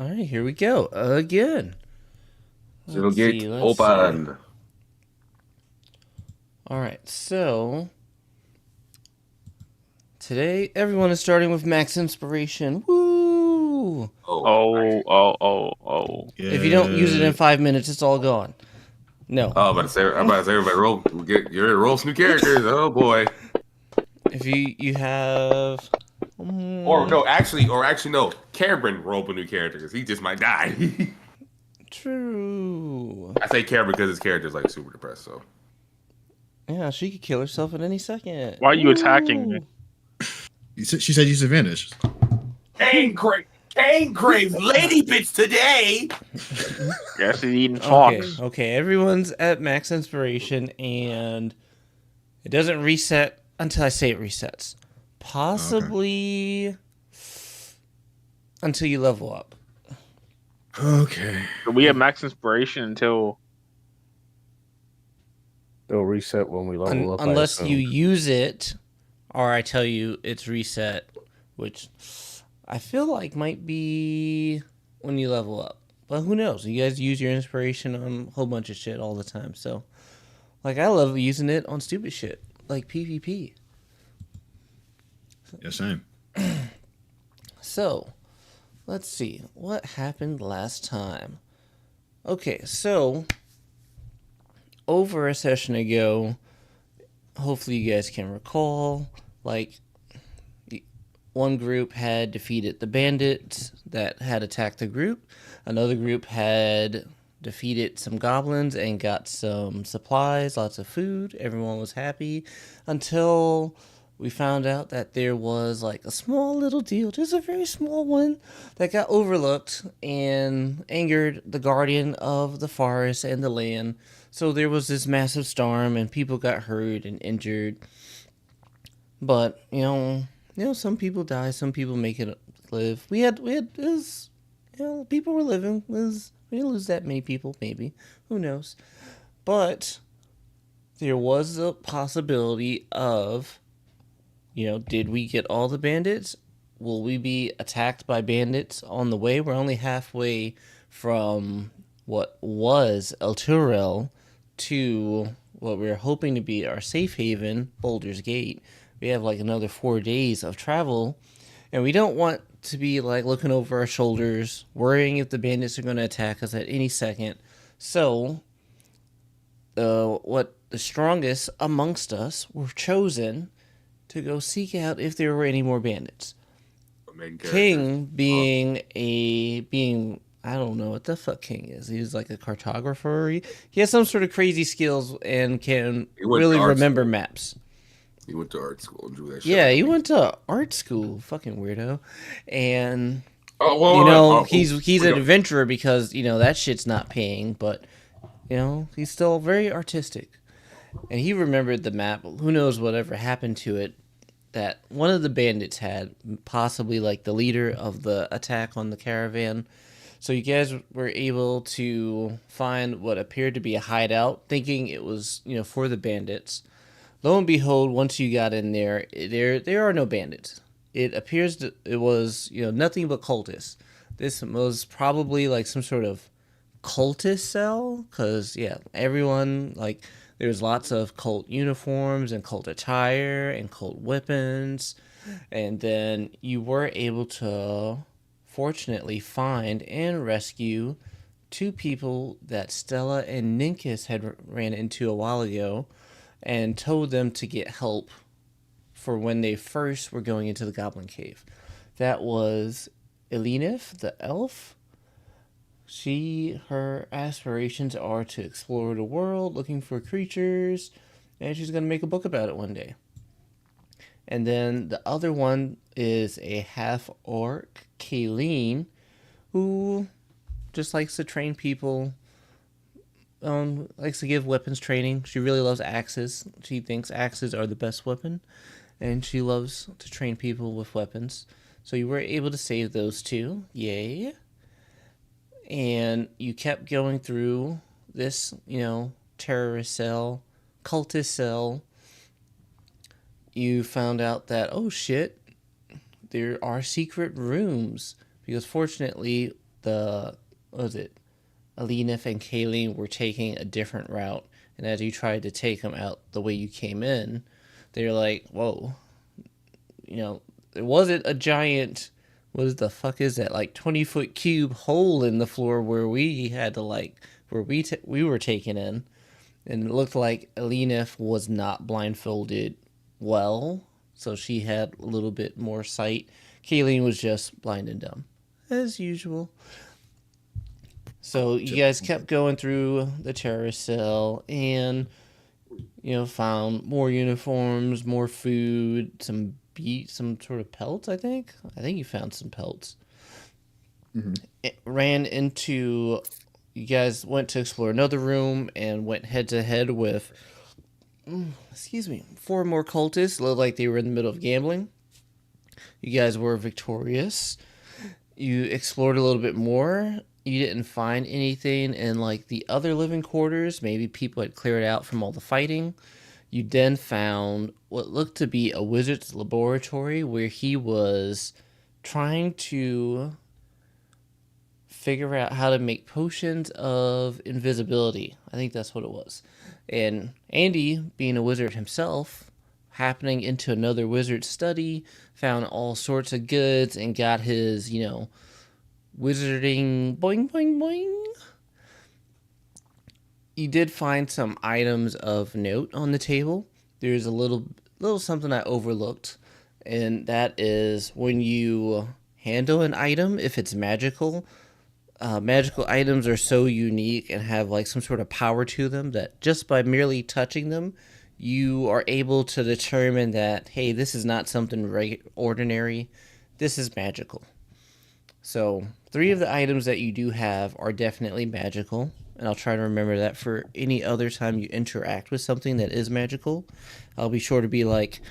All right, here we go again. It'll Let's get see. Let's see. opened. All right, so today everyone is starting with max inspiration. Woo! Oh, Oh. If you don't use it in Yeah. 5 minutes, it's all gone. No. I'm about to say, everybody roll. You're ready to roll some new characters. Oh boy. If you have, Or actually, no. Cameron roll a new character because he just might die. true. I say Cameron because his character is like super depressed. So Yeah, she could kill herself at any second. Why are you attacking me? Woo! She said use advantage. Kane craves lady bits today. Yes, he's eating Okay, fox. okay. Everyone's at max inspiration, and it doesn't reset until I say it resets. Possibly until you level up. Okay. So we have max inspiration until It'll reset when we level up. I Unless assume. you use it, or I tell you it's reset, which I feel like might be when you level up. But who knows? You guys use your inspiration on a whole bunch of shit all the time. So, like, I love using it on stupid shit, like PvP. Yeah, same. So, let's see. What happened last time? Okay, so over a session ago, hopefully you guys can recall, like, one group had defeated the bandits that had attacked the group. Another group had defeated some goblins and got some supplies, lots of food. Everyone was happy until we found out that there was like a small little deal, just a very small one, that got overlooked and angered the guardian of the forest and the land. So there was this massive storm and people got hurt and injured. But, some people die, some people make it live. People were living. We didn't lose that many people, maybe. Who knows? But there was a possibility of, did we get all the bandits? Will we be attacked by bandits on the way? We're only halfway from what was El Turel to what we're hoping to be our safe haven, Boulder's Gate. We have like another 4 days of travel, and we don't want to be like looking over our shoulders, worrying if the bandits are going to attack us at any second. So, what the strongest amongst us were chosen to go seek out if there were any more bandits. King being I don't know what the fuck King is. He's like a cartographer. He has some sort of crazy skills and can really remember maps. He went to art school and drew that shit. Yeah, he went to art school. Fucking weirdo. And he's an adventurer because, that shit's not paying, but he's still very artistic. And he remembered the map. Who knows whatever happened to it that one of the bandits had, possibly like the leader of the attack on the caravan. So you guys were able to find what appeared to be a hideout, thinking it was, for the bandits. Lo and behold, once you got in there are no bandits. It appears that it was, nothing but cultists. This was probably like some sort of cultist cell, because, everyone, like, there's lots of cult uniforms and cult attire and cult weapons. And then you were able to, fortunately, find and rescue two people that Stella and Ninkus had ran into a while ago, and told them to get help for when they first were going into the Goblin Cave. That was Elenif, the elf. Her aspirations are to explore the world, looking for creatures, and she's going to make a book about it one day. And then the other one is a half-orc, Kayleen, who just likes to train people, likes to give weapons training. She really loves axes. She thinks axes are the best weapon, and she loves to train people with weapons. So you were able to save those two. Yay. And you kept going through this, terrorist cell, cultist cell. You found out that, oh shit, there are secret rooms. Because fortunately, what was it? Alenif and Kayleen were taking a different route, and as you tried to take them out the way you came in, they're like, "Whoa, it wasn't a giant. What the fuck is that? Like 20-foot cube hole in the floor where we had to where we were taken in, and it looked like Alenif was not blindfolded well, so she had a little bit more sight. Kayleen was just blind and dumb, as usual." So you guys kept going through the terrorist cell and, found more uniforms, more food, some sort of pelts, I think. I think you found some pelts. Mm-hmm. You guys went to explore another room and went head to head with, 4 more cultists. Looked like they were in the middle of gambling. You guys were victorious. You explored a little bit more. You didn't find anything in like the other living quarters. Maybe people had cleared out from all the fighting. You then found what looked to be a wizard's laboratory where he was trying to figure out how to make potions of invisibility. I think that's what it was. And Andy, being a wizard himself, happening into another wizard's study, found all sorts of goods and got his, wizarding boing boing boing. You did find some items of note on the table. There's a little something I overlooked, and that is when you handle an item, if it's magical. Magical items are so unique and have like some sort of power to them that just by merely touching them, you are able to determine that, hey, this is not something ordinary. This is magical. So 3 of the items that you do have are definitely magical, and I'll try to remember that for any other time you interact with something that is magical. I'll be sure to be like,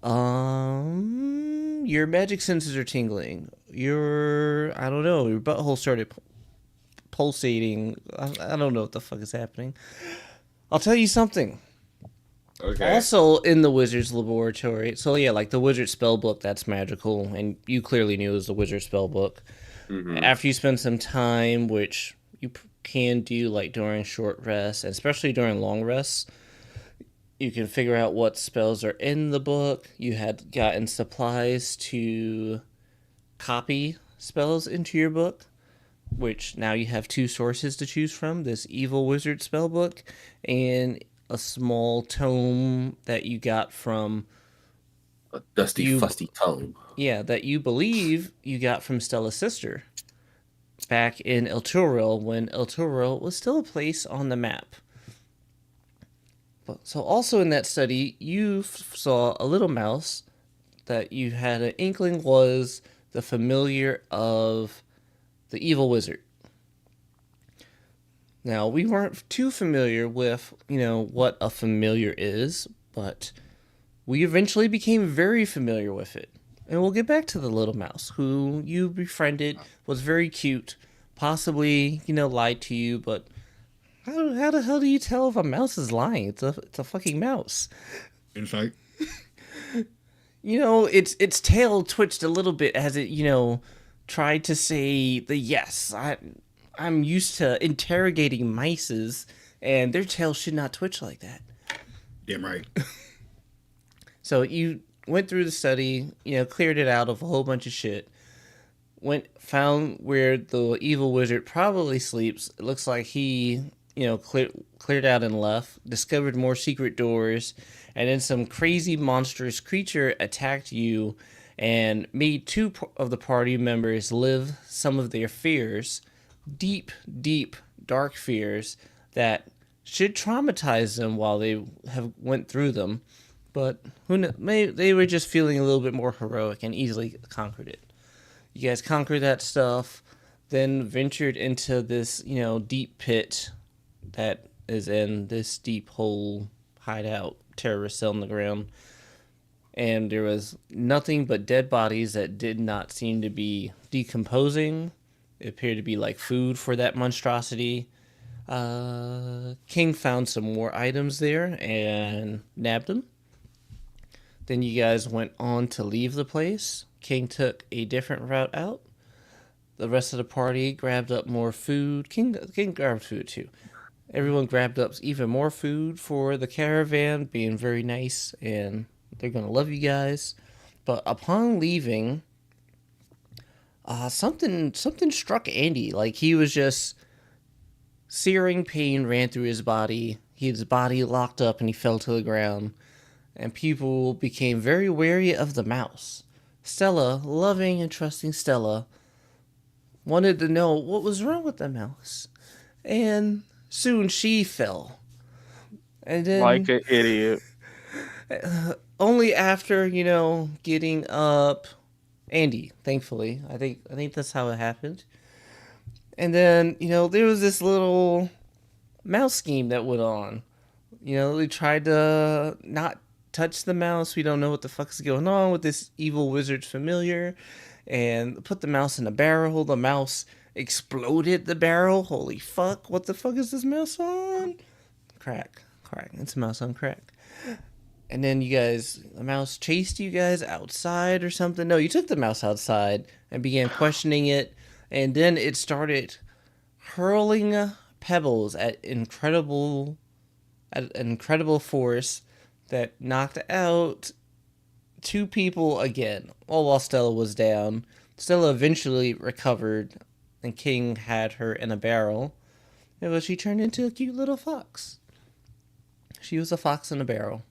your magic senses are tingling. Your butthole started pulsating. I don't know what the fuck is happening. I'll tell you something. Okay. Also in the wizard's laboratory, so yeah, like the wizard spell book, that's magical, and you clearly knew it was the wizard spell book. Mm-hmm. After you spend some time, which you can do like during short rests, and especially during long rests, you can figure out what spells are in the book. You had gotten supplies to copy spells into your book, which now you have 2 sources to choose from, this evil wizard spell book and a small tome that you got from a dusty, fusty tome. Yeah, that you believe you got from Stella's sister back in Elturil when Elturil was still a place on the map. So also in that study, you saw a little mouse that you had an inkling was the familiar of the evil wizard. Now, we weren't too familiar with, what a familiar is, but we eventually became very familiar with it. And we'll get back to the little mouse, who you befriended, was very cute, possibly, lied to you, but how the hell do you tell if a mouse is lying? It's a fucking mouse. In fact. Its tail twitched a little bit as it, tried to say the yes. I'm used to interrogating mices, and their tails should not twitch like that. Damn right. So you went through the study, cleared it out of a whole bunch of shit. Found where the evil wizard probably sleeps. It looks like he, cleared out and left. Discovered more secret doors, and then some crazy monstrous creature attacked you and made 2 of the party members live some of their fears. Deep, deep, dark fears that should traumatize them while they have went through them, but who knows? Maybe they were just feeling a little bit more heroic and easily conquered it. You guys conquered that stuff, then ventured into this, deep pit that is in this deep hole hideout terrorist cell in the ground, and there was nothing but dead bodies that did not seem to be decomposing. It appeared to be like food for that monstrosity. King found some more items there and nabbed them. Then you guys went on to leave the place. King took a different route out. the rest of the party grabbed up more food. King grabbed food too. Everyone grabbed up even more food for the caravan, being very nice, and they're gonna love you guys. But upon leaving, something struck Andy. Like he was just searing pain ran through his body. His body locked up, and he fell to the ground. And people became very wary of the mouse. Stella, loving and trusting Stella, wanted to know what was wrong with the mouse. And soon she fell. And then, like an idiot. Only after, getting up, Andy, thankfully. I think that's how it happened. And then, there was this little mouse scheme that went on. They tried to not touch the mouse. We don't know what the fuck is going on with this evil wizard's familiar. And put the mouse in a barrel. The mouse exploded the barrel. Holy fuck. What the fuck is this mouse on? Crack. It's a mouse on crack. And then the mouse chased you guys outside or something. No, you took the mouse outside and began questioning it. And then it started hurling pebbles at incredible force that knocked out 2 people again, all while Stella was down. Stella eventually recovered, and King had her in a barrel. But she turned into a cute little fox. She was a fox in a barrel.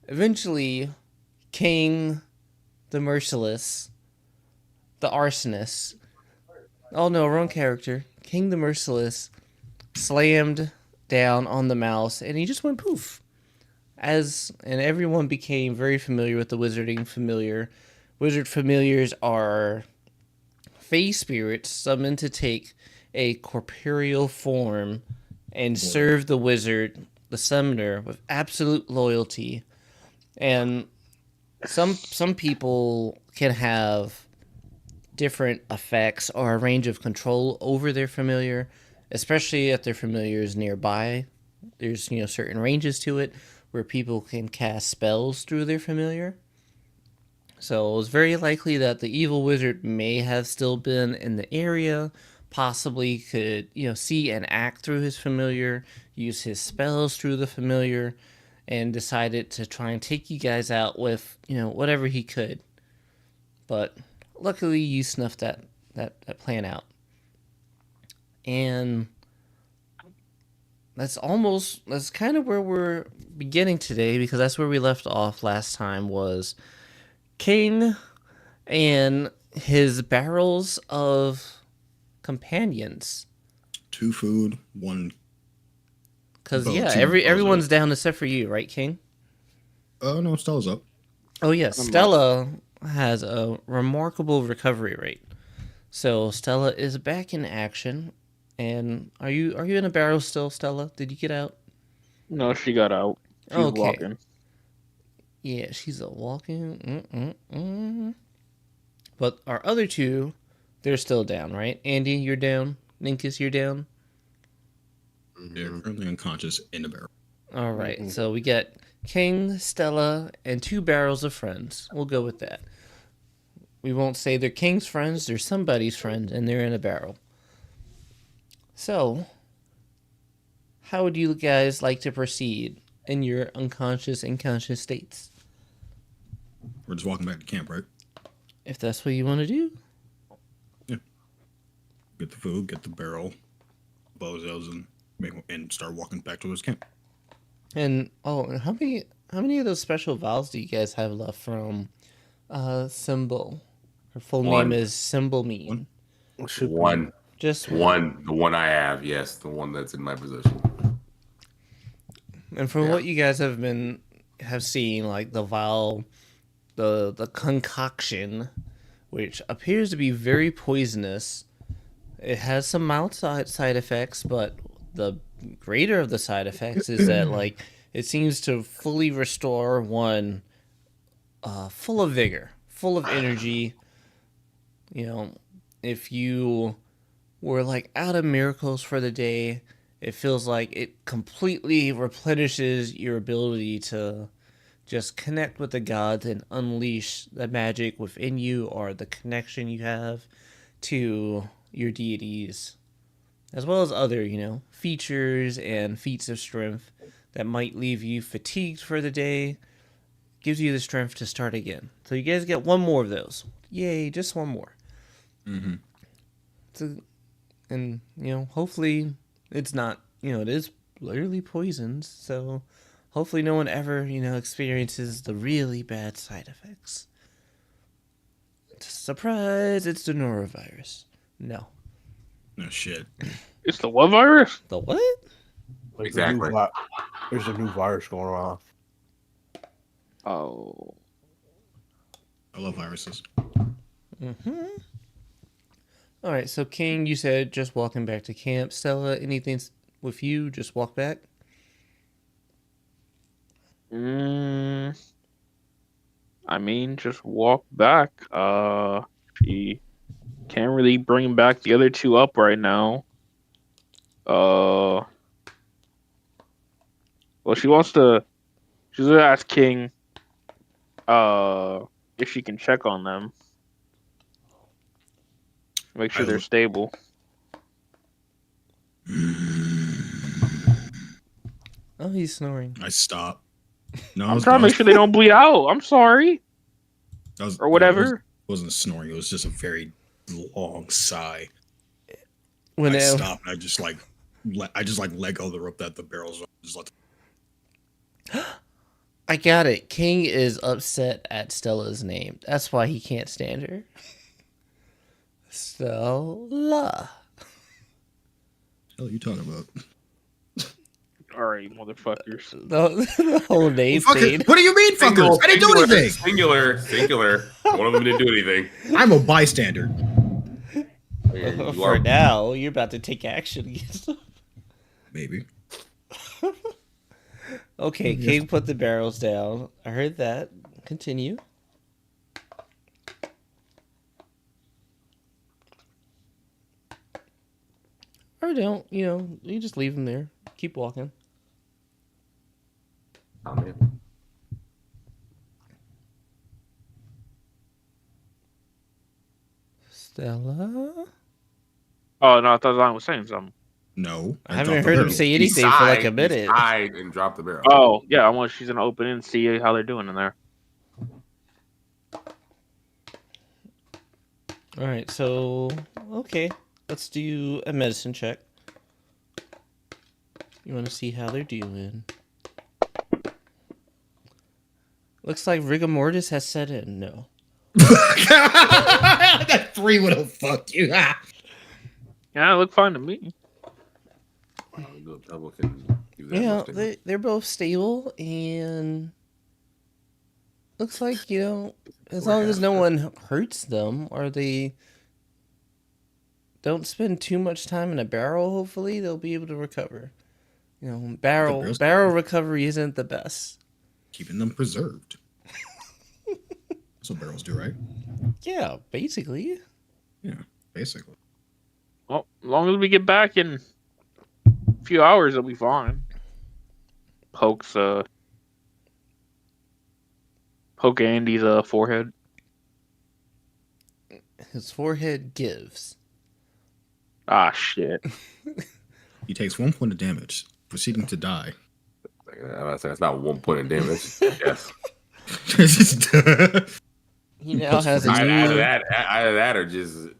Eventually, King, the Merciless, the Arsonist. Oh no, wrong character. King the Merciless slammed down on the mouse, and he just went poof. And everyone became very familiar with the wizarding familiar. Wizard familiars are fey spirits summoned to take a corporeal form and serve the wizard, the summoner, with absolute loyalty. And some people can have different effects or a range of control over their familiar, especially if their familiar is nearby. There's certain ranges to it where people can cast spells through their familiar. So it was very likely that the evil wizard may have still been in the area, possibly could see and act through his familiar, use his spells through the familiar, and decided to try and take you guys out with whatever he could. But luckily you snuffed that plan out. And that's kind of where we're beginning today, because that's where we left off last time, was King and his barrels of companions. 2 food, 1. Because everyone's down except for you, right, King? Oh no, Stella's up. Oh yes, Stella has a remarkable recovery rate. So Stella is back in action. And are you in a barrel still, Stella? Did you get out? No, she got out. She's walking. Yeah, she's a walking. But our other 2, they're still down, right? Andy, you're down. Ninkus, you're down. They're currently unconscious in the barrel. All right, so we got King, Stella, and 2 barrels of friends. We'll go with that. We won't say they're King's friends. They're somebody's friend, and they're in a barrel. So, how would you guys like to proceed in your unconscious and conscious states? We're just walking back to camp, right? If that's what you want to do. Yeah. Get the food, get the barrel, bozos, and start walking back towards camp. And how many of those special vials do you guys have left from Symbol? Her full name is Symbol Mead. One. Just one. The one I have, yes, the one that's in my possession. And from what you guys have seen, like the vial, the concoction, which appears to be very poisonous. It has some mild side effects, but the greater of the side effects is that it seems to fully restore one, full of vigor, full of energy. If you were out of miracles for the day, it feels like it completely replenishes your ability to just connect with the gods and unleash the magic within you or the connection you have to your deities, as well as other, features and feats of strength that might leave you fatigued for the day. Gives you the strength to start again. So you guys get one more of those. Yay, just one more. Mm-hmm. And, hopefully it's not, it is literally poisoned. So hopefully no one ever, experiences the really bad side effects. Surprise, it's the norovirus. No. No shit. It's the what virus? The what? Exactly. There's a new virus going around. Oh. I love viruses. Mm-hmm. All right, so King, you said just walking back to camp. Stella, anything with you? Just walk back? I mean, just walk back. She can't really bring back the other two up right now. Well, she's gonna ask King, if she can check on them. Make sure they're stable. Oh, he's snoring. I stop. No, I'm trying to make sure they don't bleed out. I'm sorry. Or whatever. It wasn't snoring. It was just a very long sigh. When I stopped. And I just let go of the rope that the barrel's on. Just let. I got it. King is upset at Stella's name. That's why he can't stand her. Stella. What are you talking about? All right, motherfuckers. The whole name thing. What do you mean, fuckers? I didn't do anything. Singular. One of them didn't do anything. I'm a bystander. For now, you're about to take action against them. Maybe. Okay, King put the barrels down. I heard that. Continue. Or don't, you just leave them there. Keep walking. Oh, man. Stella? Oh, no, I thought Zion was saying something. No. I haven't heard him say anything for like a minute. He sighed and dropped the barrel. Oh, yeah, I want she's going to open it and see how they're doing in there. All right, so, okay. Let's do a medicine check. You want to see how they're doing. Looks like rigor mortis has set in. No. That 3 would have fucked you. Yeah, it looked fine to me. Yeah, they're both stable, and looks like, as long as no one hurts them, or they don't spend too much time in a barrel, hopefully they'll be able to recover. Barrel recovery isn't the best. Keeping them preserved. That's what barrels do, right? Yeah, basically. Yeah, basically. Well, as long as we get back in a few hours, it'll be fine. Poke Andy's forehead. His forehead gives. Ah, shit. He takes 1 point of damage, proceeding to die. That's not 1 point of damage. Yes. He now has a either that or just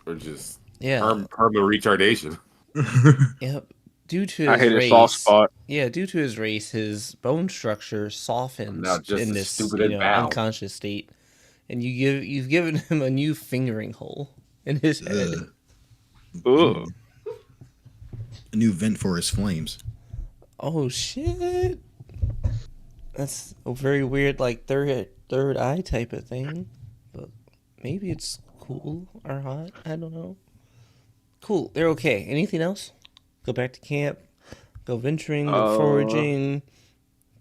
permanent retardation. Yep. Due to his I hit race, a soft spot. Yeah, due to his race, his bone structure softens in this unconscious state, and you've given him a new fingering hole in his head. Ooh. A new vent for his flames. Oh shit! That's a very weird, like third eye type of thing, but maybe it's cool or hot. I don't know. Cool. They're okay. Anything else? Go back to camp. Go venturing. Go foraging.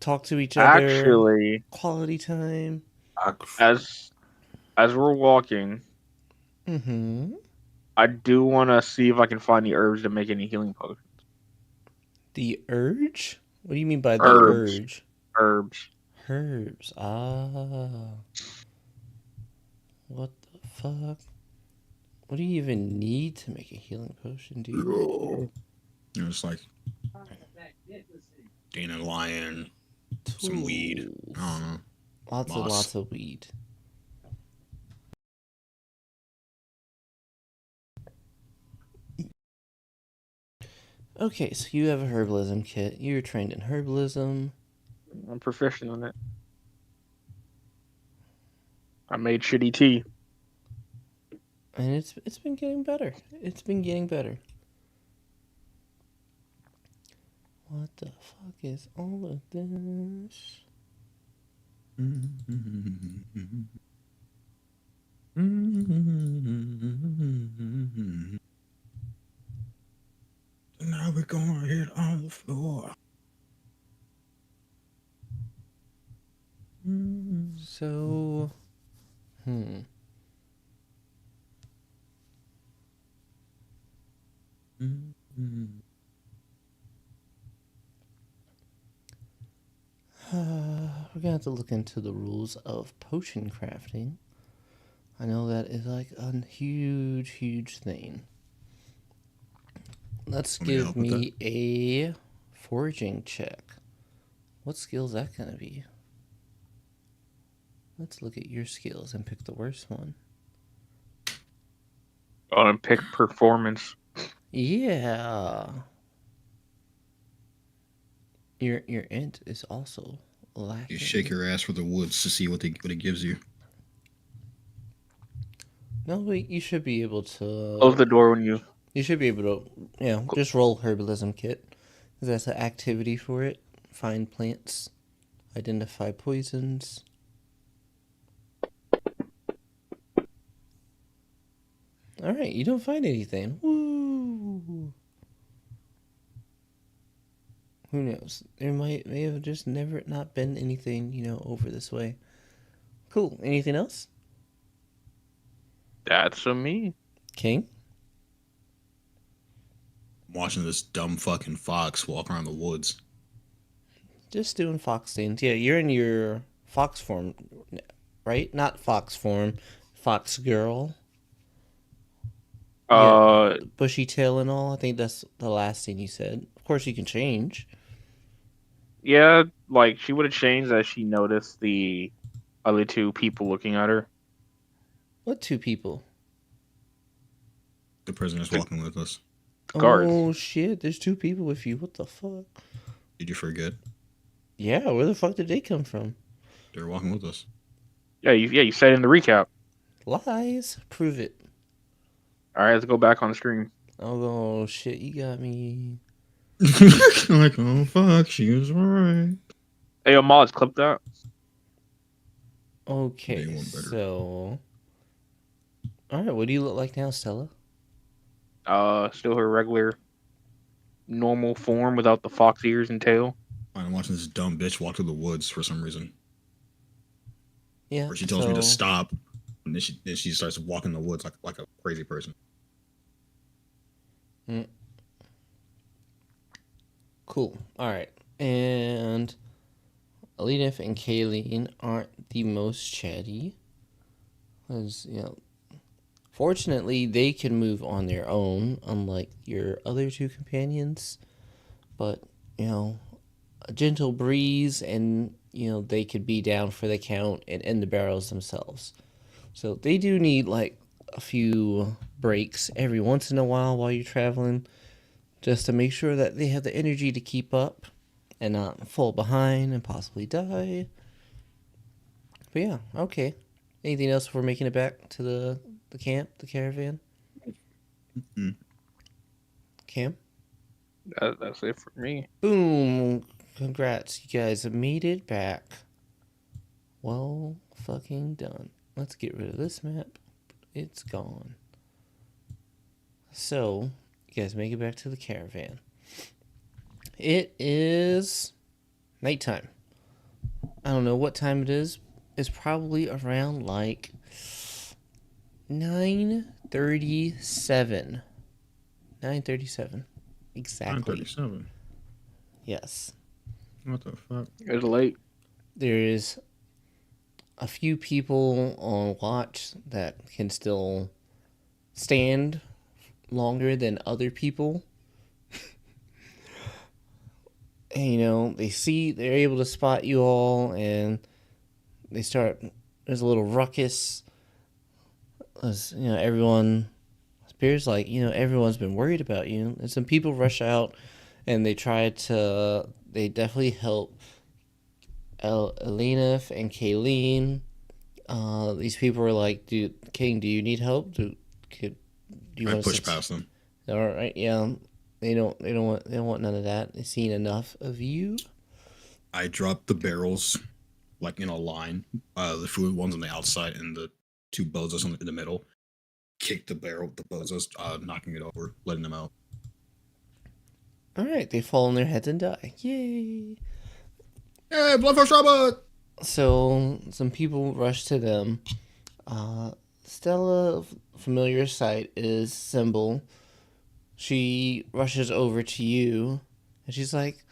Talk to each other. Actually, quality time. As we're walking, I do want to see if I can find the herbs to make any healing potions. The urge? What do you mean by the Herbs. urge? Herbs. Ah. What the fuck? What do you even need to make a healing potion, dude? You know, it's like dandelion, some weed. I don't know. Lots of weed. Okay, so you have a herbalism kit. You're trained in herbalism. I'm proficient in it. I made shitty tea. And it's been getting better. It's been getting better. What the fuck is all of this? Now we're gonna hit on the floor. So, we're gonna have to look into the rules of potion crafting. I know that is like a huge thing. Let's give me a foraging check. What skill is that gonna be? Let's look at your skills and pick the worst one. And pick performance. Yeah. Your int is also lacking. You shake your ass for the woods to see what it gives you. No, but you should be able to Close the door when you. You should be able to, just roll herbalism kit. Because that's an activity for it. Find plants. Identify poisons. Alright, you don't find anything. Woo! Who knows? There may have just never not been anything, over this way. Cool. Anything else? That's a me. King? I'm watching this dumb fucking fox walk around the woods. Just doing fox things. Yeah, you're in your fox form, right? Not fox form. Fox girl. Yeah, bushy tail and all. I think that's the last thing you said. Of course, you can change. Yeah, like she would have changed as she noticed the other two people looking at her. What two people? The prisoner's walking with us. Guards. Oh shit! There's two people with you. What the fuck? Did you forget? Yeah, where the fuck did they come from? They're walking with us. Yeah, you said in the recap. Lies. Prove it. All right, let's go back on the stream. Oh shit! You got me. Like, oh fuck, she was right. Hey, Mods, clip that. Okay, so. All right, what do you look like now, Stella? Still her regular, normal form without the fox ears and tail. I'm watching this dumb bitch walk through the woods for some reason. Yeah. Where she tells me to stop, and then she starts walking the woods like a crazy person. Cool. All right, and Alina and Kayleen aren't the most chatty, because fortunately they can move on their own, unlike your other two companions. But a gentle breeze, and they could be down for the count and in the barrels themselves. So they do need like a few breaks every once in a while you're traveling, just to make sure that they have the energy to keep up and not fall behind and possibly die. But yeah, okay. Anything else before making it back to the camp, the caravan? Mm-hmm. Cam? That's it for me. Boom. Congrats. You guys have made it back. Well fucking done. Let's get rid of this map. It's gone. So, you guys make it back to the caravan. It is nighttime. I don't know what time it is. It's probably around like 9:37. 9:37. Exactly. 9:37. Yes. What the fuck? It's late. There's a few people on watch that can still stand longer than other people. And, they're able to spot you all, and there's a little ruckus. As, everyone appears like, everyone's been worried about you. And some people rush out, and they definitely help Elena and Kayleen. These people are like, King, do you need help? Do you I want push past them. All right, yeah. They don't want none of that. They've seen enough of you. I drop the barrels like in a line. The food ones on the outside and the two bozos in the middle. Kick the bozos, knocking it over, letting them out. All right, they fall on their heads and die. Yay! Hey, Bloodforce Robot! So some people rush to them. Stella, familiar sight, is Symbol. She rushes over to you, and she's like,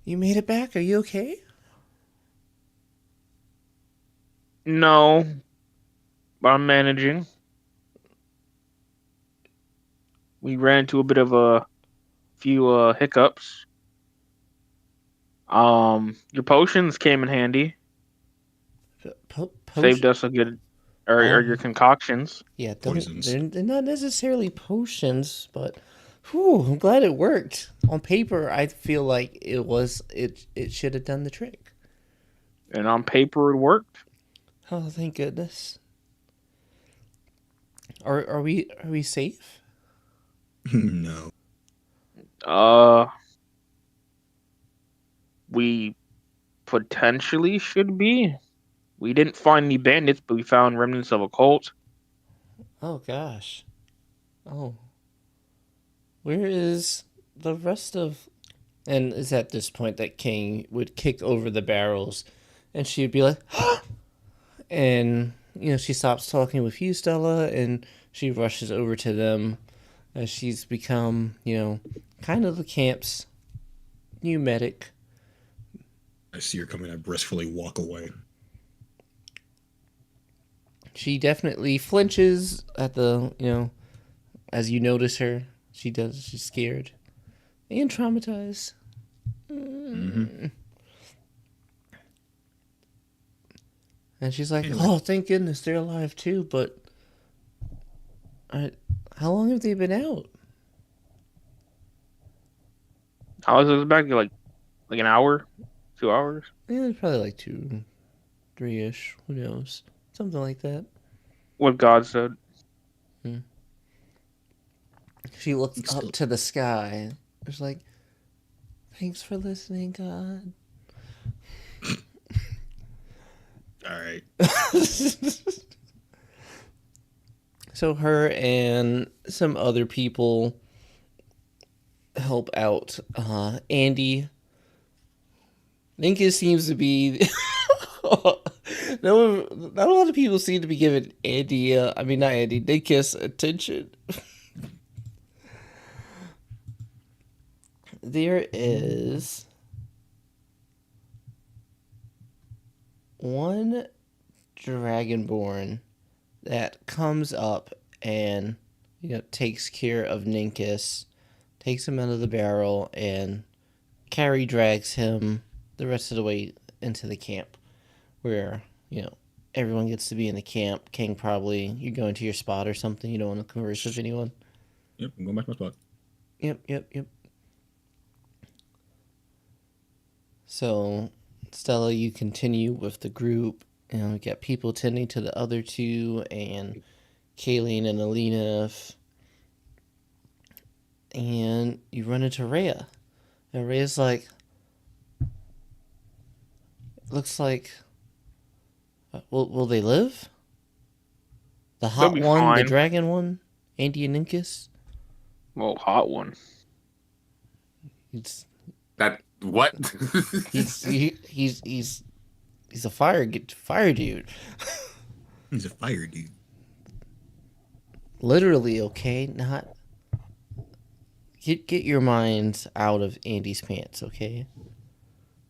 "You made it back. Are you okay?" No, but I'm managing. We ran into a bit of a few hiccups. Your potions came in handy. Saved us a good, or your concoctions. Yeah, Poisons. They're not necessarily potions, but I'm glad it worked. On paper, I feel like it should have done the trick. And on paper, it worked. Oh, thank goodness. Are we safe? No. We potentially should be. We didn't find any bandits, but we found remnants of a cult. Oh gosh. Oh. Where is the rest of... And it's at this point that King would kick over the barrels, and she'd be like, and, she stops talking with you, Stella, and she rushes over to them as she's become, kind of the camp's new medic. I see her coming. I briskly walk away. She definitely flinches at the, as you notice her. She does. She's scared and traumatized. Mm-hmm. And she's like, "Oh, thank goodness they're alive too." But how long have they been out? How was it back? Like an hour, 2 hours? Yeah, probably like 2, 3-ish. Who knows? Something like that. What God said. She looks up to the sky. It's like, "Thanks for listening, God." All right. So her and some other people help out. Andy. Ninkus seems to be... Not a lot of people seem to be giving Andy, Ninkus attention. There is one Dragonborn that comes up and takes care of Ninkus, takes him out of the barrel, and Carrie drags him the rest of the way into the camp, where everyone gets to be in the camp. King, probably you're going to your spot or something. You don't want to converse with anyone. Yep, I'm going back to my spot. Yep. So, Stella, you continue with the group, and we got people tending to the other two, and Kayleen and Alina, and you run into Rhea. And Rhea's like, looks like, will they live? The hot one, fine. The dragon one, Andy and Ninkus? Well, hot one. That what? He's a fire dude. He's a fire dude. Literally, okay? Not... Get your minds out of Andy's pants, okay?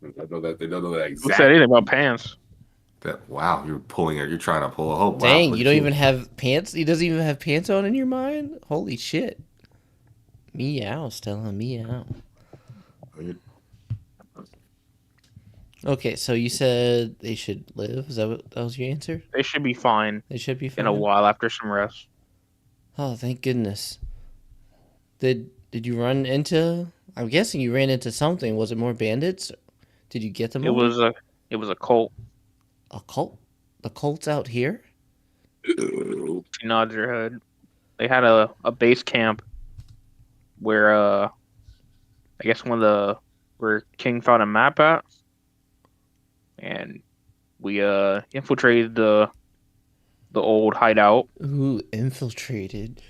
I know that they don't know that Who exact. said anything about pants? Wow, you're pulling it. You're trying to pull a hope. Wow, Dang, you don't even have pants? He doesn't even have pants on in your mind? Holy shit. Meow, Stella, meow. Okay, so you said they should live? Is that was your answer? They should be fine They should be fine? in a while after some rest. Oh, thank goodness. Did you run into... I'm guessing you ran into something. Was it more bandits? Did you get them It all? was a cult. A cult? The cult's out here? She nods her head. They had a base camp where I guess where King found a map at, and we infiltrated the old hideout. Ooh, infiltrated.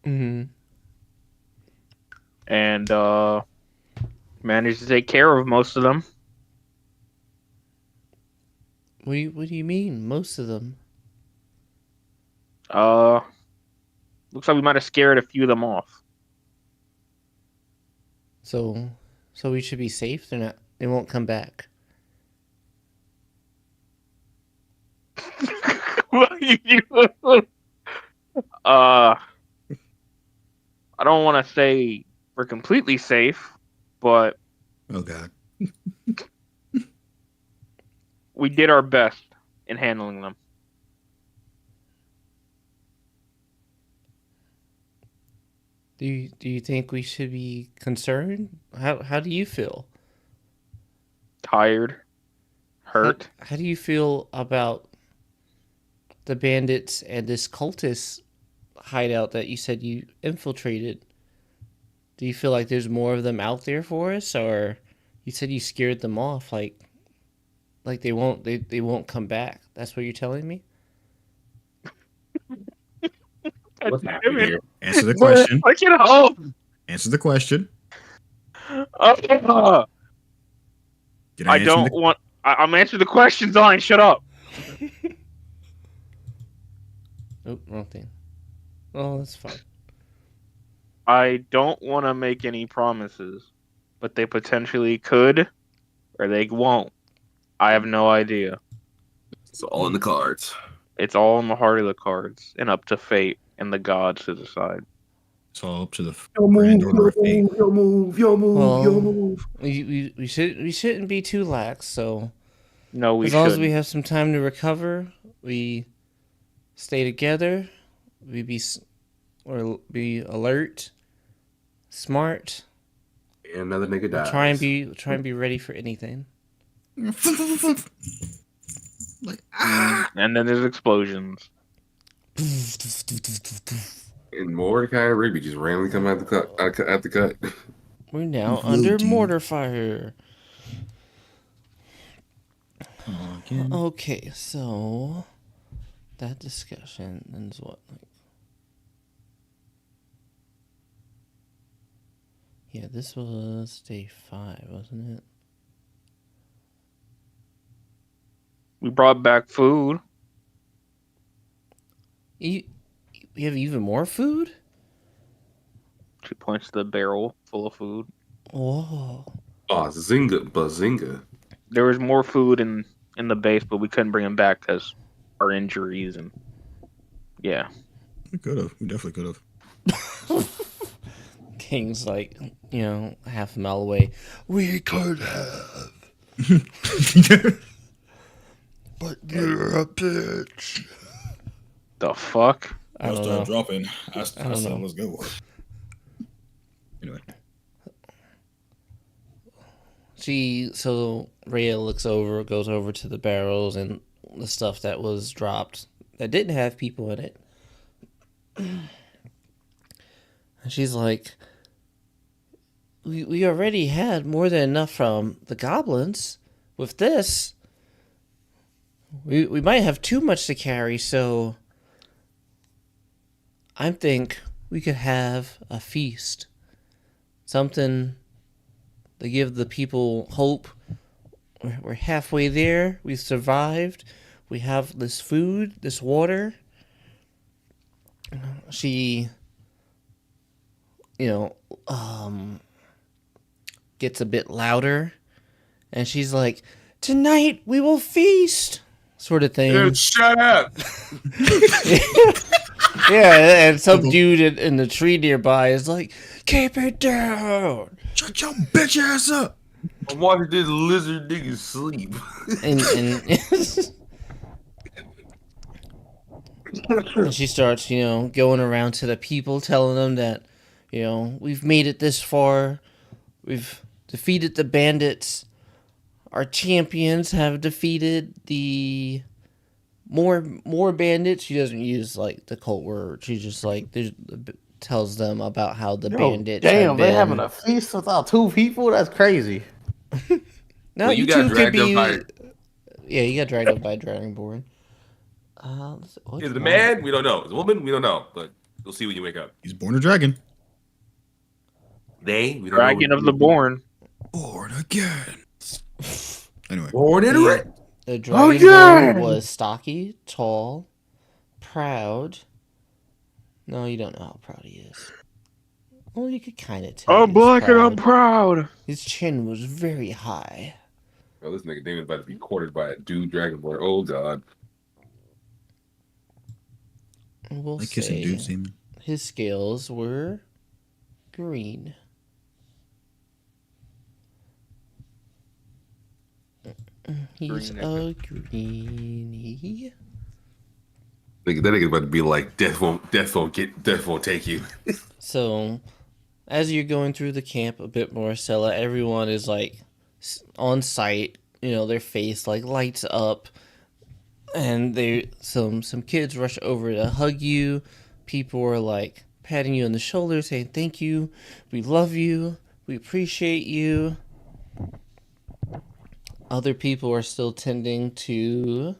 Mm-hmm. And managed to take care of most of them. What do you mean, most of them? Looks like we might have scared a few of them off. So we should be safe? They won't come back. I don't want to say we're completely safe, but Oh god. we did our best in handling them. Do you think we should be concerned? How do you feel? Tired, hurt. How do you feel about the bandits and this cultist hideout that you said you infiltrated? Do you feel like there's more of them out there for us, or you said you scared them off, like they won't come back? That's what you're telling me? What's happening here? Answer the question. I can hope. Answer the question. Did I answer don't want. I'm answering the questions. On. Shut up. Oh, wrong thing. Oh, that's fine. I don't want to make any promises, but they potentially could, or they won't. I have no idea. It's all in the cards. It's all in the heart of the cards, and up to fate and the gods to decide. It's all up to the Yo grand move, order of fate. yo move, yo move, Well, yo move. We shouldn't be too lax. So No, we as long as should. we have some time to recover, we stay together. We be alert, smart. And another nigga dies. Try and be ready for anything. Like And then there's explosions. And Mordecai and Rigby just randomly come out the cut. We're now Blue under team. mortar fire. again. Okay, so that discussion is what, like, yeah, this was day 5, wasn't it? We brought back food. We have even more food? She points to the barrel full of food. Whoa. Oh, bazinga. There was more food in the base, but we couldn't bring them back because our injuries and yeah. We could have. We definitely could have. King's like, half a mile away. We could have, but you're a bitch. The fuck? I don't know. dropping. I don't said, know. let's go. Anyway. So Rhea goes over to the barrels and the stuff that was dropped that didn't have people in it. And she's like, we already had more than enough from the goblins. With this, we might have too much to carry, so I think we could have a feast. Something to give the people hope. We're halfway there. We've survived. We have this food, this water. She, gets a bit louder and she's like, "Tonight we will feast," sort of thing. Dude, shut up. Yeah, and some dude in the tree nearby is like, "Keep it down." Shut your bitch ass up. I'm watching this lizard nigga sleep. And she starts, going around to the people, telling them that, we've made it this far. We've defeated the bandits. Our champions have defeated the more bandits. She doesn't use like the cult word. She just like tells them about how the bandits. Damn, they having a feast without 2 people? That's crazy. No, well, you got two could be. by... Yeah, you got dragged up by a dragonborn. Is it a man? We don't know. Is it a woman? We don't know. But you'll see when you wake up. He's born a dragon. We don't Dragon know of the Born. Born again. Anyway. Born in it. The dragonborn was stocky, tall, proud. No, you don't know how proud he is. Well, you could kind of tell. I'm black and I'm proud. His chin was very high. Oh, this nigga Damon's about to be courted by a dude dragonborn. Oh god. We'll Like kissing dudes, Damon. His scales were green. He's a greenie. That nigga about to be like, death won't take you. So, as you're going through the camp a bit more, Stella, everyone is like on site. Their face like lights up, and some kids rush over to hug you. People are like patting you on the shoulder, saying thank you, we love you, we appreciate you. Other people are still tending to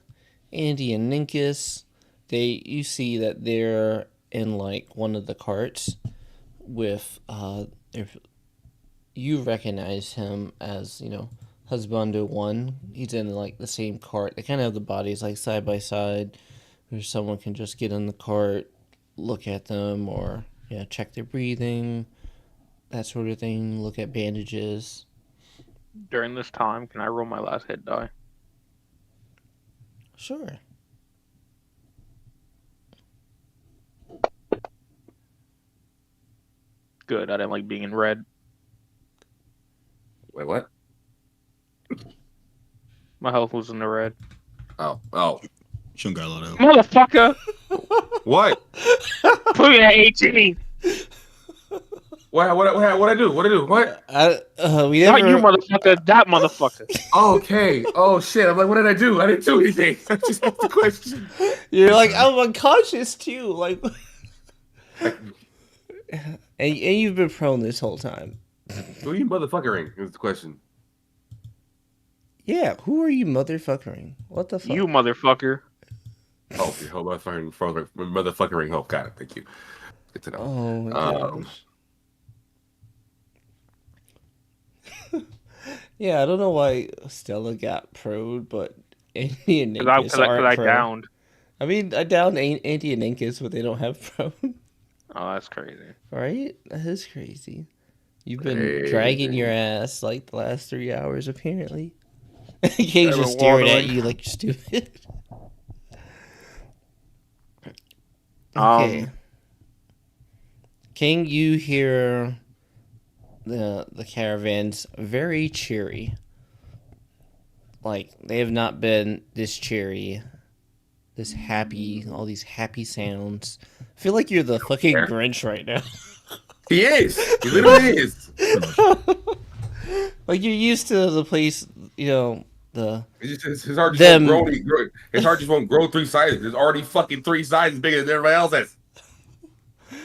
Andy and Ninkus. You see that they're in like one of the carts with you recognize him as, Husbando 1. He's in like the same cart. They kind of have the bodies like side by side, where someone can just get in the cart, look at them, or check their breathing, that sort of thing, look at bandages. During this time, can I roll my last hit die? Sure. Good. I didn't like being in red. Wait, what? My health was in the red. Oh. She don't got a lot of Motherfucker! What? Put me at 18! What I do? What? We never... Not you, motherfucker. That motherfucker. Okay. Oh shit. I'm like, what did I do? I didn't do anything. I just asked the question. You're like, I'm unconscious too. Like, and you've been prone this whole time. Who are you motherfuckering? Is the question. Yeah, who are you motherfuckering? What the fuck? You motherfucker. Oh, your whole motherfuckering. Oh, got it. Thank you. Good to know. Oh my gosh. Yeah, I don't know why Stella got proed, but Andy and Ninkus aren't I prone. downed. I mean, I downed Andy and Ninkus, but they don't have prone. Oh, that's crazy. Right? That is crazy. You've been dragging your ass like the last 3 hours, apparently. King's just staring at you like you're stupid. Okay. King, you hear the caravans very cheery. Like, they have not been this cheery, this happy, all these happy sounds. I feel like you're the fucking Grinch right now. He is. He literally is. Like, you're used to the place, his heart just won't grow. His heart just won't grow 3 sizes. There's already fucking 3 sizes bigger than everybody else's.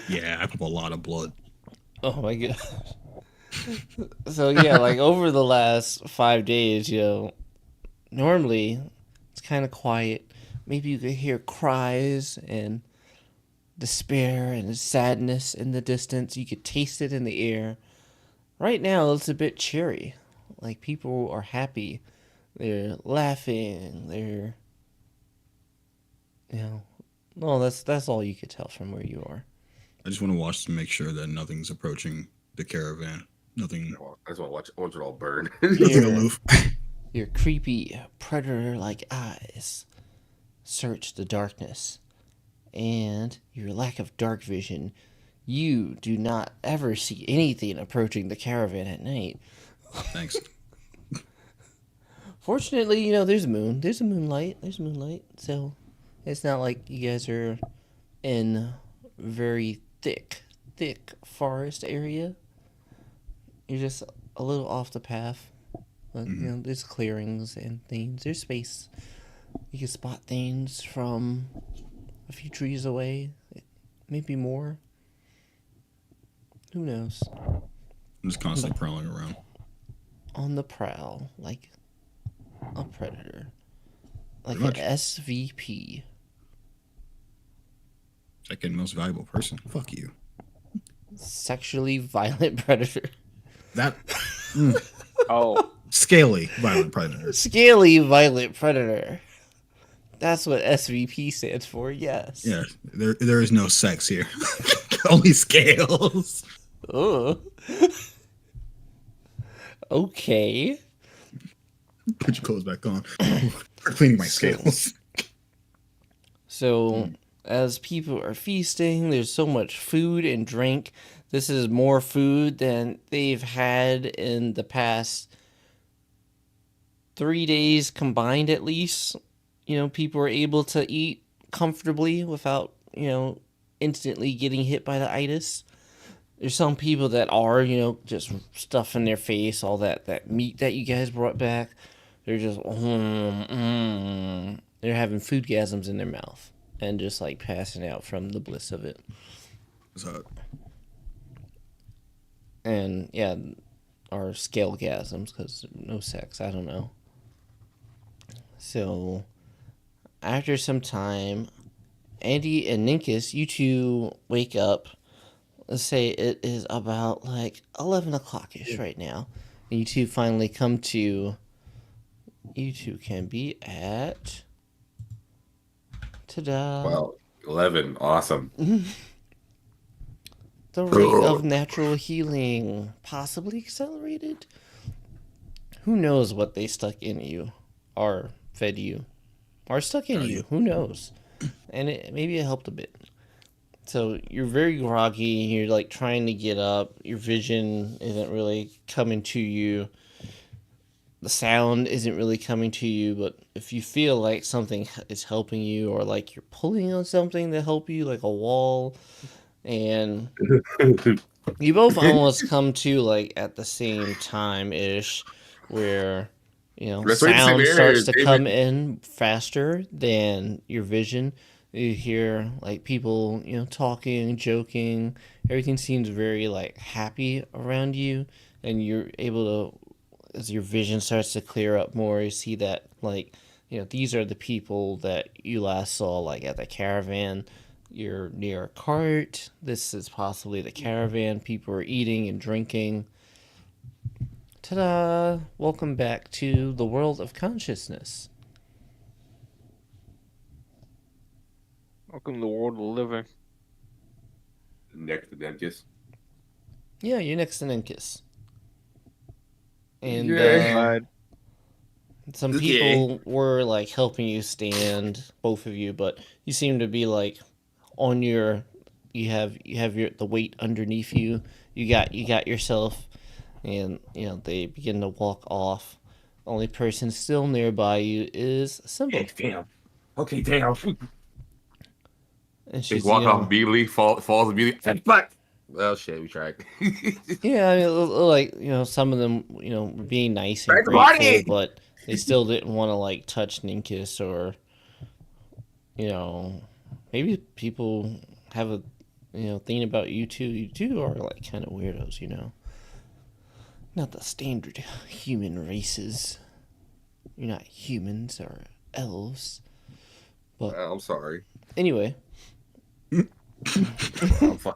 Yeah, I pump a lot of blood. Oh my god. So yeah, like over the last 5 days, normally it's kind of quiet. Maybe you could hear cries and despair and sadness in the distance. You could taste it in the air. Right now, it's a bit cheery. Like, people are happy. They're laughing. They're, well, that's all you could tell from where you are. I just want to watch to make sure that nothing's approaching the caravan. Nothing. I just want to watch it all burn. Nothing aloof. Your creepy predator-like eyes search the darkness, and your lack of dark vision. You do not ever see anything approaching the caravan at night. Thanks. Fortunately, there's a moon. There's moonlight. So it's not like you guys are in very thick forest area. You're just a little off the path. But, there's clearings and things. There's space. You can spot things from a few trees away. Maybe more. Who knows? I'm just constantly prowling around. On the prowl, like a predator. Like an SVP. Second most valuable person. Fuck you. Sexually violent predator. That. Oh. Scaly violent predator. Scaly violent predator. That's what SVP stands for, yes. Yeah, there is no sex here. Only scales. Oh. Okay. Put your clothes back on. For cleaning my scales. So, as people are feasting, there's so much food and drink. This is more food than they've had in the past 3 days combined, at least. People are able to eat comfortably without, instantly getting hit by the itis. There's some people that are, just stuffing their face, all that meat that you guys brought back. They're just, they're having foodgasms in their mouth and just like passing out from the bliss of it. So, And yeah, or scalegasms because no sex. I don't know. So after some time, Andy and Ninkus, you two wake up. Let's say it is about like 11 o'clock-ish right now. And you two finally come to... You two can be at... Ta-da! Wow, 11, awesome. The rate of natural healing possibly accelerated. Who knows what they stuck in you, or fed you, or stuck in you? Who knows? And maybe it helped a bit. So you're very groggy. You're like trying to get up. Your vision isn't really coming to you. The sound isn't really coming to you. But if you feel like something is helping you, or like you're pulling on something to help you, like a wall. And you both almost come to like at the same time-ish where, sound starts to come in faster than your vision. You hear like people, talking, joking. Everything seems very like happy around you, and you're able to, as your vision starts to clear up more, you see that like, these are the people that you last saw like at the caravan. You're near a cart. This is possibly the caravan. People are eating and drinking. Ta-da! Welcome back to the world of consciousness. Welcome to the world of living. Next to Ninkus. Yeah, you're next to Ninkus. And some people were like helping you stand, both of you, but you seem to be like on your, you have the weight underneath you. You got yourself, and they begin to walk off. Only person still nearby you is Symbol. Okay, damn. And she's walk off immediately, falls immediately. Fuck. Well, shit, we tried. Yeah, I mean, like some of them, were being nice and grateful, but they still didn't want to like touch Ninkus, or maybe people have a thing about you two. You two are like kind of weirdos, not the standard human races. You're not humans or elves. But I'm sorry. Anyway. I'm fucking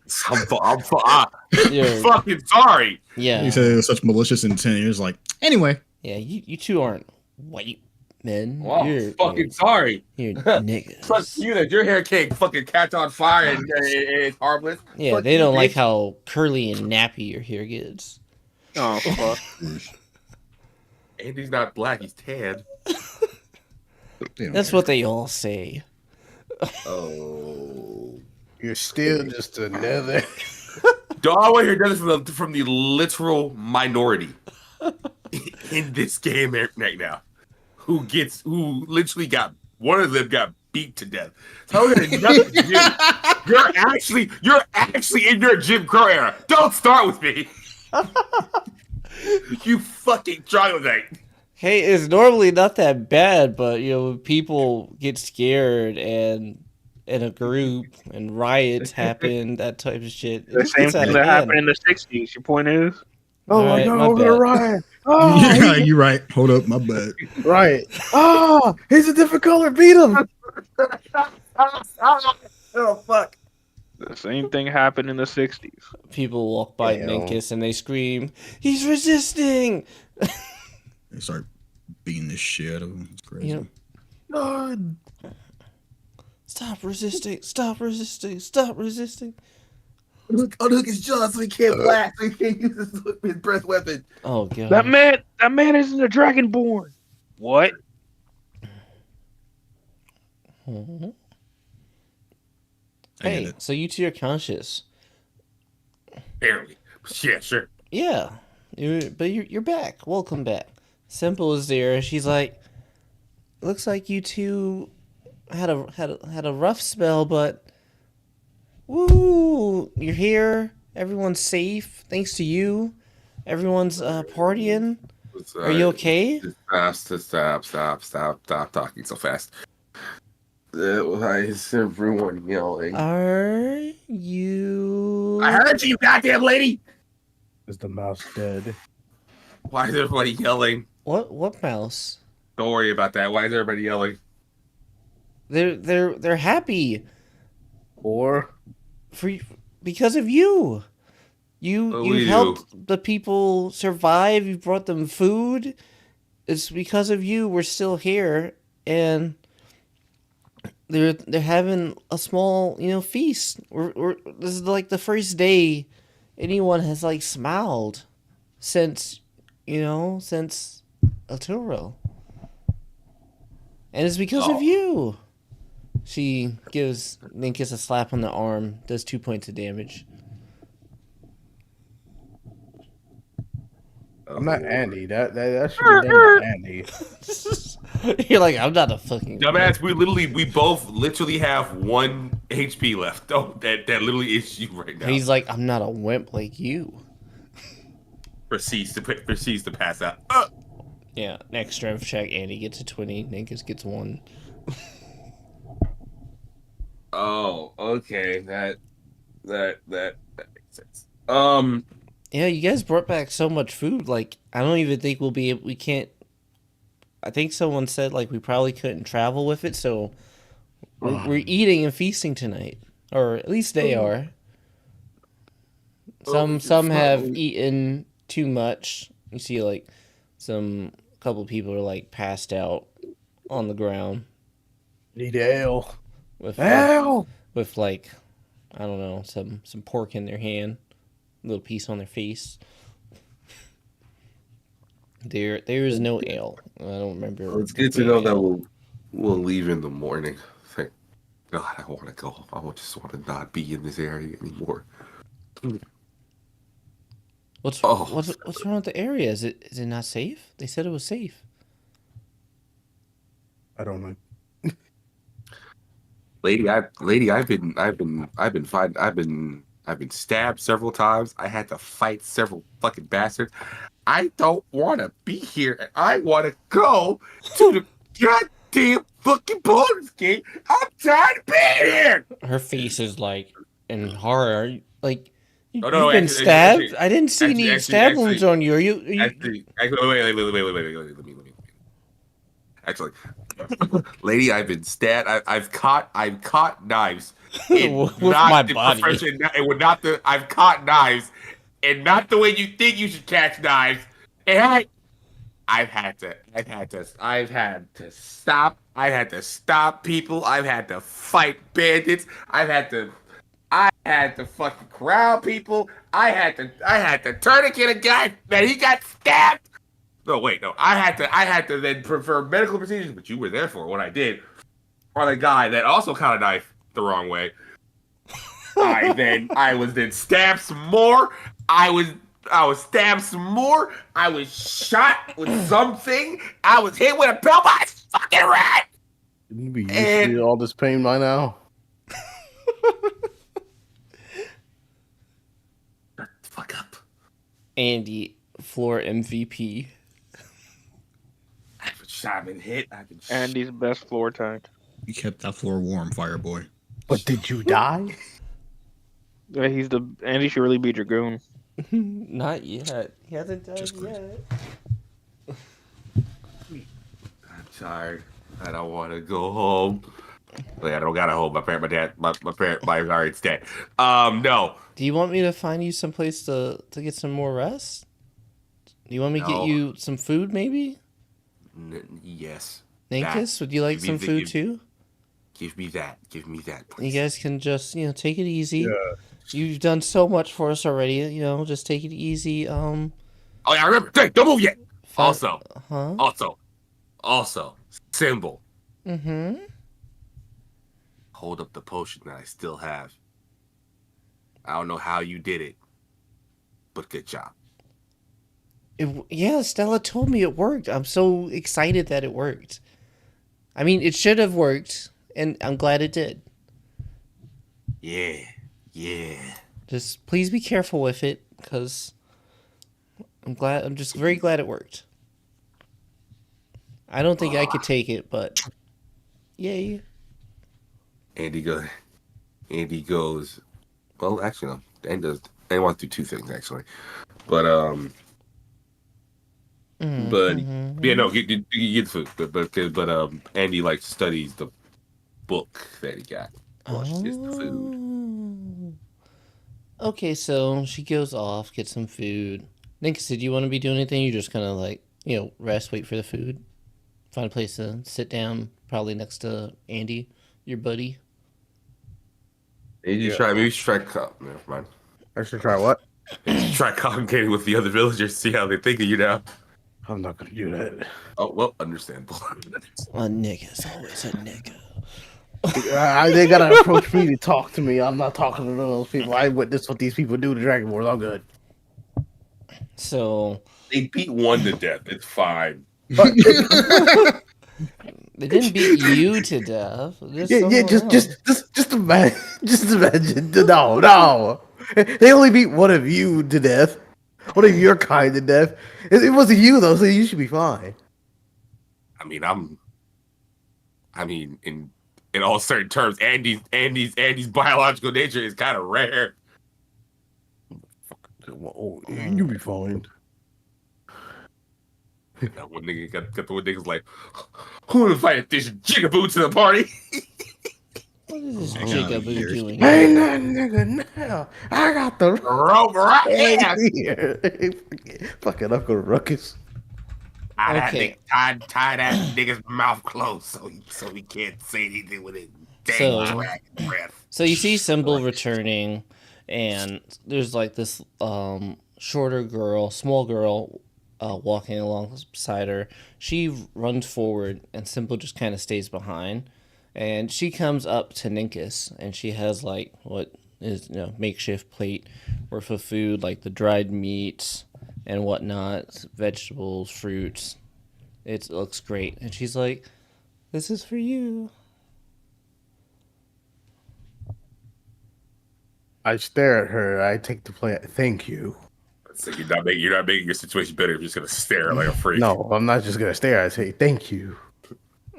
sorry. Yeah. You said it with such malicious intent. You're just like, anyway. Yeah, you two aren't white men. Well, I'm fucking sorry. You're niggas. Plus you that your hair can't fucking catch on fire and it's harmless. Yeah, they don't like how curly and nappy your hair gets. Oh fuck! Andy's not black; he's tan. That's what they all say. Oh, You're still just another. don't I want to hear that from the literal minority in this game right now, who literally got one of them got beat to death. So you're actually in your Jim Crow era. Don't start with me. You fucking troglodyte. Hey, it's normally not that bad, but people get scared and in a group and riots happen, that type of shit. The same thing that happened in the '60s. Your point is? Oh my God, we're gonna riot. Oh, you're right. Hold up, my bad. Right. Oh, he's a different color. Beat him. Oh fuck. The same thing happened in the '60s. People walk by Minkus and they scream, "He's resisting!" They start beating the shit out of him. It's crazy. God. Stop resisting! Stop resisting! Stop resisting! Unhook his jaw so he can't blast. So he can't use his breath weapon. Oh god! That man isn't a Dragonborn. What? Mm-hmm. Hey, so you two are conscious. Barely. Yeah, sure. Yeah, but you're back. Welcome back. Simple is there. She's like, looks like you two had a rough spell, but woo, you're here. Everyone's safe thanks to you. Everyone's partying. Are you okay? Stop talking so fast. Why is everyone yelling? Are you? I heard you, goddamn lady! Is the mouse dead? Why is everybody yelling? What mouse? Don't worry about that. Why is everybody yelling? They're happy. Or Because of you. You helped the people survive. You brought them food. It's because of you we're still here, and they're having a small feast. This is like the first day anyone has like smiled since Arturo, and it's because of you. She gives Minkus a slap on the arm. Does 2 points of damage. I'm not Andy. That should be done by Andy. You're like, I'm not a fucking dumbass. We both literally have 1 HP left. Oh, that literally is you right now. He's like, I'm not a wimp like you. Proceeds to pass out. Yeah, next strength check. Andy gets a 20. Minkus gets 1. Oh, okay. That makes sense. Yeah, you guys brought back so much food. Like, I don't even think we can't. I think someone said like we probably couldn't travel with it, so we're eating and feasting tonight, or at least they are. Some have eaten too much. You see, like a couple people are like passed out on the ground. Need ale. With like, I don't know, some pork in their hand, a little piece on their face. There is no ale. I don't remember. It's good to know that we'll leave in the morning. Thank God, I want to go. I just want to not be in this area anymore. What's wrong with the area? Is it not safe? They said it was safe. I don't know. Lady, I've been fighting. I've been stabbed several times. I had to fight several fucking bastards. I don't want to be here. I want to go to the goddamn fucking bonus game. I'm tired of being here. Her face is like in horror. Like you've actually, been stabbed. I didn't see any stab wounds on you. Are you? Actually, wait. Let me. Actually, lady, I've been stabbed. I've caught knives with my body. I've caught knives, and not the way you think you should catch knives. And I've had to stop. I've had to stop people. I've had to fight bandits. I had to fucking corral people. I had to tourniquet a guy that he got stabbed. No, wait, no. I had to then prefer medical procedures, but you were there for what I did. Or the guy that also caught a knife the wrong way. I was then stabbed some more. I was stabbed some more. I was shot with something. I was hit with a belt by a fucking rat. You be used to all this pain by now. Shut the fuck up. Andy, floor MVP. I've been shot and hit. Andy's best floor tank. You kept that floor warm, Fireboy. But did you die? Yeah, Andy should really be Dragoon. Not yet. He hasn't died Just yet. I'm tired. I don't want to go home. Like, I don't got to home. My parents dead. No. Do you want me to find you some place to get some more rest? Do you want me to get you some food, maybe? Yes. Ninkus, would you like some food too? Give me that. Please. You guys can just, take it easy. Yeah. You've done so much for us already. Just take it easy. Oh yeah, I remember. Hey, don't move yet. Also, symbol. Mm-hmm. Hold up the potion that I still have. I don't know how you did it, but good job. Yeah, Stella told me it worked. I'm so excited that it worked. I mean, it should have worked, and I'm glad it did. Yeah. Just please be careful with it, because I'm just very glad it worked. I don't think I could take it, but yay. Andy goes. Well, actually, no. Andy wants to do two things actually, but yeah, no, get the food, but Andy studies the book that he got. Is the food. Okay, so she goes off, gets some food. Ninkus, did you want to be doing anything? You just kind of rest, wait for the food, find a place to sit down, probably next to Andy, your buddy. Maybe you should try. Never mind. I should try what? Try communicating with the other villagers, see how they think of you now. I'm not gonna do that. Oh well, understandable. A nigga's always a nigga. They gotta approach me to talk to me. I'm not talking to those people. I witnessed what these people do to Dragon Wars. I'm good. So they beat one to death. It's fine. They didn't beat you to death. Just imagine. No. They only beat one of you to death. One of your kind to death. It wasn't you though, so you should be fine. I mean, in all certain terms, Andy's biological nature is kind of rare. Oh, you'll be fine. That one nigga got the one nigga's like, who invited this jigaboo to the party? What is this jigaboo doing? Hey, nigga, now I got the rope right here. Fucking Uncle Ruckus. Okay. Tie that nigga's mouth closed so he can't say anything with his dang dragon breath. So you see Symbol returning, and there's this small girl, walking alongside her. She runs forward, and Symbol just kind of stays behind. And she comes up to Ninkus, and she has what is makeshift plate worth of food, like the dried meats and whatnot, vegetables, fruits. It looks great, and she's like, "This is for you." I stare at her. I take the plate. Thank you. So you're not making your situation better. You're just gonna stare like a freak. No, I'm not just gonna stare. I say thank you.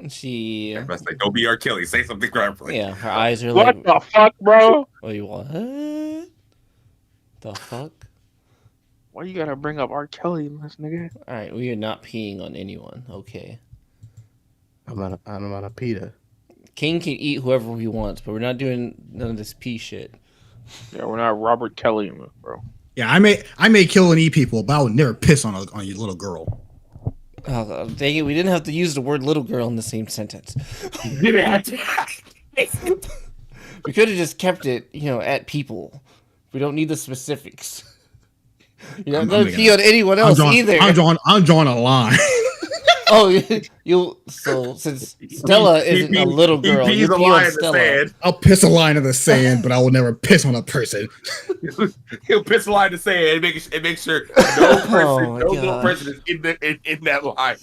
She. That's don't be R. Kelly. Say something properly. Yeah, her eyes are what the fuck, bro? Wait, what? The fuck? Why you gotta bring up R. Kelly in this, nigga? All right, we are not peeing on anyone. Okay. I'm not a PETA. King can eat whoever he wants, but we're not doing none of this pee shit. Yeah, we're not Robert Kelly in this, bro. Yeah, I may kill and eat people, but I would never piss on your little girl. Oh, dang it, we didn't have to use the word little girl in the same sentence. You didn't have to. We could have just kept it, at people. We don't need the specifics. You're not gonna pee on anyone else either. I'm drawing a line. Oh, so since Stella isn't a little girl, he you pees a pee line on in the Stella. sand. I'll piss a line in the sand, but I will never piss on a person. He'll piss a line in the sand and make sure no little person is in that line.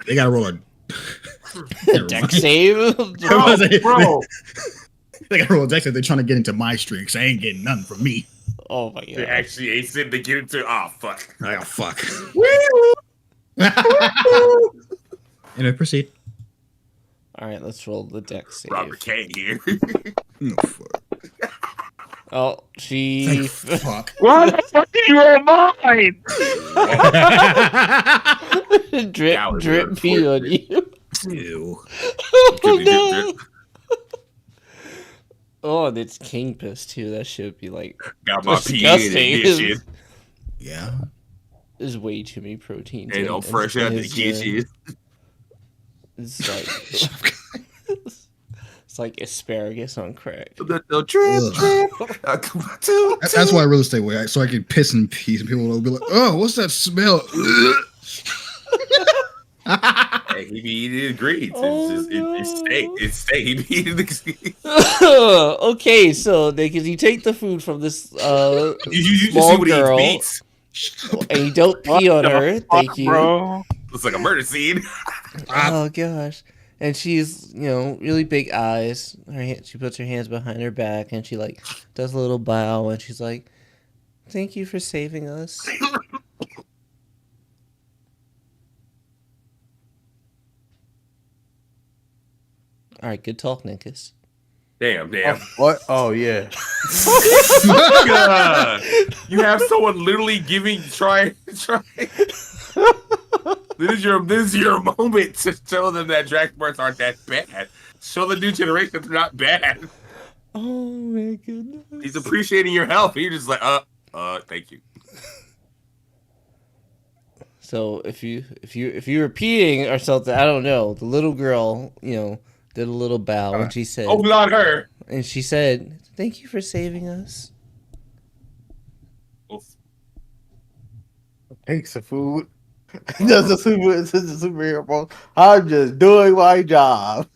They gotta roll a Deck save, Bro. They gotta roll a deck save. They're trying to get into my streaks. They ain't getting nothing from me. Oh my god! They actually ain't sitting to get into. Oh fuck! Oh fuck! Woo! Anyway, proceed. All right, let's roll the deck save. Robert K here. Oh, fuck. Oh, she. Fuck. Why the fuck did you roll mine? drip pee on you. Ew. Oh no! Oh, and it's king piss too. That should be like Got my pee in this shit. Yeah. There's way too many proteins. Ain't no fresh out the kitchen. It's like it's like asparagus on crack. The drip. That's why I really stay away, so I can piss in peace, and people will be like, "Oh, what's that smell?" Hey, he be eating his greens. It's steak. It's steak. He be eating the. Okay, so because you take the food from this you small see what girl, he eats. and you don't pee on her. Thank you. Bro. Looks like a murder scene. Oh gosh. And she's, really big eyes. She puts her hands behind her back and she does a little bow and she's like, "Thank you for saving us." All right, good talk, Ninkus. Damn. What? Oh yeah. God. You have someone literally try. This is your moment to show them that Dragon Birds aren't that bad. Show the new generation they're not bad. Oh my goodness. He's appreciating your help. You're just like, thank you. So if you were peeing or something, I don't know. The little girl, did a little bow and she said, "Oh, not her." And she said, "Thank you for saving us." Takes the food. Does the superhero pose. I'm just doing my job.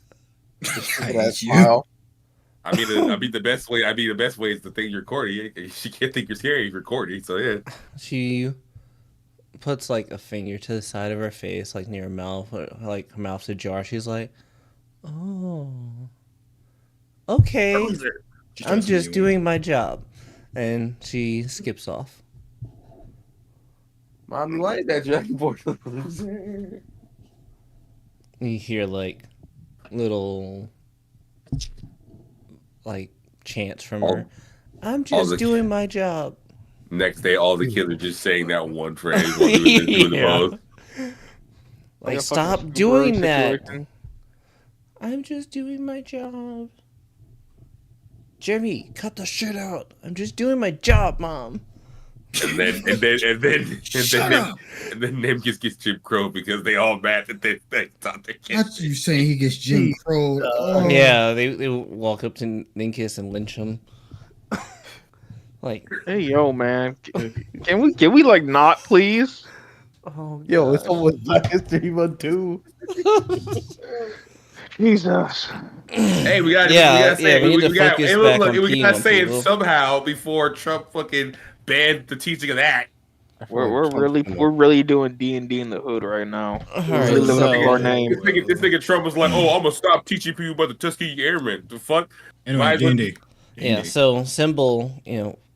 I hate you. Smile. I mean, the best way. The best way is to think you're corny. She can't think you're scary if you're corny. So yeah. She puts a finger to the side of her face, near her mouth, her mouth's ajar. She's like, "Oh, okay. I'm just doing my job," and she skips off. Mommy, why is that Dragon Ball? You hear little chants from her. "I'm just doing my job." Next day, all the kids are just saying that one phrase while they were doing the pose. Stop doing that. "I'm just doing my job." "Jimmy, cut the shit out. I'm just doing my job, Mom." And then Nim just gets Jim Crow because they all mad that they thought they can't. That's you saying he gets Jim Crow. Oh. Yeah, they walk up to Ninkus and lynch him. Hey yo, man, can we not please? Oh, Yo, it's almost Black History Month too. Jesus. Hey, we gotta say it somehow before Trump fucking banned the teaching of that. We're really doing D&D in the hood right now. All right, our name. This nigga Trump was like, "Oh, I'm gonna stop teaching people about the Tuskegee Airmen." The fuck? Anyway, D&D. Yeah, so Symbol,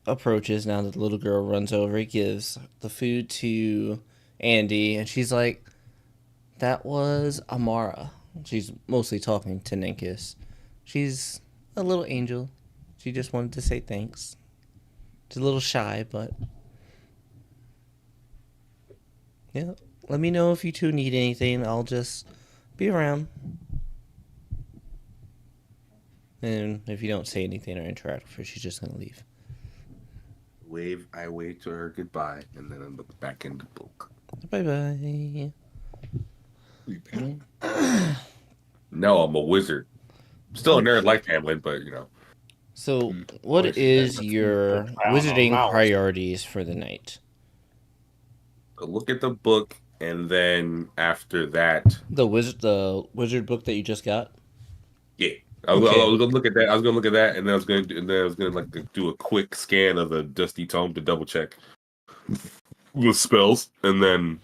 approaches now that the little girl runs over. He gives the food to Andy, and she's like, "That was Amara." She's mostly talking to Ninkus. She's a little angel. She just wanted to say thanks. She's a little shy, but yeah. Let me know if you two need anything. I'll just be around. And if you don't say anything or interact with her, she's just gonna leave. I wave to her goodbye, and then I look back in the book. Bye bye. No, I'm a wizard. Still a nerd like Hamlin, but you know. So, what is your wizarding priorities for the night? Look at the book, and then after that, the wizard book that you just got. Yeah, I was gonna look at that. I was gonna look at that, and then I was gonna like do a quick scan of the Dusty Tome to double check the spells, and then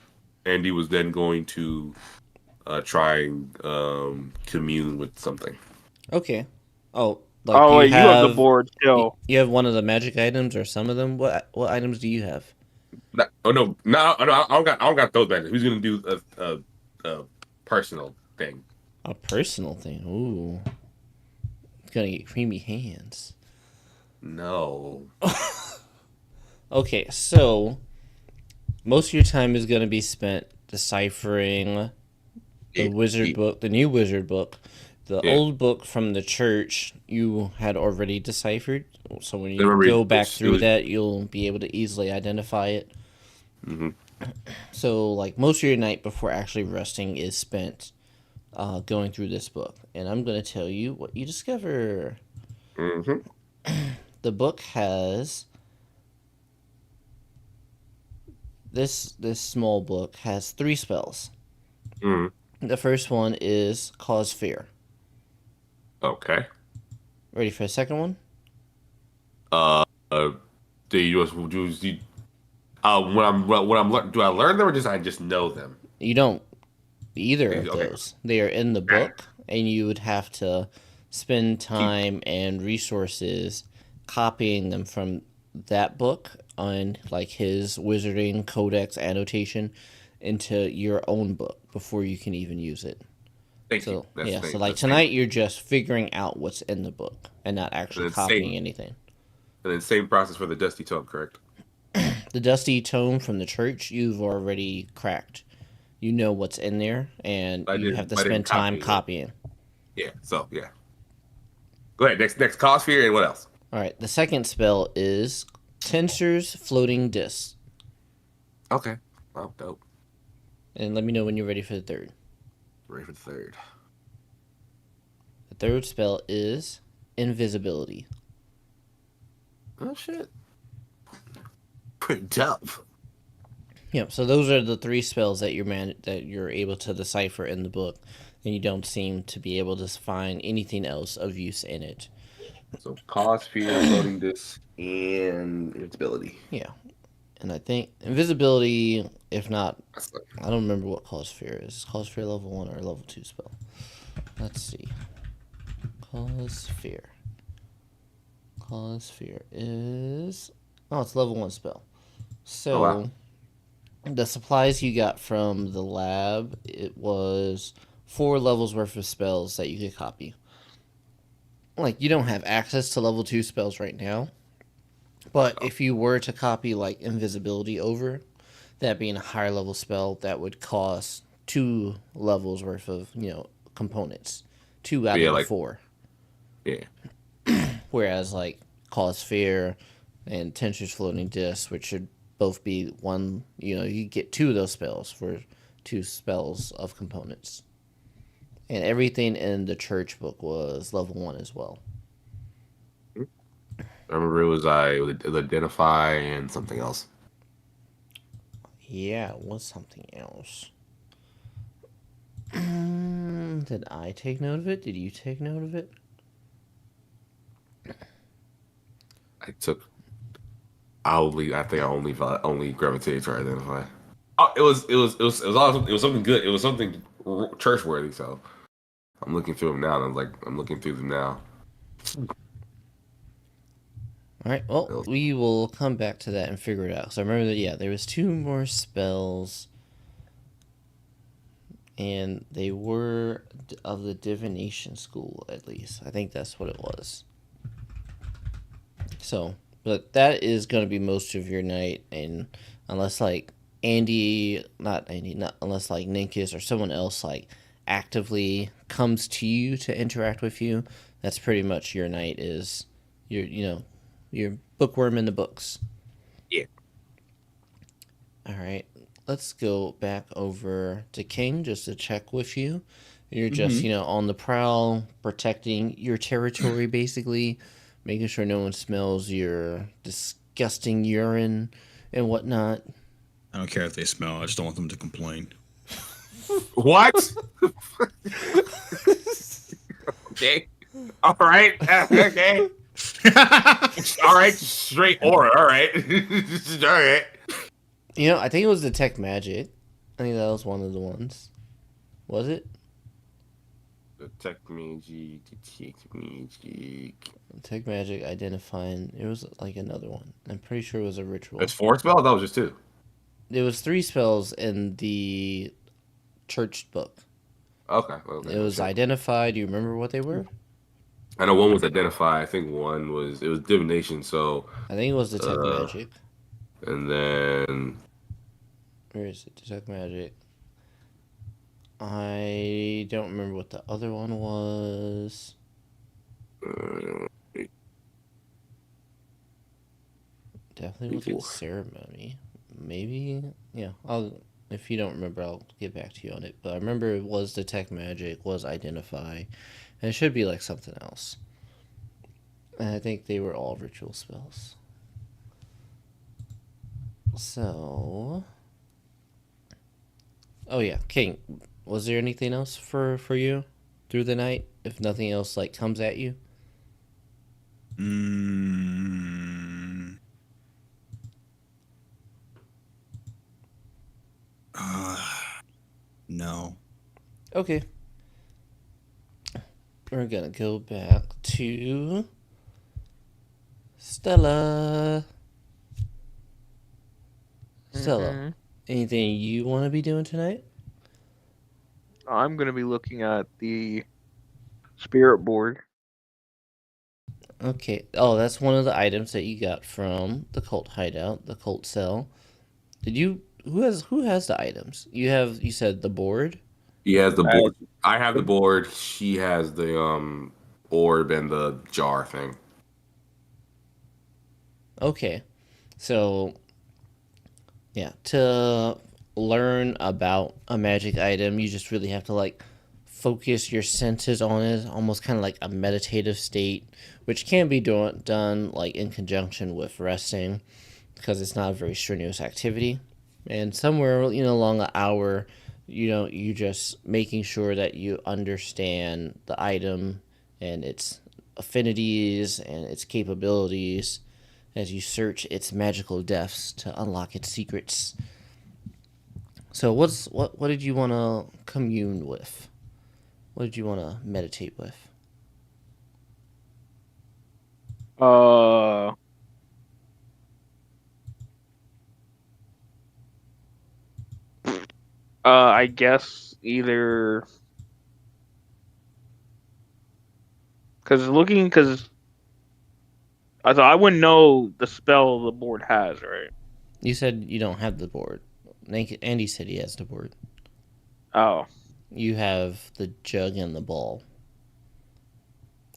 Andy was then going to try and commune with something. Okay. Oh, you have the board too. You have one of the magic items or some of them. What items do you have? No, I don't got those items. He's gonna do a personal thing. A personal thing. Ooh. It's gonna get creamy hands. No. Okay, so most of your time is gonna be spent deciphering the wizard book, the new wizard book. The old book from the church you had already deciphered. So when you go back through that, you'll be able to easily identify it. Mm-hmm. So like most of your night before actually resting is spent going through this book, and I'm going to tell you what you discover. Mm-hmm. The book has this small book has 3 spells. Mm-hmm. The first one is Cause Fear. Okay. Ready for the second one? Do I learn them or I just know them? You don't. Either of those. They are in the book, and you would have to spend time and resources copying them from that book on like his wizarding codex annotation into your own book before you can even use it. So tonight you're just figuring out what's in the book and not actually copying anything. And then same process for the Dusty Tome, correct? The Dusty Tome from the church you've already cracked. You know what's in there, and you have to spend time copying. Yeah, so, yeah. Go ahead, next Cause Fear, and what else? Alright, the second spell is Tensor's Floating Disc. Okay. Well, dope. And let me know when you're ready for the third. Ready for the third. The third spell is Invisibility. Oh, shit. Pretty tough. Yeah, so those are the 3 spells that you're able to decipher in the book, and you don't seem to be able to find anything else of use in it. So Cause Fear, Floating Disc, and Invisibility. Yeah, and I think Invisibility, if not, I don't remember what Cause Fear is. Is Cause Fear level 1 or level 2 spell? Let's see. Cause Fear. Cause Fear is... Oh, it's level 1 spell. So, the supplies you got from the lab, it was 4 levels worth of spells that you could copy. Like, you don't have access to level 2 spells right now. But if you were to copy, like, Invisibility over, that being a higher level spell, that would cost 2 levels worth of, components. 2 out of the 4. Yeah. Whereas, like, Cause Fear and Tensor's Floating Disc, which should both be 1, you get 2 of those spells for 2 spells of components. And everything in the church book was level 1 as well. I remember it was Identify and something else. Yeah, it was something else. Did I take note of it? Did you take note of it? I think I only gravitated to Identify. Oh, it was something good. It was something church worthy. So I'm looking through them now, and I'm looking through them now. All right. Well, we will come back to that and figure it out. So I remember that there was 2 more spells, and they were of the divination school at least. I think that's what it was. So, but that is going to be most of your night, and unless like not unless like Ninkus or someone else like actively comes to you to interact with you, that's pretty much your night. Is your bookworm in the books. Yeah. All right, let's go back over to King just to check with you. You're just, on the prowl, protecting your territory, basically, making sure no one smells your disgusting urine and whatnot. I don't care if they smell. I just don't want them to complain. What? Okay. All right. Okay. All right. Straight aura. All right. All right. I think it was Detect Magic. I think that was one of the ones. Was it? Detect magic. Detect magic. Detect Magic, identifying. It was like another one. I'm pretty sure it was a ritual. It's 4 spells? That was just 2. There was 3 spells in the church book. Okay. It was identified. Do you remember what they were? I know one was identify. I think one was divination. So I think it was Detect Magic. And then where is it? Detect Magic. I don't remember what the other one was. Definitely wasn't ceremony. Maybe, yeah. If you don't remember, I'll get back to you on it. But I remember it was Detect Magic, was Identify, and it should be like something else. And I think they were all ritual spells. So, oh yeah, King. Was there anything else for you through the night? If nothing else like comes at you. No. Okay. We're gonna go back to Stella. Stella, anything you want to be doing tonight? I'm going to be looking at the spirit board. Okay. Oh, that's one of the items that you got from the cult hideout, the cult cell. Who has the items? You said the board? He has the board. I have the board. She has the orb and the jar thing. Okay. So yeah, to learn about a magic item, you just really have to like focus your senses on it, almost kind of like a meditative state, which can be done like in conjunction with resting, because it's not a very strenuous activity. And somewhere along an hour, you just making sure that you understand the item and its affinities and its capabilities as you search its magical depths to unlock its secrets. So what did you want to commune with? What did you want to meditate with? I guess either because I thought I wouldn't know the spell the board has, right? You said you don't have the board. Andy said he has the board. Oh. You have the jug and the ball.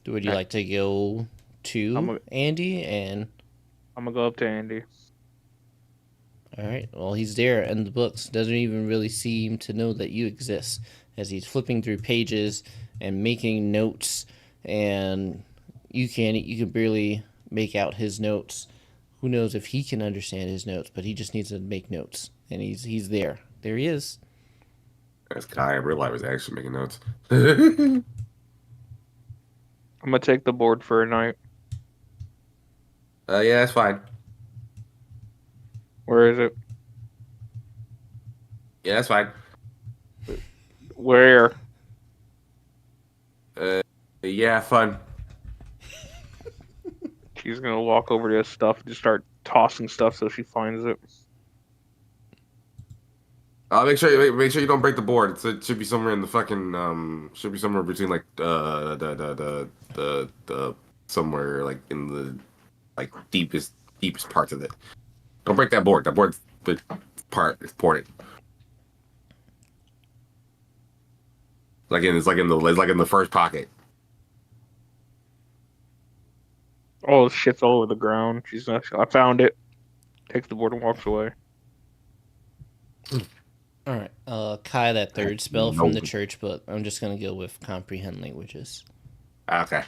Would you like to go to Andy? And I'm gonna go up to Andy. All right. Well, he's there in the books. Doesn't even really seem to know that you exist, as he's flipping through pages and making notes, and you can barely make out his notes. Who knows if he can understand his notes? But he just needs to make notes, and he's there. There he is. That's Kai. I realized I was actually making notes. I'm gonna take the board for a night. Yeah, that's fine. Where is it? Yeah, that's fine. Where? Yeah, fun. She's gonna walk over to his stuff and just start tossing stuff so she finds it. Make sure you don't break the board. It should be somewhere in the fucking should be somewhere between like the somewhere like in the like deepest parts of it. Don't break that board. That board part is important. It's like in the first pocket. Oh, shit's all over the ground. I found it. Takes the board and walks away. All right. Kai, that third spell from No. the church, but I'm just gonna go with comprehend languages. Okay.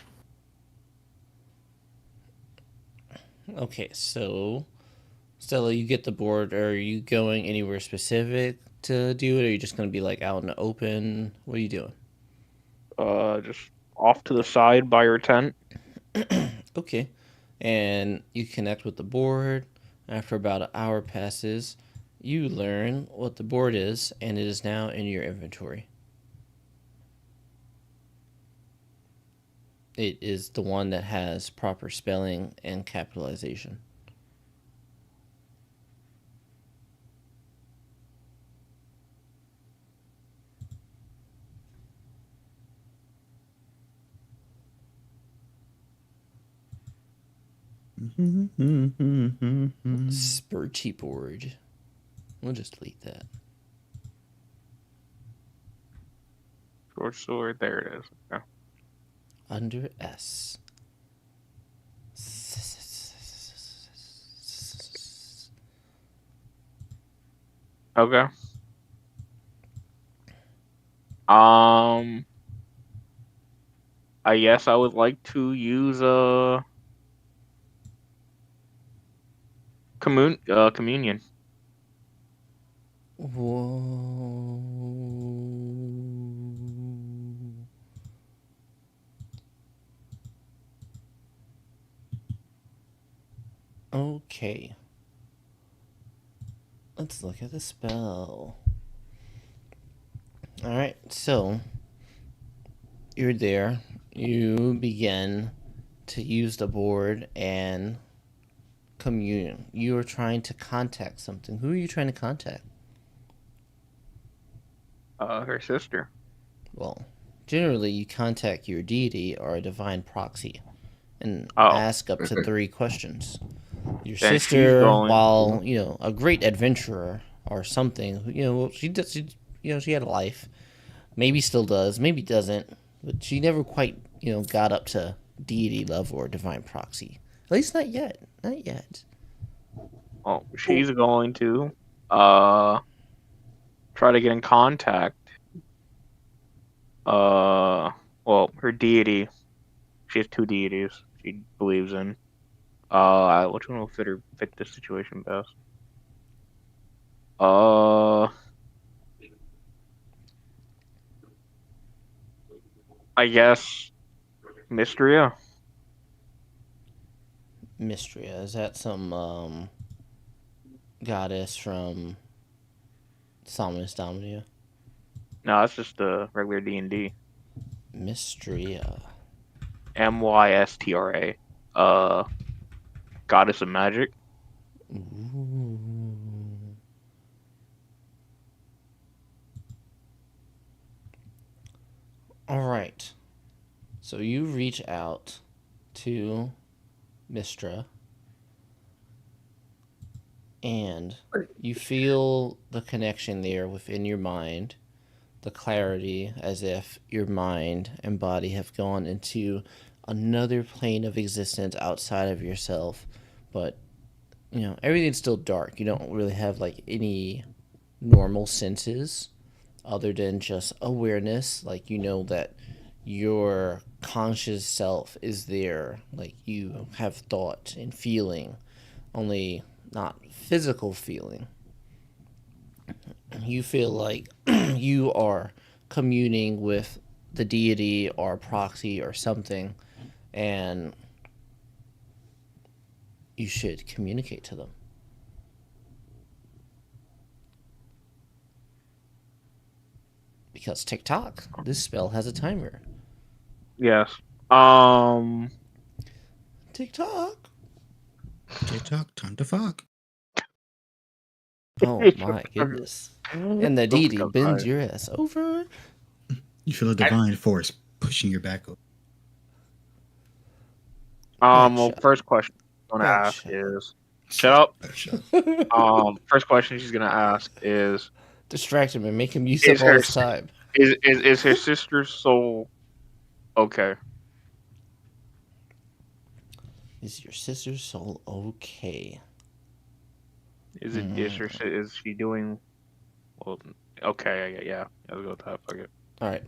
Okay, so Stella, you get the board. Are you going anywhere specific to do it? Or are you just gonna be like out in the open? What are you doing? Just off to the side by your tent. Okay. And you connect with the board. After about an hour passes, you learn what the board is, and it is now in your inventory. It is the one that has proper spelling and capitalization. Spurty board. We'll just delete that. Short sword. There it is. Okay. Under S. Okay. I guess I would like to use communion. Whoa. Okay. Let's look at the spell. Alright, so you're there. You begin to use the board and commune. You are trying to contact something. Who are you trying to contact? Her sister. Well, generally you contact your deity or a divine proxy and Oh. ask up to 3 questions. Your Then she's sister, going- while a great adventurer or something, she does. She had a life. Maybe still does. Maybe doesn't. But she never quite got up to deity level or divine proxy. At least not yet. Not yet. Oh, she's going to try to get in contact. Well, her deity. She has 2 deities she believes in. Which one will fit this situation best? I guess Mystria. Mystria, is that some goddess from Somnus Dominia? No, that's just a regular D&D. Mystria. Mystra. Goddess of magic. Ooh. All right. So you reach out to Mystra, and you feel the connection there within your mind, the clarity, as if your mind and body have gone into another plane of existence outside of yourself, but everything's still dark. You don't really have like any normal senses other than just awareness, like that your conscious self is there, like you have thought and feeling, only not physical feeling. You feel like you are communing with the deity or proxy or something, and you should communicate to them. Because TikTok, this spell has a timer. Yes. TikTok. TikTok, time to fuck. Oh my goodness. And the deity bends your ass over. You feel a divine force pushing your back over. Well, first question I'm gonna ask is shut up. First question she's gonna ask is distract him and make him use up all his time. Is her sister's soul okay? Is your sister's soul okay? Is she doing well? Okay, yeah. Let's go with that. Fuck it. All right.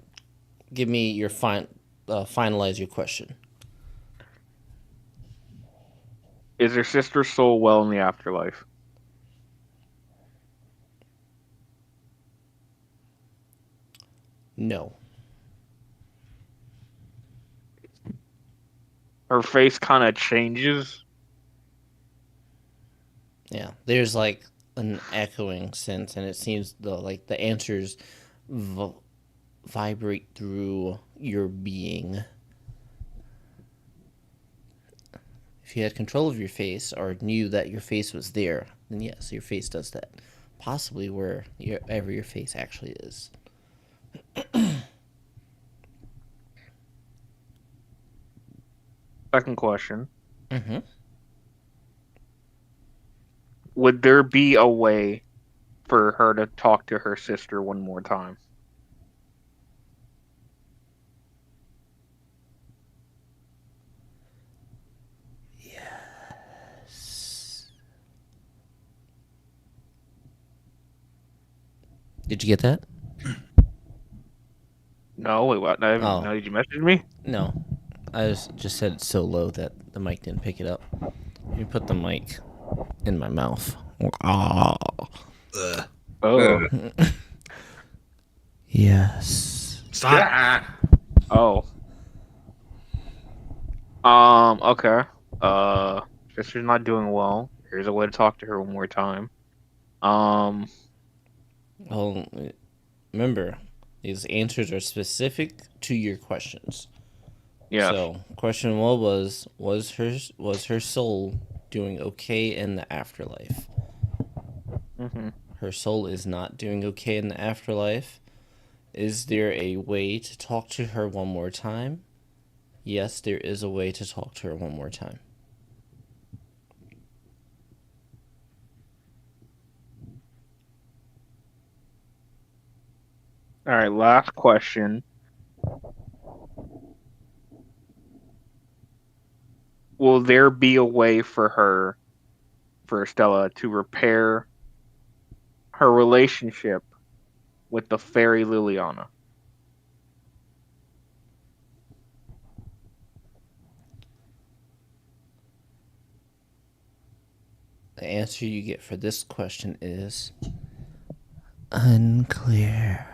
Give me your finalize your question. Is her sister's soul well in the afterlife? No. Her face kind of changes. Yeah. There's like an echoing sense, and it seems the answers vibrate through your being. If you had control of your face or knew that your face was there, then yes, your face does that. Possibly wherever your face actually is. Second question. Mm-hmm. Would there be a way for her to talk to her sister one more time? Yes. Did you get that? No, wait, what? No, Oh. no, did you message me? No. I just said it so low that the mic didn't pick it up. You put the mic in my mouth. Oh. Oh. Yes. Stop. Oh. Okay. Sister's not doing well. Here's a way to talk to her one more time. Well, remember, these answers are specific to your questions. Yeah. So, question one was her soul doing okay in the afterlife? Mm-hmm. Her soul is not doing okay in the afterlife. Is there a way to talk to her one more time? Yes, there is a way to talk to her one more time. All right, last question. Will there be a way for Stella, to repair her relationship with the fairy Liliana? The answer you get for this question is unclear.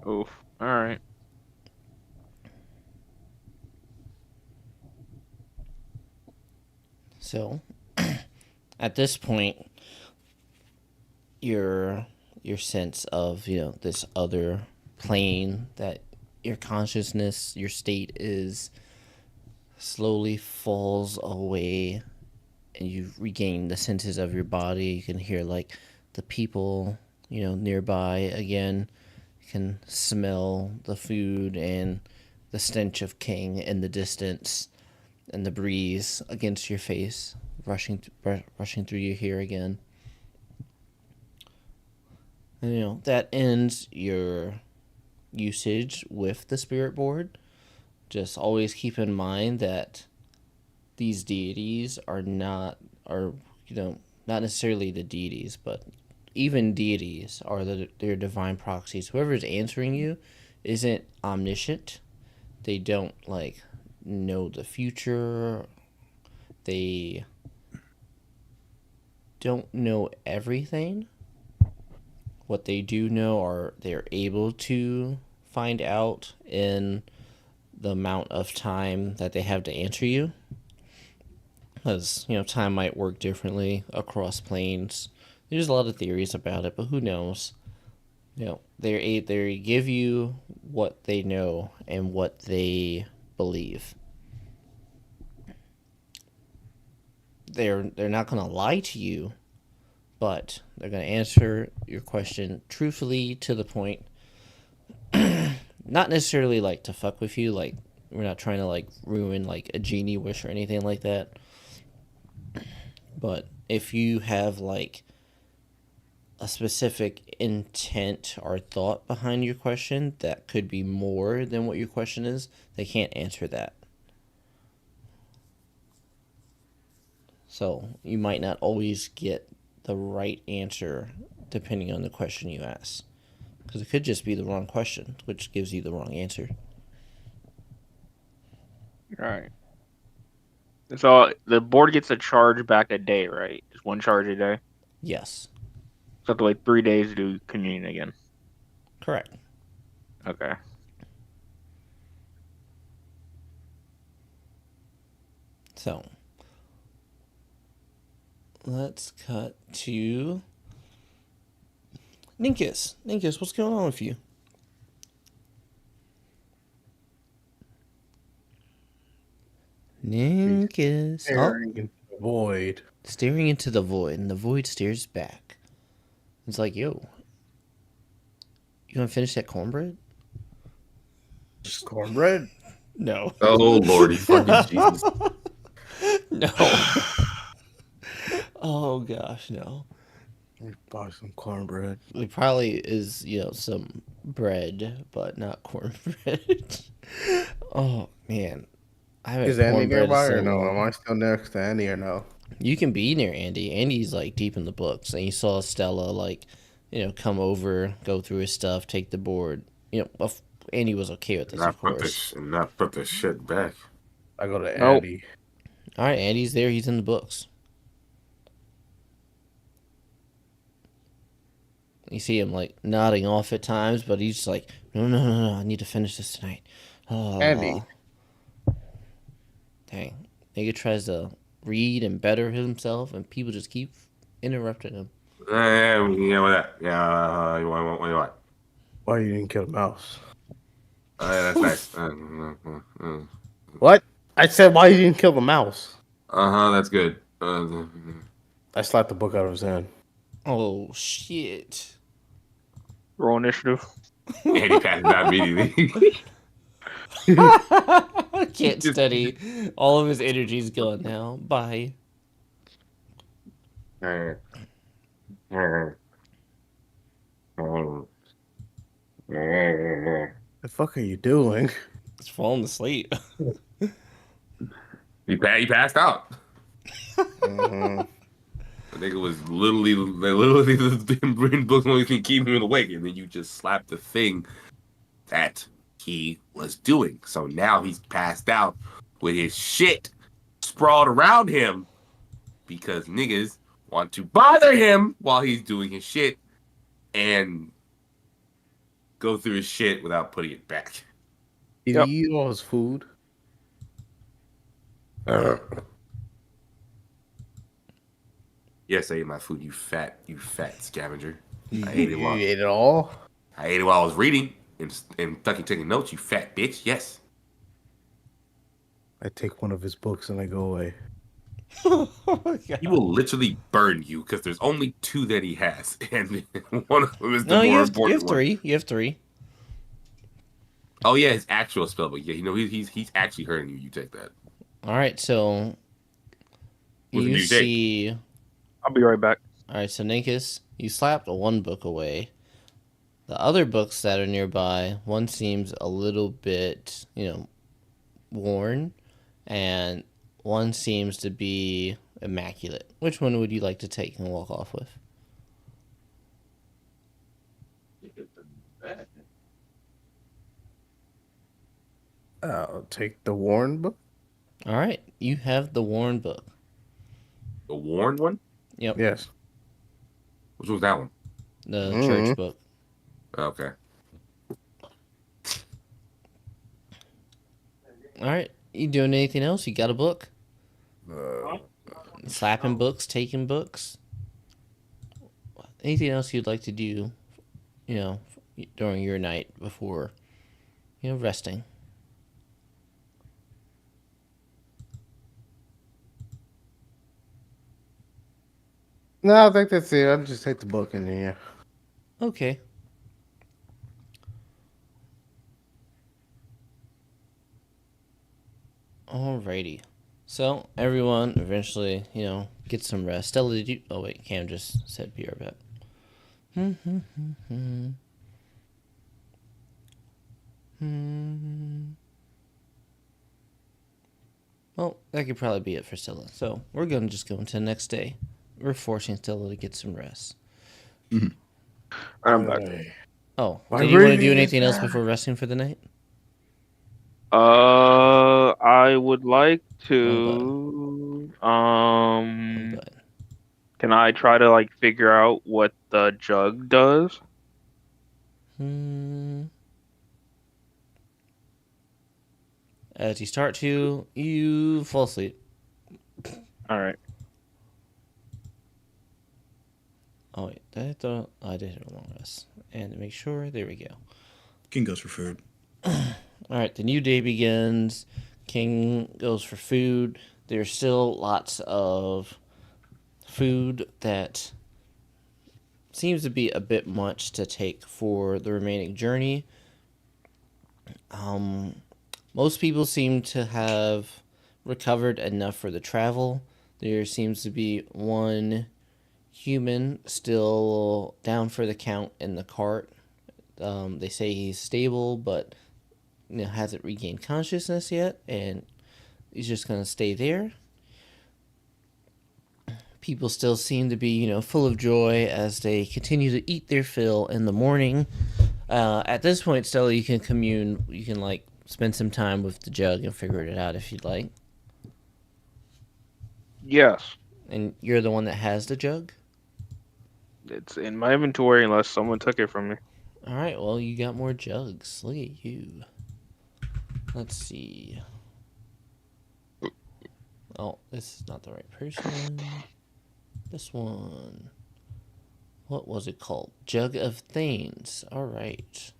Oof. All right. So, at this point, your sense of this other plane that your consciousness, your state is slowly falls away, and you regain the senses of your body. You can hear like the people nearby again. You can smell the food and the stench of King in the distance, and the breeze against your face, rushing through your hair again. And that ends your usage with the spirit board. Just always keep in mind that these deities are not necessarily the deities, but even deities are their divine proxies. Whoever is answering you isn't omniscient. They don't know the future. They don't know everything. What they do know are they're able to find out in the amount of time that they have to answer you. Because, time might work differently across planes. There's a lot of theories about it, but who knows? They give you what they know and what they believe. They're not going to lie to you, but they're going to answer your question truthfully, to the point. Not necessarily to fuck with you. We're not trying to ruin a genie wish or anything like that. But if you have a specific intent or thought behind your question that could be more than what your question is, they can't answer that. So you might not always get the right answer depending on the question you ask. Because it could just be the wrong question, which gives you the wrong answer. All right. So the board gets a charge back a day, right? Just one charge a day. Yes. So to wait 3 days to do communion again. Correct. Okay. So let's cut to Ninkus. Ninkus, what's going on with you? Ninkus. Staring into the void. Staring into the void, and the void stares back. It's like, yo, you want to finish that cornbread? Just cornbread? No. Oh lordy, fucking Jesus! No. Oh gosh, no. Buy some cornbread. It probably is, some bread, but not cornbread. Oh man, I haven't Is Andy cornbread nearby so or no? long. Am I still next to Andy or no? You can be near Andy. Andy's like deep in the books, and you saw Stella come over, go through his stuff, take the board. Andy was okay with this, of course. Not put the shit back. I go to Nope. Andy. All right, Andy's there. He's in the books. You see him nodding off at times, but he's just like, no, I need to finish this tonight. Oh. Andy. Dang. Nigga tries to read and better himself, and people just keep interrupting him. What? Yeah, you want? Why you didn't kill the mouse? That's nice. What? I said why you didn't kill the mouse. That's good. I slapped the book out of his hand. Oh, shit. Roll initiative. Andy passed it out immediately. Can't study. All of his energy's gone now. Bye. The fuck are you doing? He's falling asleep. He passed out. Mhm. The nigga was literally reading books only can keep him awake, and then you just slapped the thing that he was doing. So now he's passed out with his shit sprawled around him because niggas want to bother him while he's doing his shit and go through his shit without putting it back. Did Yep. he eat all his food? Yes, I ate my food, you fat scavenger. I You ate it all? I ate it while I was reading and fucking taking notes, you fat bitch. Yes. I take one of his books and I go away. He will literally burn you because there's only 2 that he has, and one of them is the No, you more have important one. 3. You have 3. Oh yeah, his actual spell book. Yeah, he's actually hurting you. You take that. All right, so What did you you take? see. I'll be right back. All right, so Ninkus, you slapped one book away. The other books that are nearby, one seems a little bit, worn, and one seems to be immaculate. Which one would you like to take and walk off with? I'll take the Warren book. All right, you have the worn book. The worn one. Yep, Yes. Which was that one? the Mhm. church book. Okay. All right, you doing anything else? You got a book? Slapping books, taking books. Anything else you'd like to do, during your night before, resting? No, I think that's it. I'll just take the book in here. Okay. Alrighty. So everyone eventually, gets some rest. Stella, did you? Oh wait, Cam just said be right back. Well, that could probably be it for Stella. So we're gonna just go into the next day. we're forcing Stella to get some rest. I'm back. Oh, My did you want to do brain anything is else before resting for the night? I would like to. But Can I try to like figure out what the jug does? As you start to, you fall asleep. All right. Oh wait, I did it a long rest. And to make sure, there we go. King goes for food. All right, the new day begins. King goes for food. There's still lots of food that seems to be a bit much to take for the remaining journey. Most people seem to have recovered enough for the travel. There seems to be one human still down for the count in the cart. They say he's stable, but hasn't regained consciousness yet, and he's just gonna stay there. People still seem to be, full of joy as they continue to eat their fill in the morning. At this point, Stella, you can commune. You can spend some time with the jug and figure it out if you'd like. Yes. And you're the one that has the jug? It's in my inventory unless someone took it from me. All right, well, you got more jugs. Look at you. Let's see. Oh, this is not the right person. This one. What was it called? Jug of Thanes. All right.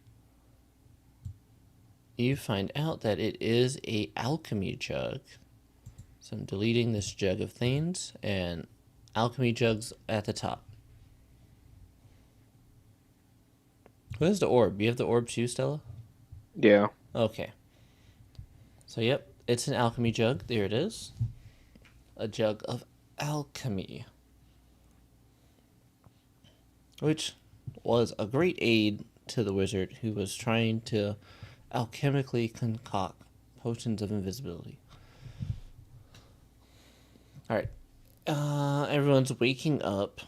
You find out that it is a alchemy jug. So I'm deleting this Jug of Thanes and alchemy jugs at the top. Where's the orb? You have the orb too, Stella? Yeah. Okay. So, yep, it's an alchemy jug. There it is. A jug of alchemy. Which was a great aid to the wizard who was trying to alchemically concoct potions of invisibility. Alright. Everyone's waking up.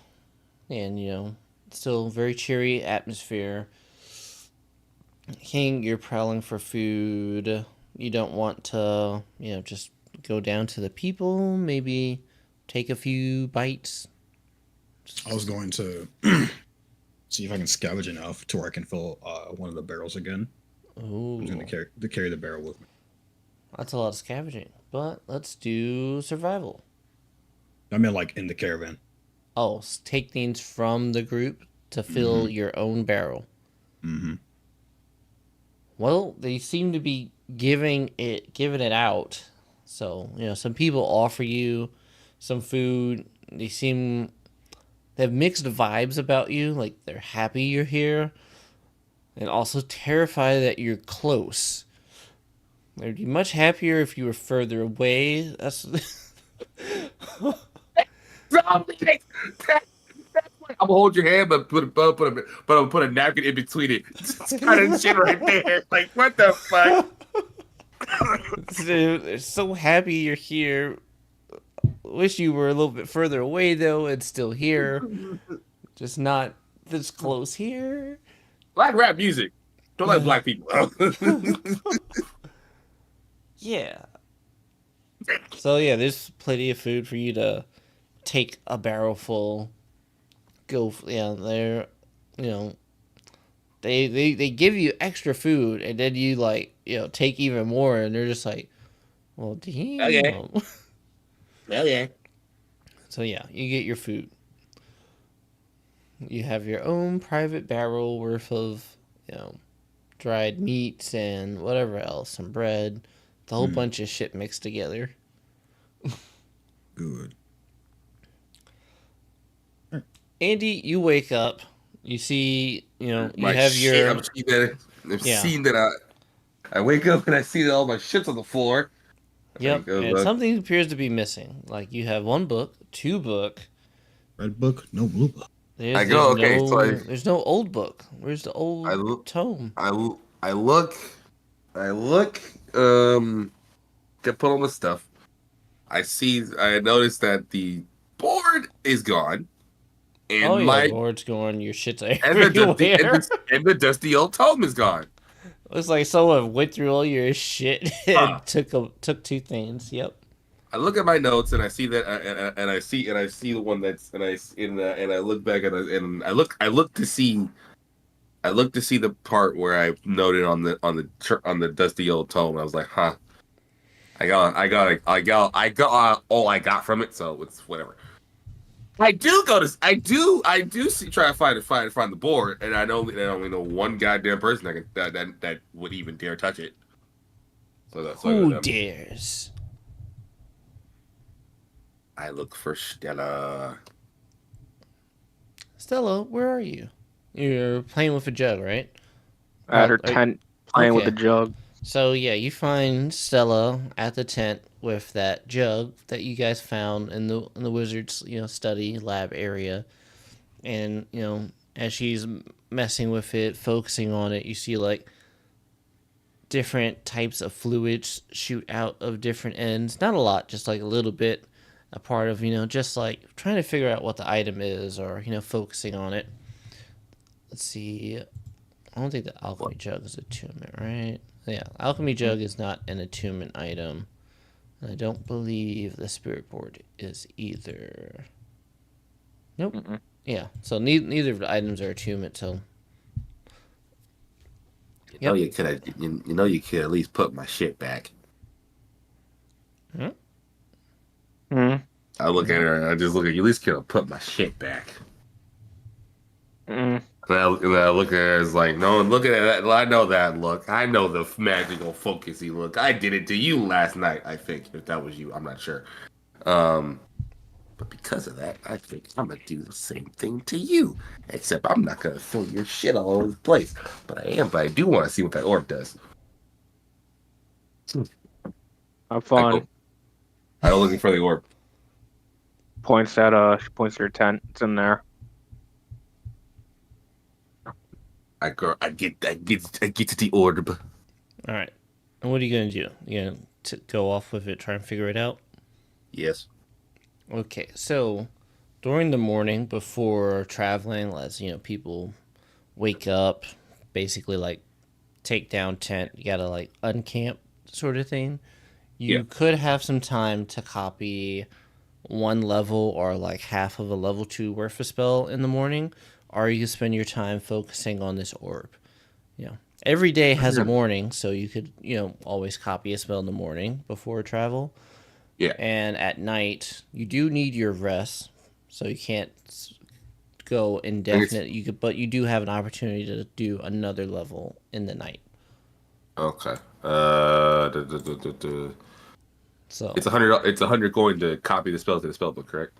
And, still very cheery atmosphere. King, you're prowling for food. You don't want to, just go down to the people. Maybe take a few bites. I was going to see if I can scavenge enough to where I can fill one of the barrels again. Ooh. I'm going to carry the barrel with me. That's a lot of scavenging. But let's do survival. I mean, in the caravan. Oh, take things from the group to fill your own barrel. Mm-hmm. Well, they seem to be giving it out. So, some people offer you some food. They have mixed vibes about you. Like, they're happy you're here. And also terrified that you're close. They'd be much happier if you were further away. That's... I'm gonna hold your hand, but put a napkin in between it. Just kind of shit right there. Like, what the fuck? They're so happy you're here. Wish you were a little bit further away though, and still here. Just not this close here. Black rap music. Don't like black people. Yeah. So yeah, there's plenty of food for you to take a barrel full. They're, they give you extra food, and then you take even more, and they're just like, well, damn. Okay. Okay. So yeah, you get your food. You have your own private barrel worth of, dried meats and whatever else, some bread, the whole bunch of shit mixed together. Good. Andy, you wake up. You see, you have your. I've seen that. I wake up and I see that all my shit's on the floor. Yep, and something appears to be missing. Like you have one book, two book. Red book, no blue book. I go, okay, there's no old book. Where's the old tome? I look. Get put on the stuff. I noticed that the board is gone, and Oh, my your board's gone. Your shit's and everywhere. the dusty old tome is gone. Looks like someone went through all your shit and took two things. Yep. I look at my notes and I see that, and I see the one that's and I look back and I look to see the part where I noted on the dusty old tome. I was like, huh. I got all I got from it, so it's whatever. I do try to find the board, and I only know one goddamn person that would even dare touch it. Who dares? I look for Stella. Stella, where are you? You're playing with a jug, right? At her tent, playing with the jug. So yeah, you find Stella at the tent with that jug that you guys found in the wizard's study lab area, and as she's messing with it, focusing on it, you see like different types of fluids shoot out of different ends. Not a lot, just like a little bit. A part of just like trying to figure out what the item is, or focusing on it. Let's see. I don't think the alchemy jug is attunement, right? Yeah, alchemy jug is not an attunement item, and I don't believe the spirit board is either. Nope. Mm-mm. Yeah, so neither of the items are attunement. So you could at least put my shit back. Hmm? I look at her and I just look at you. At least could have put my shit back. And I look at her as like, no, look at that. I know that look. I know the magical, focusy look. I did it to you last night. I think if that was you, I'm not sure. But because of that, I think I'm gonna do the same thing to you. Except I'm not gonna throw your shit all over the place. But I do want to see what that orb does. Have fun. I go looking for the orb. She points to her tent. It's in there. I get to the orb. All right. And what are you gonna do? You gonna go off with it, try and figure it out? Yes. Okay. So during the morning before traveling, as people wake up, basically like take down tent. You gotta like uncamp sort of thing. You could have some time to copy one level or like half of a level 2 worth of spell in the morning, or you spend your time focusing on this orb. Every day has a morning, so you could always copy a spell in the morning before travel. Yeah. And at night, you do need your rest, so you can't go indefinite. But you do have an opportunity to do another level in the night. Okay. So it's 100. It's 100 going to copy the spell to the spell book, correct?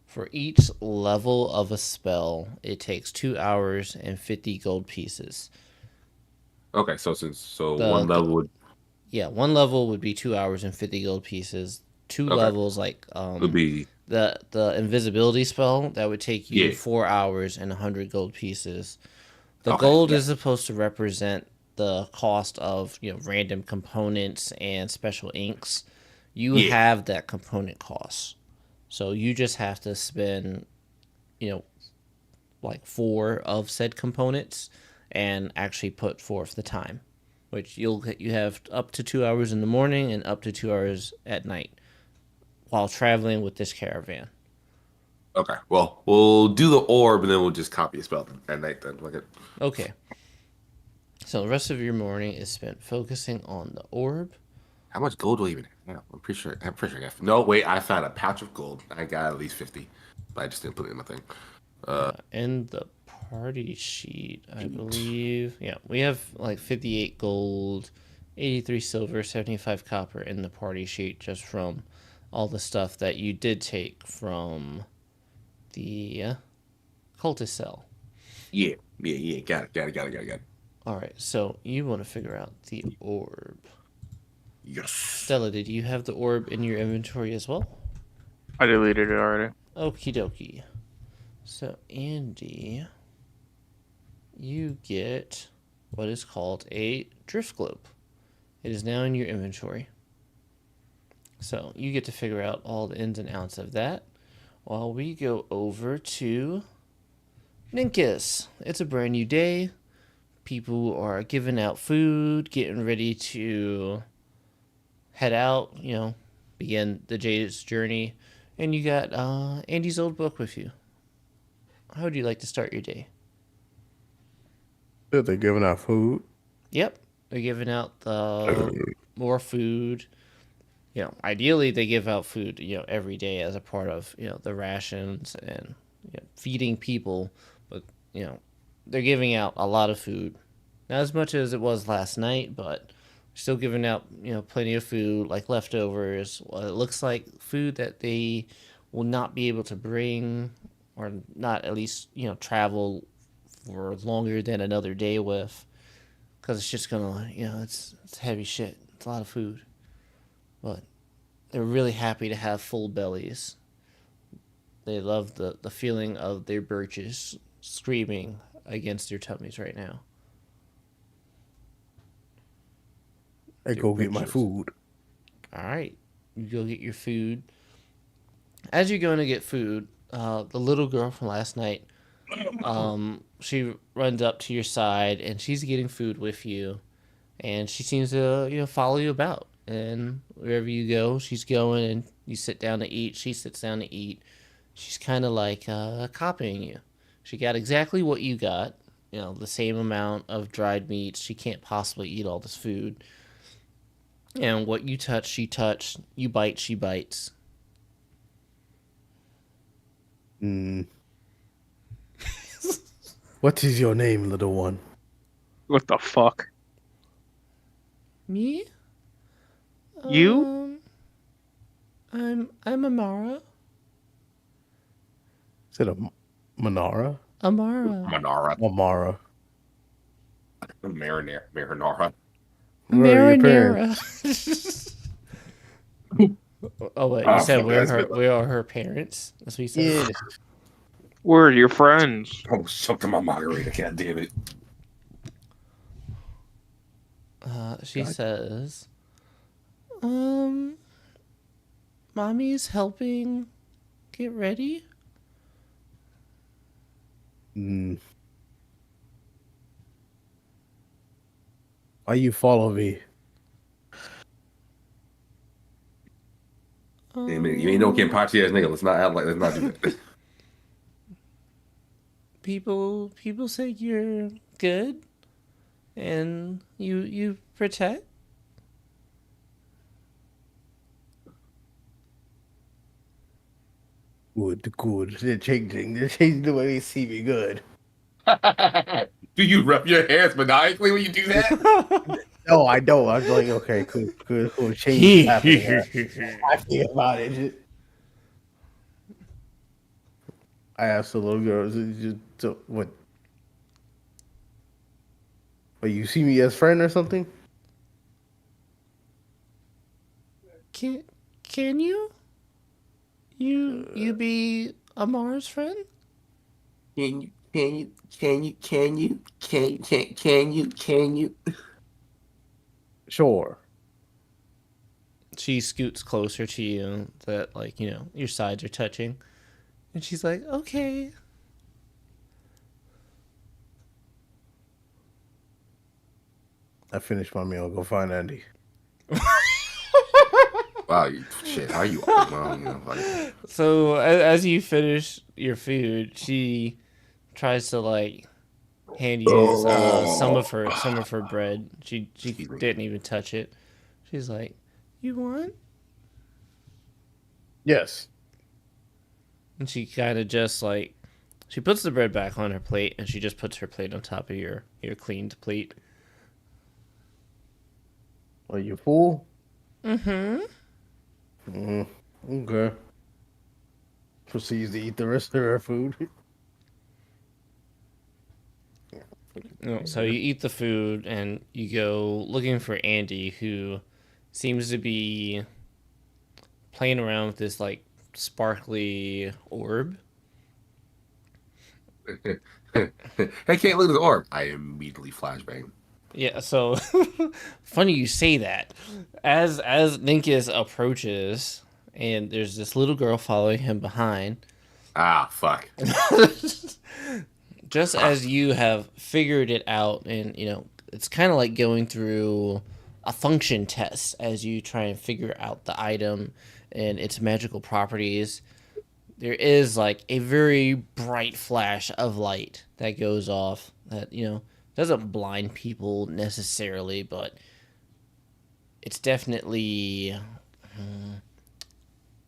For each level of a spell, it takes 2 hours and 50 gold pieces. Okay, one level would. Yeah, one level would be 2 hours and 50 gold pieces. Two levels would be the invisibility spell that would take you 4 hours and 100 gold pieces. The gold is supposed to represent the cost of random components and special inks. You have that component cost, so you just have to spend like 4 of said components and actually put forth the time, which you have up to 2 hours in the morning and up to 2 hours at night while traveling with this caravan. Okay, well, we'll do the orb and then we'll just copy a spell at night then. Okay. So the rest of your morning is spent focusing on the orb. How much gold do I even have? I'm pretty sure I got. No, wait, I found a pouch of gold. I got at least 50, but I just didn't put it in my thing. In the party sheet, I believe. Yeah, we have like 58 gold, 83 silver, 75 copper in the party sheet, just from all the stuff that you did take from the cultist cell. Yeah. Got it. All right, so you want to figure out the orb. Yes. Stella, did you have the orb in your inventory as well? I deleted it already. Okie dokie. So, Andy, you get what is called a drift globe. It is now in your inventory. So you get to figure out all the ins and outs of that while we go over to Ninkus. It's a brand new day. People are giving out food, getting ready to head out, begin the day's journey. And you got Andy's old book with you. How would you like to start your day? They're giving out food. Yep, they're giving out more food. Ideally they give out food, every day as a part of, the rations and feeding people. But, they're giving out a lot of food. Not as much as it was last night, but still giving out, plenty of food, like leftovers. Well, it looks like food that they will not be able to bring or not at least, travel for longer than another day with. Because it's just gonna, it's heavy shit. It's a lot of food. But they're really happy to have full bellies. They love the feeling of their birches screaming against their tummies right now. I go get my food. All right, you go get your food. As you're going to get food, the little girl from last night, she runs up to your side and she's getting food with you, and she seems to follow you about. And wherever you go, she's going, and you sit down to eat. She sits down to eat. She's kind of like copying you. She got exactly what you got. The same amount of dried meats. She can't possibly eat all this food. And what you touch, she touched. You bite, she bites. What is your name, little one? What the fuck? Me? You? I'm Amara. Is it a Manara? Amara. Manara. Amara. Marinara. Marinara. Oh wait, you said fuck, we are her parents. That's what you said. Yes. We're your friends. Oh, suck to my margarita. God damn it. She says, Mommy's helping get ready. Why you follow me? You ain't no Kenpachi ass nigga. Let's not do that. People say you're good, and you protect. Good. They're changing the way they see me. Good. Do you rub your hands maniacally when you do that? No, I don't. I was like, okay, cool. Change happening. I think about it. I asked the little girl, what? But you see me as friend or something? Can you? You be Amar's friend? Can you? Sure. She scoots closer to you, that your sides are touching, and she's like, okay. I finished my meal. Go find Andy. Wow, shit. How you? Well, So as you finish your food, she tries to hand you some of her bread. She didn't even touch it. She's like, "You want?" Yes. And she kind of just she puts the bread back on her plate, and she just puts her plate on top of your cleaned plate. Are you full? Mm-hmm. Okay. Proceeds to eat the rest of her food. So you eat the food, and you go looking for Andy, who seems to be playing around with this sparkly orb. I can't look at the orb. I immediately flashbang. Yeah, so funny you say that. As Ninkus approaches, and there's this little girl following him behind. Ah, fuck. Just as you have figured it out, and it's kind of like going through a function test as you try and figure out the item and its magical properties. There is like a very bright flash of light that goes off that doesn't blind people necessarily, but it's definitely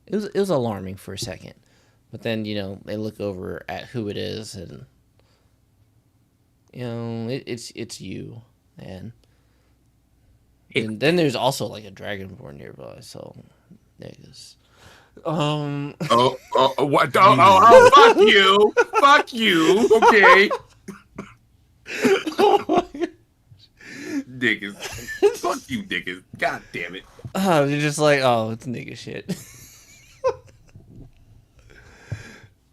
it was alarming for a second. But then they look over at who it is, and it's you, and then there's also like a dragonborn nearby. So niggas. What? Fuck you! Fuck you! Okay. Niggas. Fuck you, niggas. God damn it. Oh, you're just like, oh, it's nigga shit.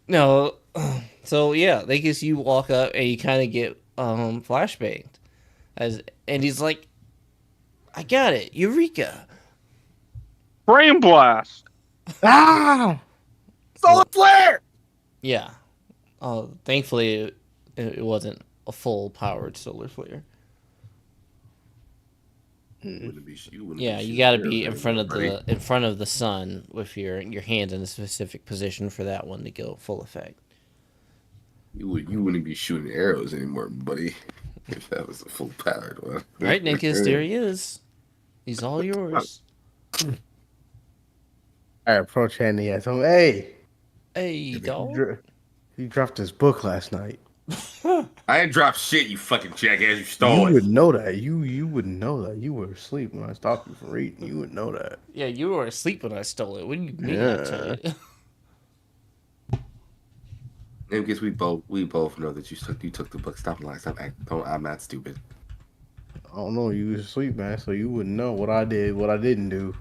No. So yeah, I guess you walk up and you kind of get flashbanged, and he's like, I got it, Eureka! Brain blast. Ah! Solar flare! Yeah. Thankfully it wasn't a full powered solar flare. Yeah, you got to be in front of the sun with your hands in a specific position for that one to go full effect. You wouldn't be shooting arrows anymore, buddy, if that was a full powered one. All right, Ninkus, there he is. He's all yours. I approach Andy and told him, Hey, dog. You dropped this book last night. I ain't dropped shit, you fucking jackass. You stole it. You would know that. You would know that. You were asleep when I stopped you from reading. You would know that. Yeah, you were asleep when I stole it. What do you mean? Yeah. I guess we both know that you took the book. Stop lying. Stop acting. I'm not stupid. I don't know. You was asleep, man, so you wouldn't know what I did, what I didn't do.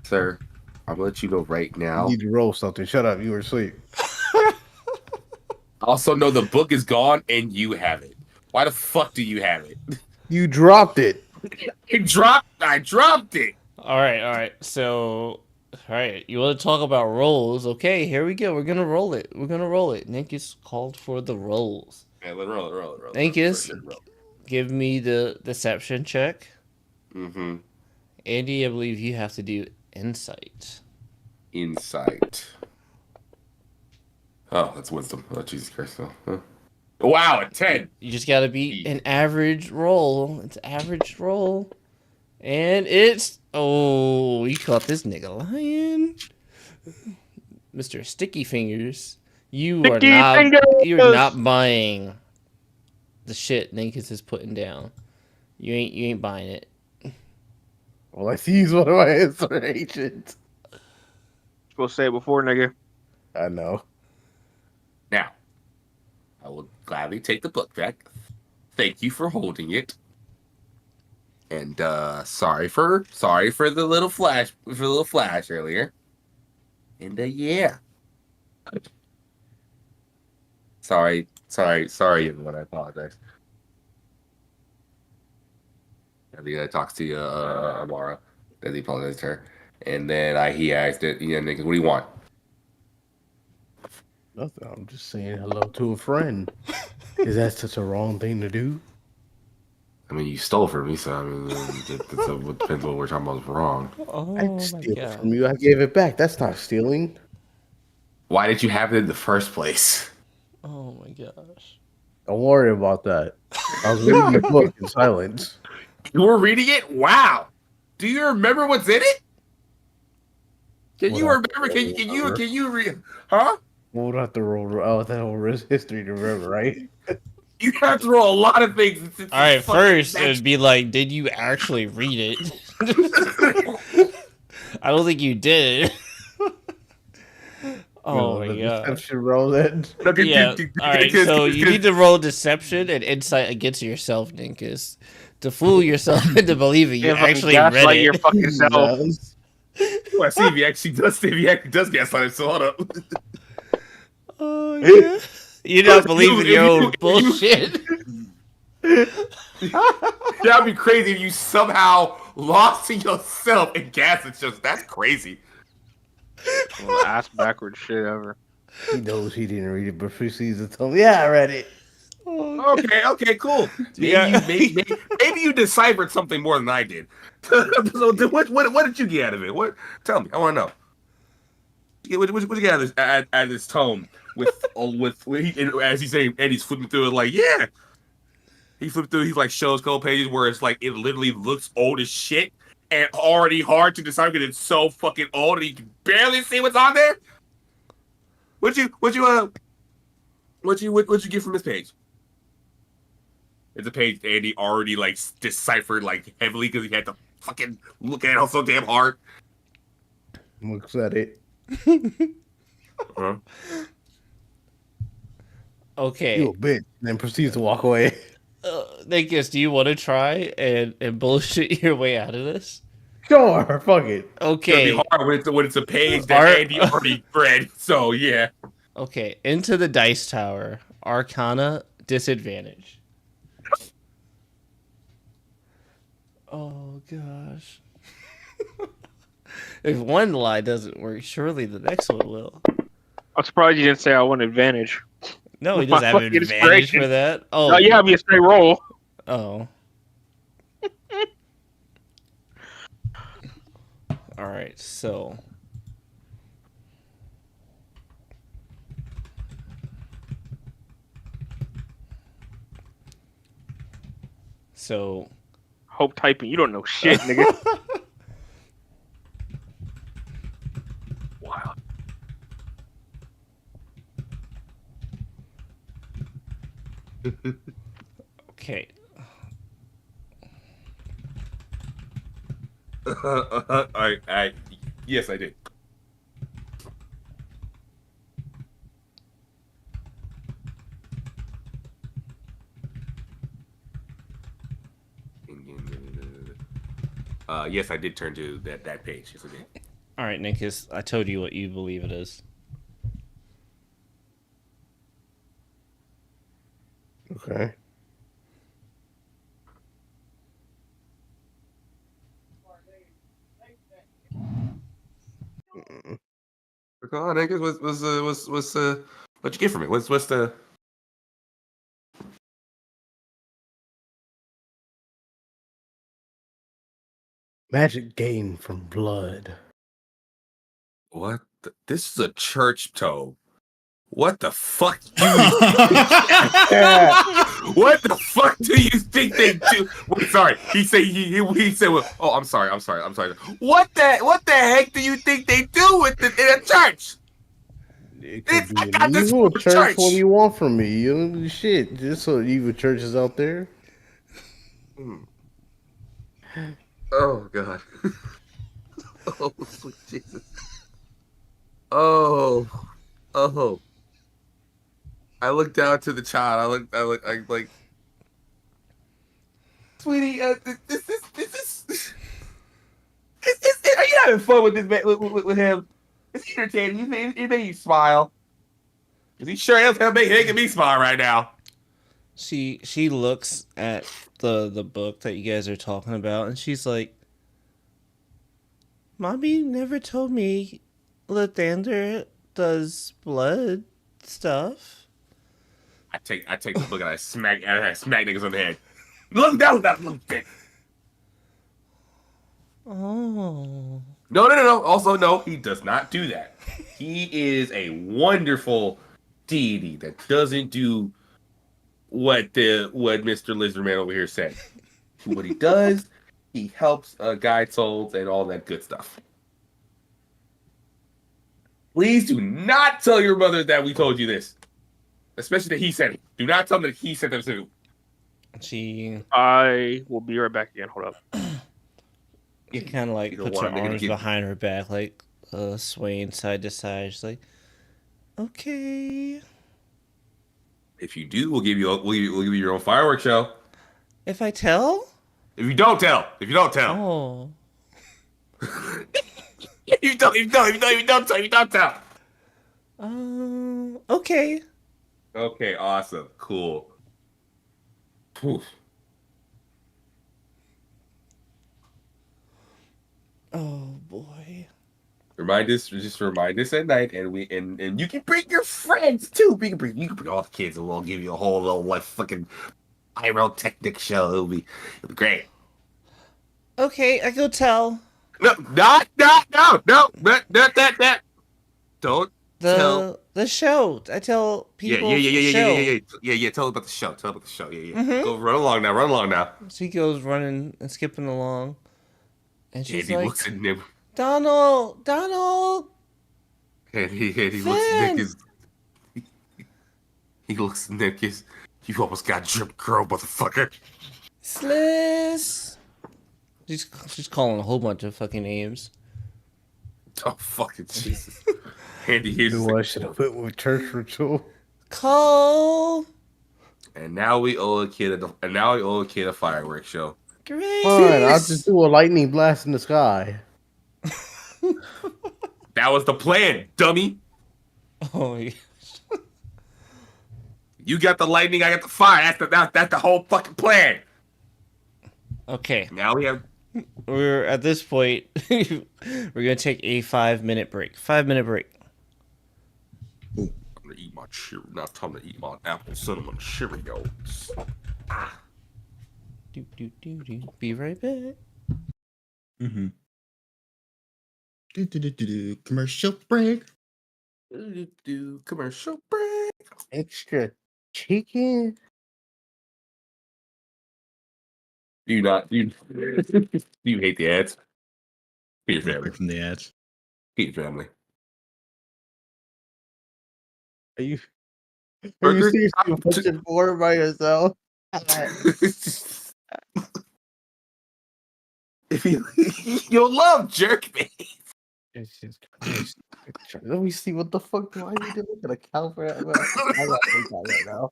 Sir, I'm gonna let you know right now. You need to roll something. Shut up. You were asleep. Also know the book is gone and you have it. Why the fuck do you have it? You dropped it. I dropped it. All right. So, all right, you want to talk about rolls? Okay, here we go. We're gonna roll it. Ninkus called for the rolls. Yeah, let's roll it. Ninkus, give me the deception check. Mm-hmm. Andy, I believe you have to do insight. Oh, that's wisdom. Oh, Jesus Christ. Huh? Wow, a 10. You just got to beat an average roll. It's average roll. And it's... Oh, you caught this nigga lying. Mr. Sticky Fingers. You are not buying the shit Ninkus is putting down. You ain't buying it. Well, I see one of my inspirations. Supposed to say it before, nigga. I know. Now, I will gladly take the book back. Thank you for holding it. And sorry for the little flash earlier. And yeah. Sorry, everyone. I apologize. And the guy talks to Amara. Then he apologized to her. And then he asked it, niggas, what do you want? Nothing. I'm just saying hello to a friend. Is that such a wrong thing to do? I mean, you stole from me, so I mean, it depends what we're talking about is wrong. Oh, I didn't steal it from you. I gave it back. That's not stealing. Why did you have it in the first place? Oh my gosh. Don't worry about that. I was reading the book in silence. You were reading it? Wow. Do you remember what's in it? Can you remember? Can you read? Huh? We'll have to roll that whole history to remember, right? You have to roll a lot of things. All right, first it would be like, did you actually read it? I don't think you did. Oh my god. Deception roll then. Yeah. All right, so you need to roll deception and insight against yourself, Ninkus, to fool yourself into believing you actually read it. Your fucking self. Well, see if he actually does gaslight it. So hold up. Oh yeah. You don't believe in your own bullshit. That'd be crazy if you somehow lost to yourself and gas it just that's crazy. Well, the ass backwards shit ever. He knows he didn't read it, but proceeds to tell me, yeah, I read it. Okay, cool. Maybe you deciphered something more than I did. So what did you get out of it? What? Tell me. I want to know. What you get out of this tone with as he's saying, and he's flipping through it like, yeah. He flipped through. He's like shows a couple pages where it's like it literally looks old as shit and already hard to decipher because it's so fucking old and you can barely see what's on there. What'd you get from this page? It's a page Andy already like deciphered like heavily because he had to fucking look at it so damn hard. Looks at it. Uh-huh. Okay. You a bitch. And then proceeds to walk away. Nikus, do you want to try and bullshit your way out of this? Sure, fuck it. Okay. It's gonna be hard when it's a page that Andy already read. So yeah. Okay. Into the dice tower. Arcana disadvantage. Oh gosh. If one lie doesn't work, surely the next one will. I'm surprised you didn't say I want advantage. No, he doesn't have an advantage for that. Oh, you have me a straight roll. Oh. All right, so. Hope typing. You don't know shit, nigga. Wow. Okay. Yes, I did. Yes, I did turn to that page. Yes, I did. All right, Nikus, I told you what you believe it is. Okay. Come on, niggas. What's what you get from it? What's the Magic gained from blood. what? This is a church toe. What the fuck do what the fuck do you think they do? Wait, sorry. He said well, oh, I'm sorry. What the heck do you think they do with it in a church? I got this evil from church. church. What do you want from me? You don't do shit. Just so evil churches out there. Oh god. Oh sweet Jesus. Oh. I looked down to the child. I like. Sweetie, this is. Are you having fun with this with him? It's entertaining. He made you smile. Cause he sure as hell making me smile right now. She looks at the book that you guys are talking about, and she's like, "Mommy never told me Lathander does blood stuff." I take the book and I smack niggas on the head. Look down with that little bitch. Oh. No. Also, no, he does not do that. He is a wonderful deity that doesn't do what Mr. Lizardman over here said. What he does, he helps guide souls and all that good stuff. Please do not tell your mother that we told you this. Especially that he said it. Do not tell them that he said that too. I will be right back again. Hold up. She kind of like puts her arms behind her back, like swaying side to side. She's like, "Okay." If you do, we'll give you your own fireworks show. If I tell? If you don't tell. Oh. If you don't tell. Okay. Okay, awesome. Cool. Oof. Oh boy. Just remind us at night, and you can bring your friends too. You can bring all the kids, and we'll give you a whole little like fucking pyrotechnic show. It'll be great. Okay, I go tell No, not, no, that. Don't tell. the show. I tell Yeah, people the show. yeah. Tell about the show. Tell about the show. Yeah. Mm-hmm. Go run along now. Run along now. So he goes running and skipping along, and she's Andy like, looks at him, Donald, Donald, and he looks at Nick. Finn. He looks at Nick. You almost got Jim Crow, motherfucker. Sliss. She's calling a whole bunch of fucking names. Oh fucking Jesus! Andy here's Knew I should have went with church ritual. Cole. and now we owe a kid a fireworks show. Great. Fine, I'll just do a lightning blast in the sky. That was the plan, dummy. Oh yeah. You got the lightning, I got the fire. That's the whole fucking plan. Okay. Now we have. We're at this point. We're gonna take a 5-minute break. 5-minute break. I'm gonna eat my Cheerios. Now time to eat my apple cinnamon Cheerios. Do. Be right back. Mm-hmm. Commercial break. Commercial break. Extra chicken. Do you not? Do you hate the ads? Feed your family. Break from the ads. Feed your family. Are you Burger seriously watching more by yourself? If you'll love Jerkbait. Jesus Christ. Let me see what the fuck do I need to look at a cow for that? I gotta take that right now.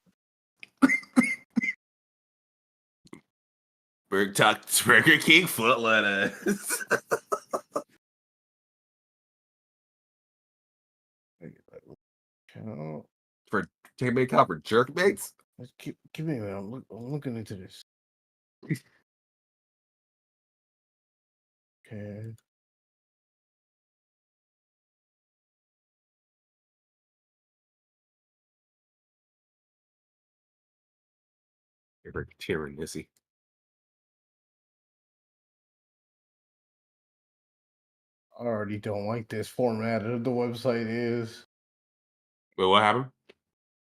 Burger King foot lettuce. Cow. For take me a cow for jerkbaits. Give me a minute. I'm looking into this. Okay. You're tearing, Missy. I already don't like this format of the website is. Wait, what happened?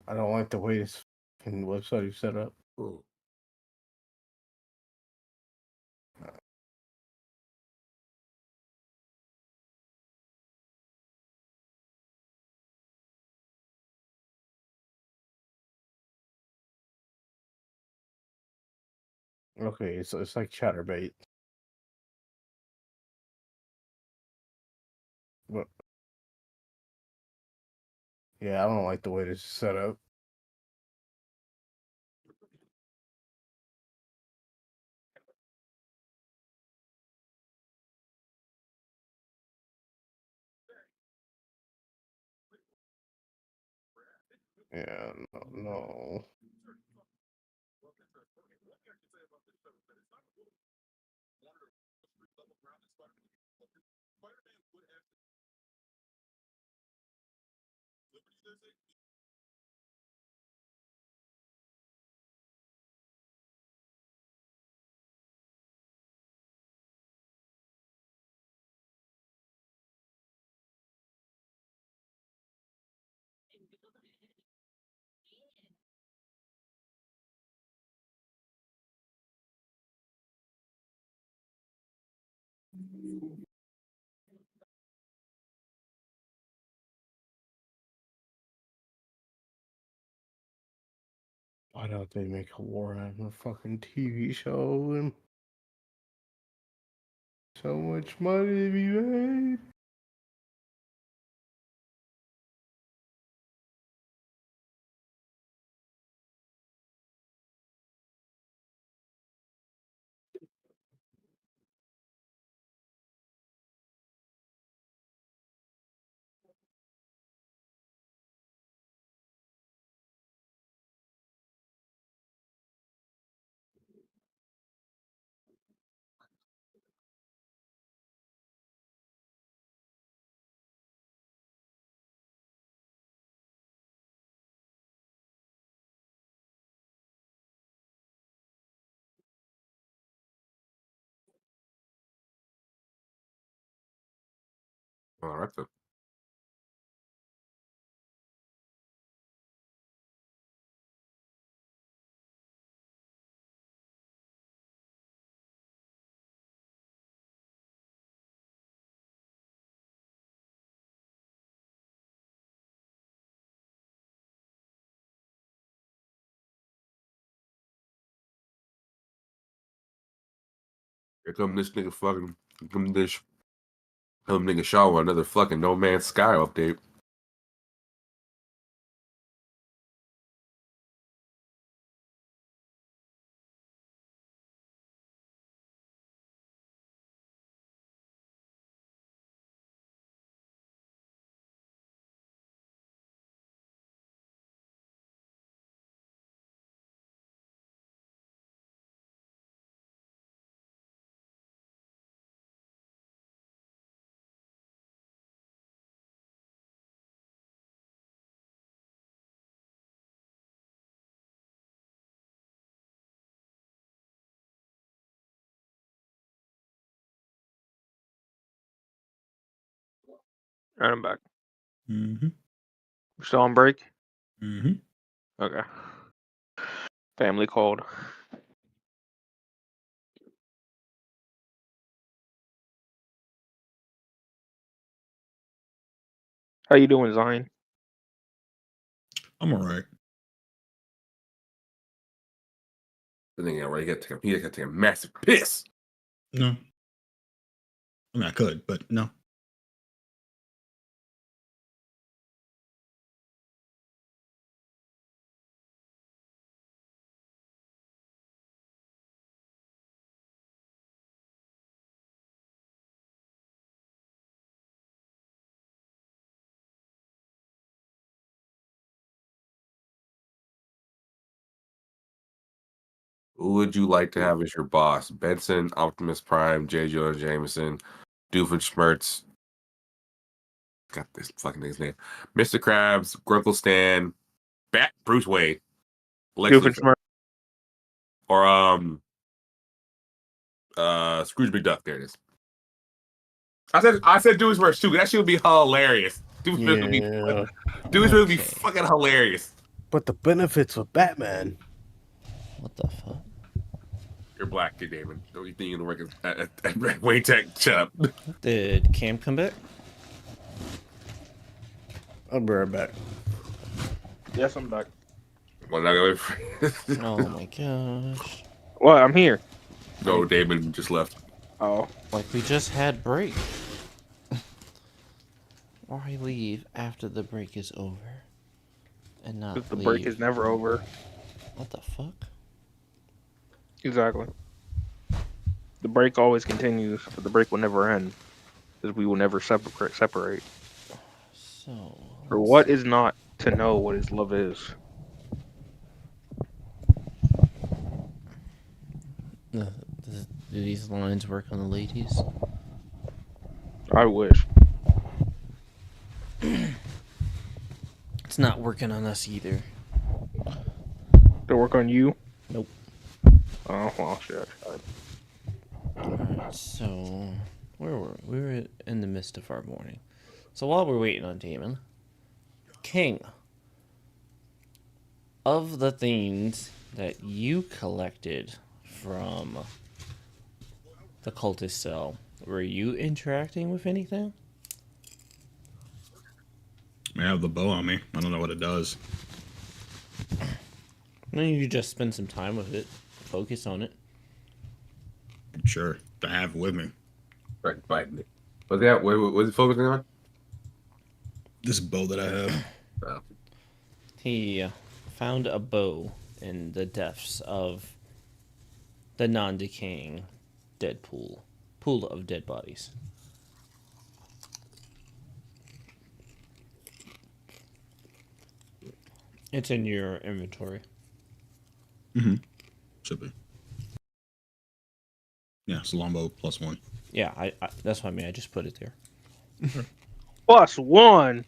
I don't like the way this fucking website is set up. Ooh. Okay, it's like Chatterbait. But yeah, I don't like the way this is set up. Yeah, no. Why don't they make a Warhammer fucking TV show and so much money to be made? All right then. Here come this nigga fucking come nigga Shaw with another fucking No Man's Sky update. Right, I'm back. Mm-hmm. Still on break? Mm-hmm. Okay. Family called. How you doing, Zion? I'm alright. The nigga already got to take a massive piss. No. I mean, I could, but no. Who would you like to have as your boss? Benson, Optimus Prime, J. Jonah Jameson, Doofenshmirtz. Got this fucking nigga's name. Mr. Krabs, Grunkle Stan, Bat Bruce Wayne, Lex Luthor, Doofenshmirtz. or Scrooge McDuck. There it is. I said Doofenshmirtz too. That shit would be hilarious. Doofenshmirtz would be fucking hilarious. But the benefits of Batman. What the fuck? You're black, kid, Damon. Don't you think you work at Wayne Tech? Shut up. Did Cam come back? I'll be right back. Yes, I'm back. Well, not going Oh my gosh. What? I'm here. No, Damon just left. Oh. Like we just had break. Why leave after the break is over? And not The leave. break is never over. What the fuck? Exactly. The break always continues, but the break will never end. Because we will never separate. So. For what is not to know what his love is? Do these lines work on the ladies? I wish. It's not working on us either. They work on you? Nope. Oh, well, shit. Alright, so where were we? We were in the midst of our morning. So while we're waiting on Damon, King, of the things that you collected from the cultist cell, were you interacting with anything? I have the bow on me. I don't know what it does. No, you could just spend some time with it, focus on it. Sure. I have it with me. Right, fighting it. What's that? What's it focusing on? This bow that I have. Oh. He found a bow in the depths of the non-decaying dead pool of dead bodies. It's in your inventory. Mm-hmm. Should be. Yeah, it's a longbow +1. Yeah, I that's what I mean. I just put it there. +1.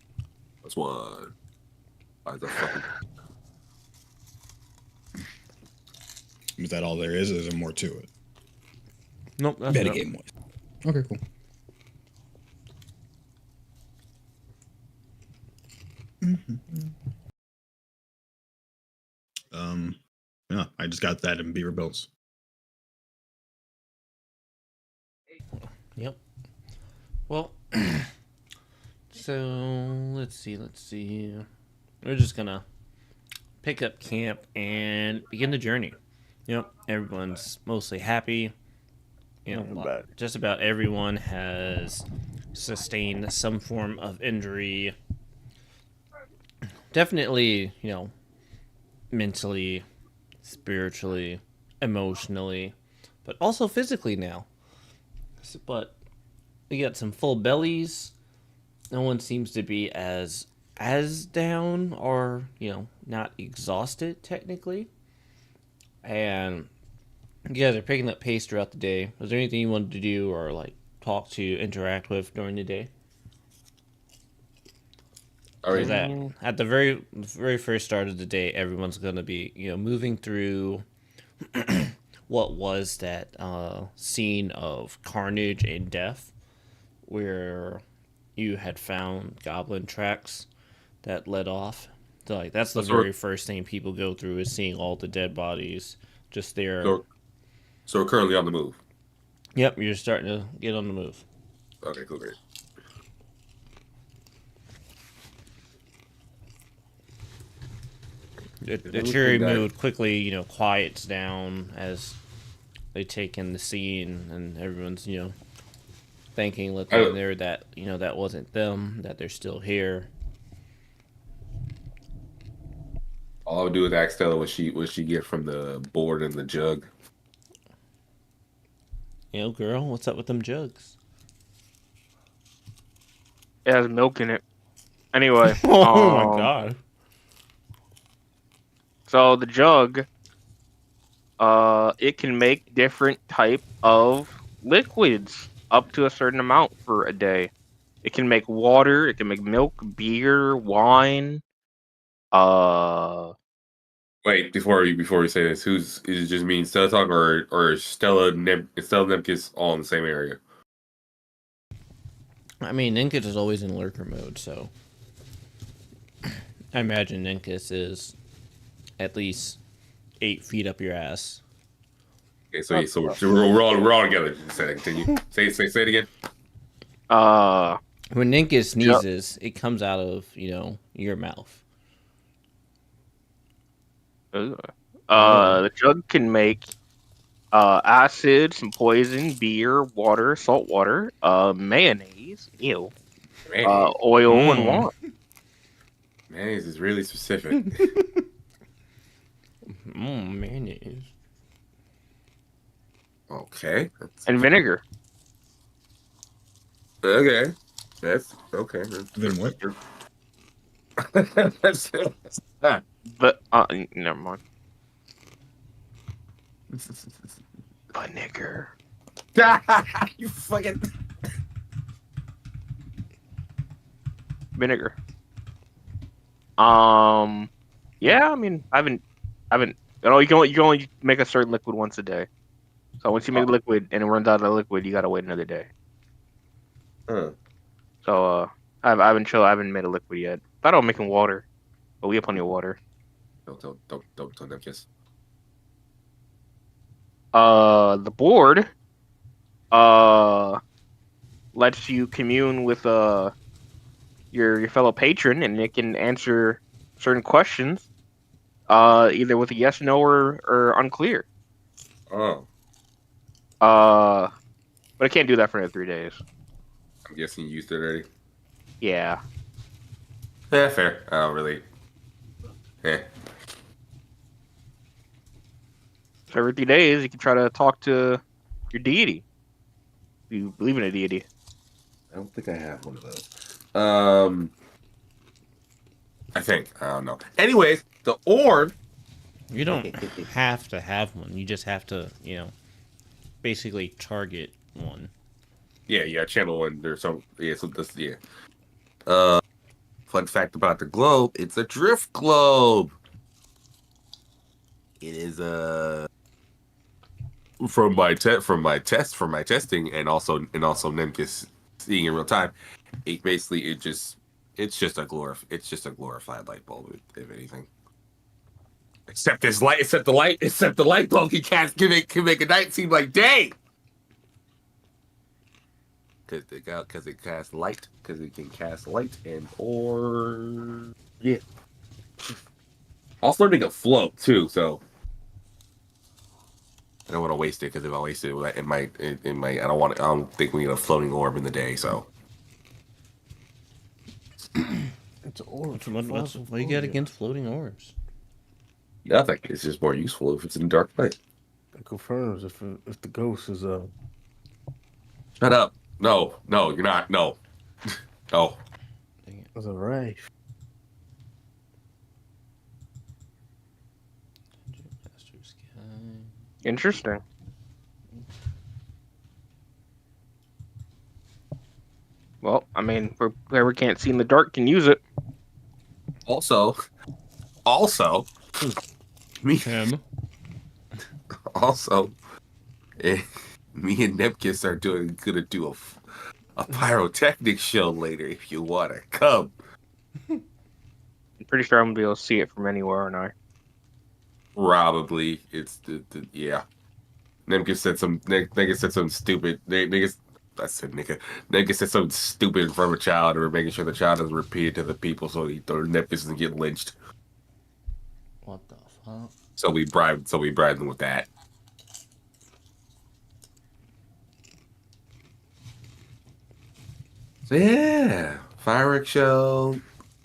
That's one. Why the fucking... Is that all there is? Or is there more to it? Nope, that's Metagame game. wise. Okay, cool. Yeah, I just got that in Beaver Belts. Yep. Well, so let's see. We're just gonna pick up camp and begin the journey. Yep, everyone's mostly happy. Just about everyone has sustained some form of injury. Definitely, mentally, spiritually, emotionally, but also physically now. But we got some full bellies. No one seems to be as down or not exhausted technically. And you guys are picking up pace throughout the day. Was there anything you wanted to do or like talk to, interact with during the day? That at the very first start of the day, everyone's gonna be moving through what was that scene of carnage and death, where you had found goblin tracks that led off. So like that's the very first thing people go through is seeing all the dead bodies just there. So we're currently on the move. Yep, you're starting to get on the move. Okay, cool, great. The cheery mood quickly, quiets down as they take in the scene, and everyone's, thanking looking there that that wasn't them, that they're still here. All I would do is ask Stella what she get from the board and the jug. Girl, what's up with them jugs? It has milk in it. Anyway. Oh my god. So the jug, it can make different type of liquids up to a certain amount for a day. It can make water, it can make milk, beer, wine. Wait, before we say this, is it just me and Stella talking, or Stella Nemkis all in the same area? I mean, Ninkus is always in lurker mode, so I imagine Ninkus is at least 8 feet up your ass. Okay, so we're all together. Continue. Say it again. When Ninkus sneezes, it comes out of your mouth. The jug can make acid, some poison, beer, water, salt water, mayonnaise, oil, and wine. Mayonnaise is really specific. Mayonnaise. Okay. And vinegar. Okay. That's okay. Then what? That's But never mind. Vinegar. You fucking Vinegar. Yeah, I mean, I haven't. You can only make a certain liquid once a day. So once you make liquid and it runs out of liquid, you gotta wait another day. So I haven't made a liquid yet. Thought I was making water, but we have plenty of water. Don't kiss. The board lets you commune with your fellow patron, and it can answer certain questions either with a yes, no, or unclear. Oh. But I can't do that for another 3 days. I'm guessing you used it already. Yeah. Yeah, fair. I don't really. Yeah. So every 3 days, you can try to talk to your deity. You believe in a deity. I don't think I have one of those. I think. I don't know. Anyways, the orb. You don't have to have one. You just have to, basically target one. Yeah, channel one. There's some. Yeah, so this. Yeah. Fun fact about the globe: it's a drift globe. It is from my testing, and also Nemkis seeing in real time. It It's just a glorified light bulb, if anything. Except the light bulb can make a night seem like day. Because it casts light, because it can cast light or yeah. Also learning a float too, so I don't want to waste it because if I waste it, it might. I don't think we need a floating orb in the day. So It's orbs. What you got against floating orbs? nothing. It's just more useful if it's in the dark night. It confirms if the ghost is Shut up. No, you're not. No. No. as a ray. Interesting. Well, I mean, whoever can't see in the dark can use it. Also, me. Him. Also, me and Nepkins are gonna do a pyrotechnic show later. If you wanna come, I'm pretty sure I'm gonna be able to see it from anywhere, aren't I? probably it's the yeah. Nepkins said some stupid. Nepkins said something stupid in front of a child, or making sure the child doesn't repeat it to the people, so Nepkins doesn't get lynched. What the fuck? So we bribed them with that. So yeah, fireworks show,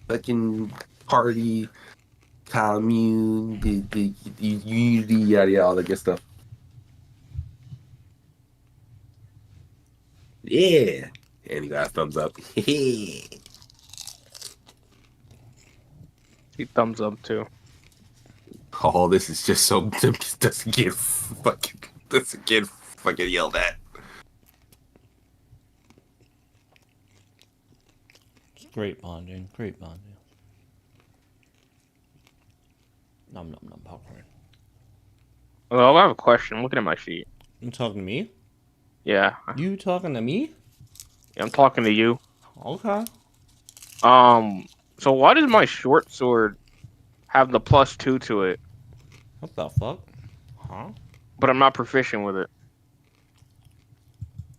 fucking party, commune, the unity, yada all that good stuff. Yeah, and he got a thumbs up. See thumbs up too. Oh, this is just so doesn't get fucking yelled at. It's great bonding. Nom nom nom popcorn. Well, I have a question. I'm looking at my sheet. You talking to me? Yeah, You talking to me? I'm talking to you. Okay. So why does my short sword have the +2 to it, What the fuck? Huh? but I'm not proficient with it?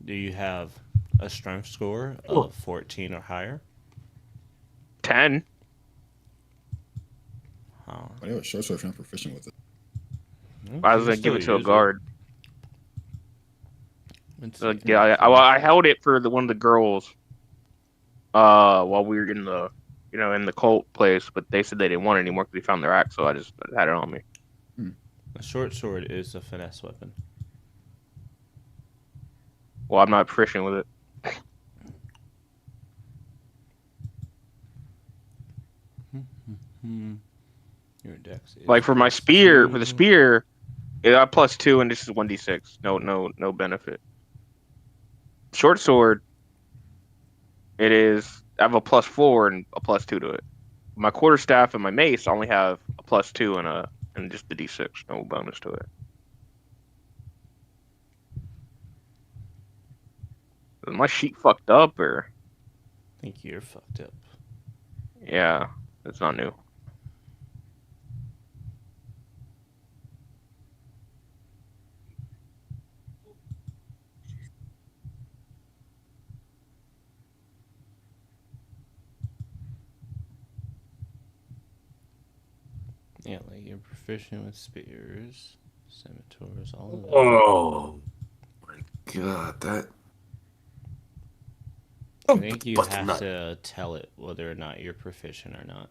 Do you have a strength score of 14 or higher? 10. Huh. I know short sword if you're not proficient with it. I was gonna give it to a guard. It's Yeah, I held it for one of the girls. While we were in the, in the cult place, but they said they didn't want it anymore because they found their axe, so I just had it on me. A short sword is a finesse weapon. Well, I'm not proficient with it. Your dex is Like for my spear, it got +2, and this is 1d6. No benefit. Short sword, it is. I have a +4 and a +2 to it. My quarterstaff and my mace only have a +2 and just the d6, no bonus to it. Is my sheet fucked up, or? I think you're fucked up. Yeah, it's not new. Yeah, like you're proficient with spears, scimitars, all of that. Oh my god, that. I think you Bust a have nut. to tell it whether or not you're proficient or not.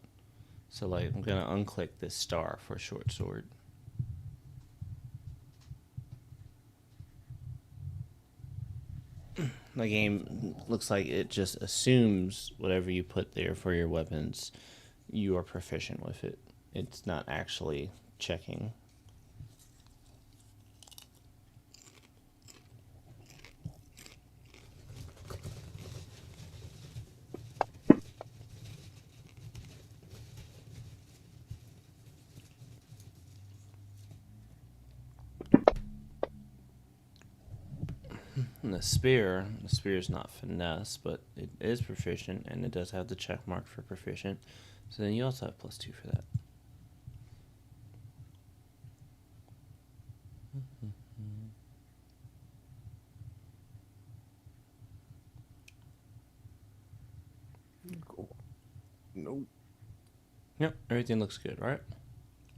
So, like, I'm gonna unclick this star for short sword. The game looks like it just assumes whatever you put there for your weapons, you are proficient with it. It's not actually checking. And the spear is not finesse, but it is proficient, and it does have the check mark for proficient. So then you also have +2 for that. Cool. Nope. Yep, everything looks good, right?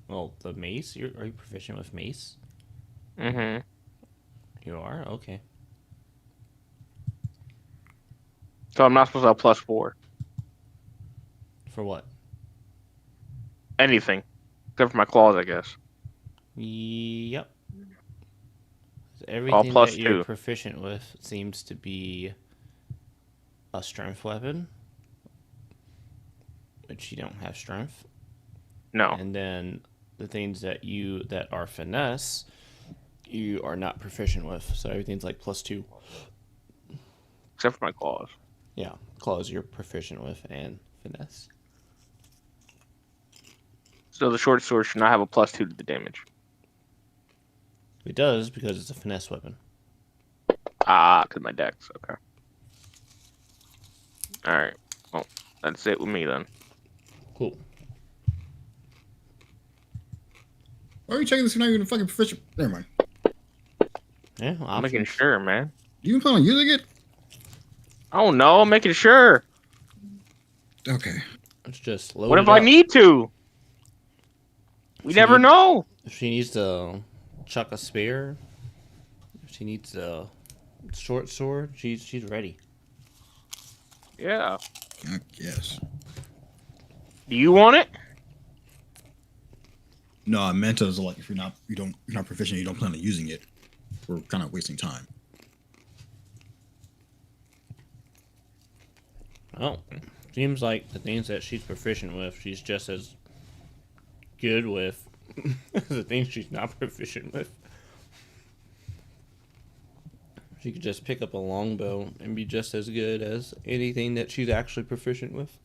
Well, the mace, are you proficient with mace? Mm-hmm. You are? Okay. So I'm not supposed to have +4. For what? Anything. Except for my claws, I guess. Yep. All Everything that you're +2. proficient with seems to be a strength weapon, which you don't have strength. No. And then the things that are finesse, you are not proficient with. So everything's like +2. Except for my claws. Yeah, claws you're proficient with and finesse. So the short sword should not have a +2 to the damage. It does because it's a finesse weapon. Because my dex. Okay. All right. Well, that's it with me then. Cool. Why are you checking this? You're not even a fucking proficient. Never mind. Yeah, I'm making sure, man. You even plan on using it? Oh no, I'm making sure. Okay. It's just load What it if I up. need to? We never know. If she needs to chuck a spear, if she needs a short sword, she's ready. Yeah. I guess. Do you want it? No, I meant as like if you're not proficient, you don't plan on using it. We're kind of wasting time. Oh, seems like the things that she's proficient with, she's just as good with as the things she's not proficient with. She could just pick up a longbow and be just as good as anything that she's actually proficient with.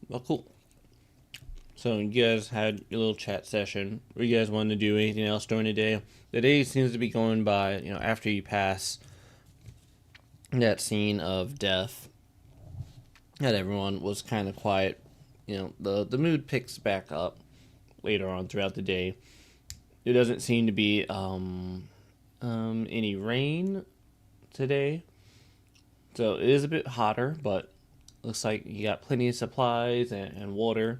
Well, cool. So you guys had your little chat session. Were you guys wanted to do anything else during the day? The day seems to be going by, after you pass that scene of death, that everyone was kind of quiet. The mood picks back up later on throughout the day. There doesn't seem to be any rain today, so it is a bit hotter, but looks like you got plenty of supplies and water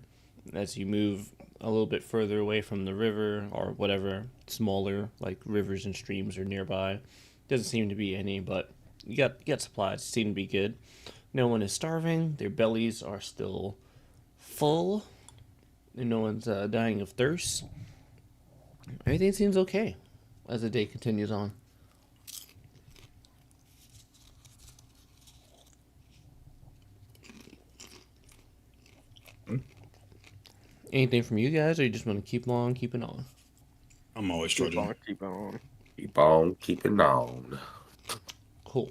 as you move a little bit further away from the river or whatever smaller like rivers and streams are nearby. Doesn't seem to be any, but you got supplies. Seem to be good. No one is starving. Their bellies are still full, and no one's dying of thirst. Everything seems okay as the day continues on. Anything from you guys, or you just want to keep on keeping on? I'm always Keep trudging. on, keep on. Keep on keeping on. Cool.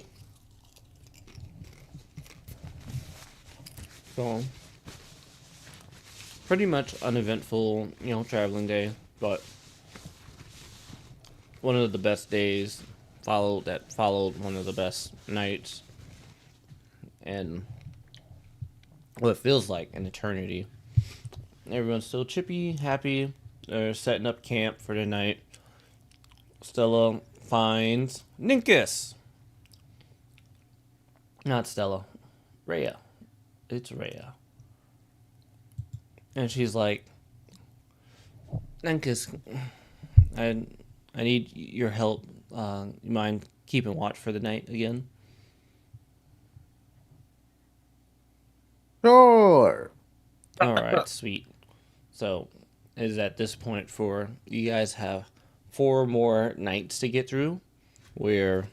So, pretty much uneventful, traveling day, but one of the best days followed one of the best nights, and what it feels like an eternity. Everyone's still chippy, happy. They're setting up camp for the night. Stella finds Ninkus. Not Stella. Rhea. It's Rhea. And she's like, Ninkus, I need your help. You mind keeping watch for the night again? Sure. All right, sweet. So, is at this point for you guys have 4 more nights to get through, where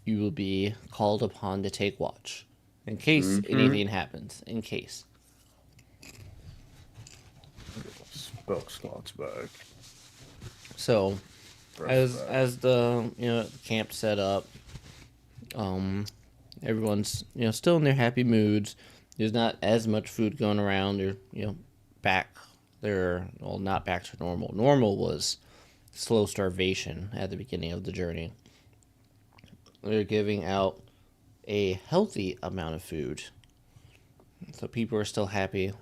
you will be called upon to take watch, in case anything happens. In case. Spell slots back. So, as the camp set up, everyone's still in their happy moods. There's not as much food going around. They're back. They're not back to normal. Normal was slow starvation at the beginning of the journey. They're giving out a healthy amount of food. So people are still happy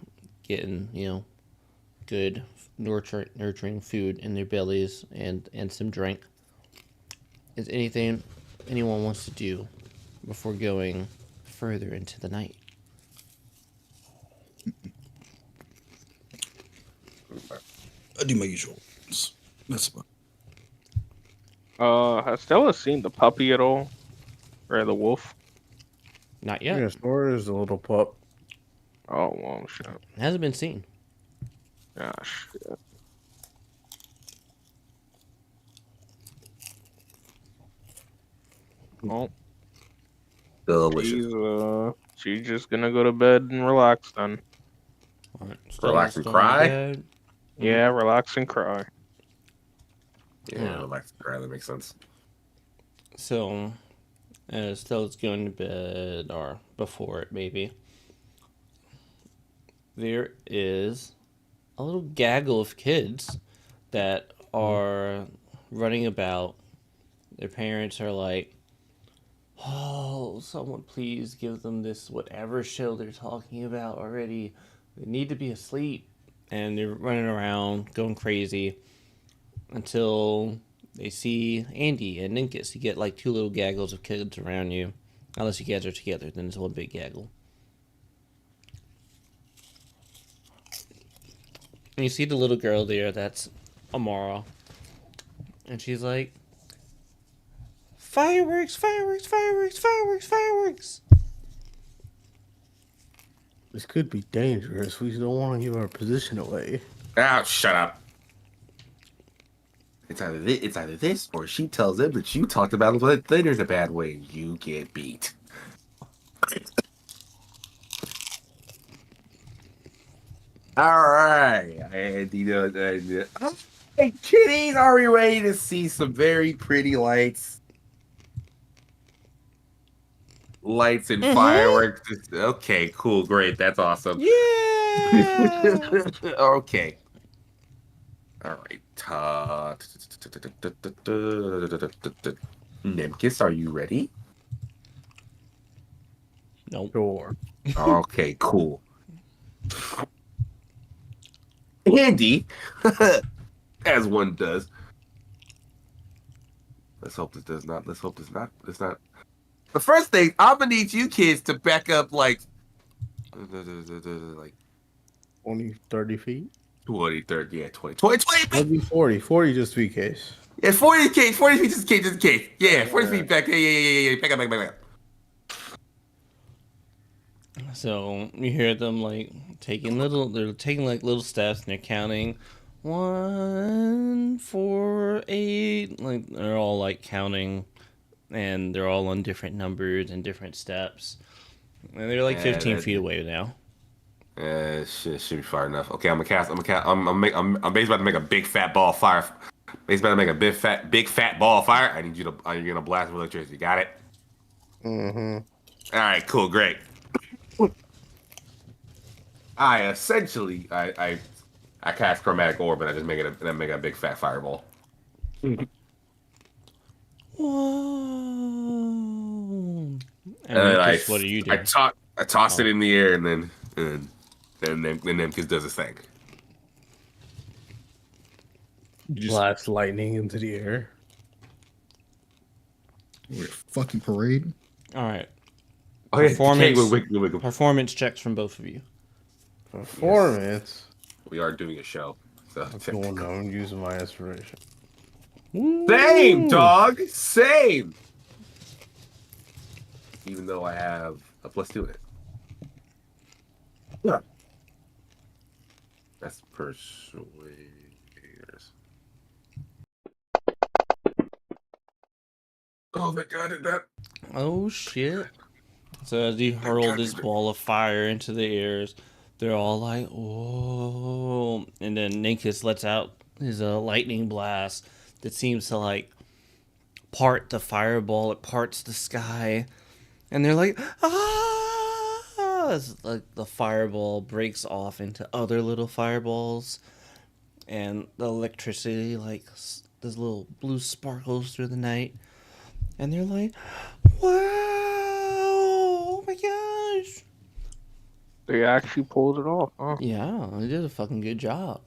getting, good nurturing food in their bellies and some drink. Is anything anyone wants to do before going further into the night? I do my usual. That's about. Has Stella seen the puppy at all, or the wolf? Not yet. Yeah, Snore is a little pup. Oh well, shit. It hasn't been seen. Ah, shit. Well, Delicious. she's just gonna go to bed and relax then. All right, Relax and still cry? in bed. Yeah, relax and cry. Yeah, relax and cry. That makes sense. So, as Stella's going to bed, or before it maybe, there is a little gaggle of kids that are running about. Their parents are like, oh, someone please give them this whatever show they're talking about already. They need to be asleep. And they're running around, going crazy, until they see Andy and Ninkus. You get like two little gaggles of kids around you. Unless you guys are together, then it's one big gaggle. And you see the little girl there, that's Amara. And she's like, fireworks, fireworks, fireworks, fireworks, fireworks. This could be dangerous. We don't want to give our position away. Ah, shut up. It's either this or she tells them that you talked about it later in a bad way and you get beat. All right. And, hey, kiddies, are we ready to see some very pretty lights? Lights and fireworks. Okay, cool, great. That's awesome. Yeah! Okay. All right. Nimkus, are you ready? Nope. Sure. Okay, cool. Andy, as one does. Let's hope this does not. Let's hope this not. The first thing, I'm gonna need you kids to back up like 20, 30 feet? 20, 30, yeah, 20, 20, 20 feet. Maybe 40. 40 just to be case. Yeah, 40 feet just in case. Yeah, 40 feet back. Yeah. Back up. So you hear them like they're taking like little steps and they're counting 1, 4, 8. Like they're all like counting, and they're all on different numbers and different steps. And they're like 15 feet away now. Should be far enough. Okay, I'm basically about to make a big fat ball of fire. Basically about to make a big fat ball of fire. You're gonna blast with electricity. Got it? Mm-hmm. All right, cool, great. I cast chromatic orb, and I just make a big fat fireball. Whoa! And then what do you do? I toss it in the air, and then Nimkus does his thing. Blast lightning into the air. We're a fucking parade. All right. Oh, yeah, Performance. Performance checks from both of you. Performance. We are doing a show. So. What's going on? I'm using my inspiration. Same, dog. Same. Even though I have a +2 in it. Yeah. That's persuaders. Oh my god, did that? Oh shit. So as you hurl this ball of fire into the airs, they're all like, oh. And then Ninkus lets out his lightning blast that seems to like part the fireball, it parts the sky. And they're like, ah! As like the fireball breaks off into other little fireballs. And the electricity like this little blue sparkles through the night, and they're like, "Wow! Oh my gosh!" They actually pulled it off, huh? Yeah, they did a fucking good job.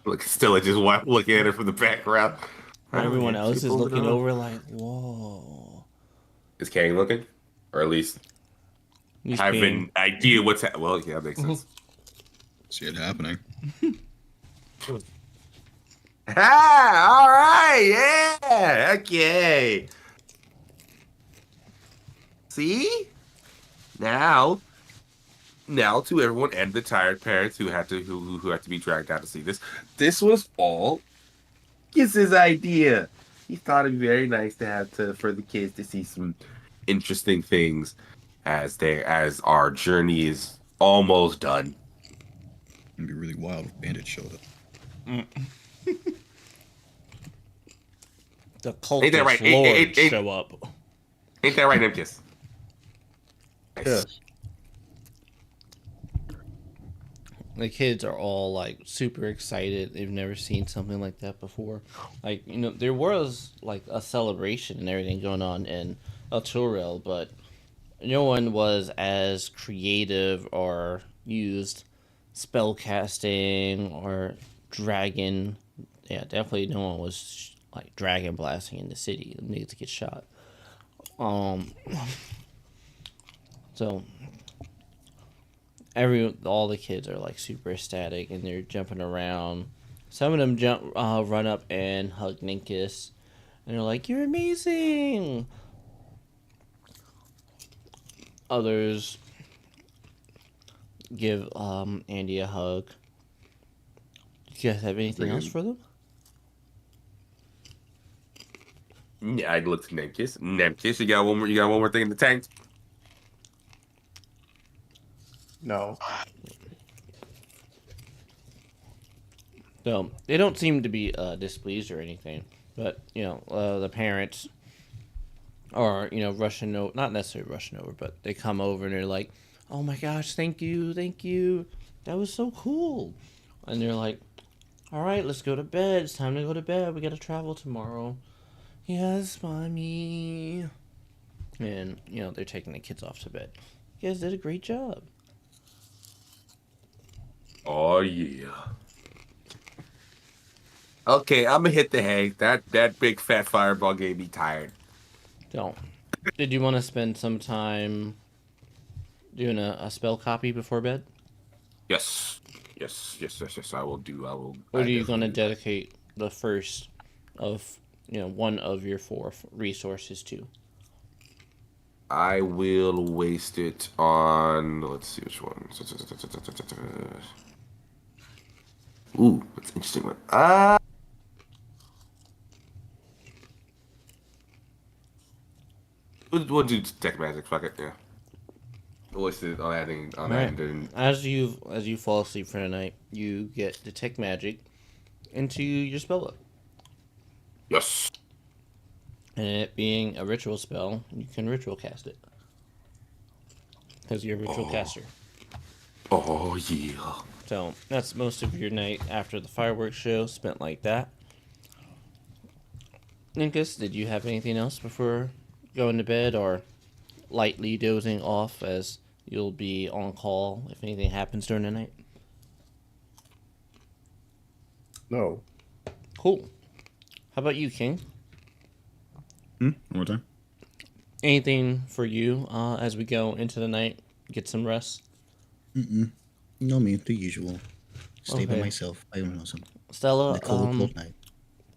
Look, Stella just looking at her from the background. Everyone else is looking over like, "Whoa!" Is Kang looking, or at least He's have peeing. an idea what's happening? Well, yeah, that makes sense. See it happening. Ah, all right, yeah, okay. See, now to everyone and the tired parents who had to who had to be dragged out to see this. This was all his idea. He thought it'd be very nice to have for the kids to see some interesting things as our journey is almost done. It'd be really wild if Bandit showed up. The cultist Ain't that right? lords show up. Ain't that right, Nimkis? Nice. Yes. The kids are all like super excited. They've never seen something like that before. Like, you know, there was like a celebration and everything going on in El Chorrel, but no one was as creative or used spell casting or dragon. Yeah, definitely no one was like dragon blasting in the city. They needed to get shot. So all the kids are like super ecstatic and they're jumping around. Some of them run up and hug Ninkus, and they're like, "You're amazing." Others give Andy a hug. Do you guys have anything else for them? Yeah, I'd look to Nemkis. Nemkis, you got one more thing in the tank? No. So they don't seem to be displeased or anything, but you know, the parents are, you know, rushing over, not necessarily rushing over, but they come over and they're like, "Oh my gosh, thank you, that was so cool," and they're like, "All right, let's go to bed. It's time to go to bed. We gotta travel tomorrow." "Yes, mommy." And you know, they're taking the kids off to bed. You guys did a great job. Oh yeah. Okay, I'm gonna hit the hay. That big fat fireball gave me tired. So, did you want to spend some time doing a spell copy before bed? Yes. I will do. Or are you going to dedicate the first of, you know, one of your 4 resources to? I will waste it on. Let's see which one. Ooh, that's an interesting one. We'll do Detect Magic. Fuck it. Yeah. Wasted on adding on Right. that. And As you fall asleep for the night, you get Detect Magic into your spell book. yes. And it being a ritual spell, you can ritual cast it. Because you're a ritual caster. Oh yeah. So that's most of your night after the fireworks show spent like that. Ninkus, did you have anything else before going to bed, or lightly dozing off as you'll be on call if anything happens during the night? No. Cool. How about you, King? One more time. Anything for you as we go into the night? Get some rest? You know me, the usual. Stay by Okay. myself. I don't know some. Stella, The cold night.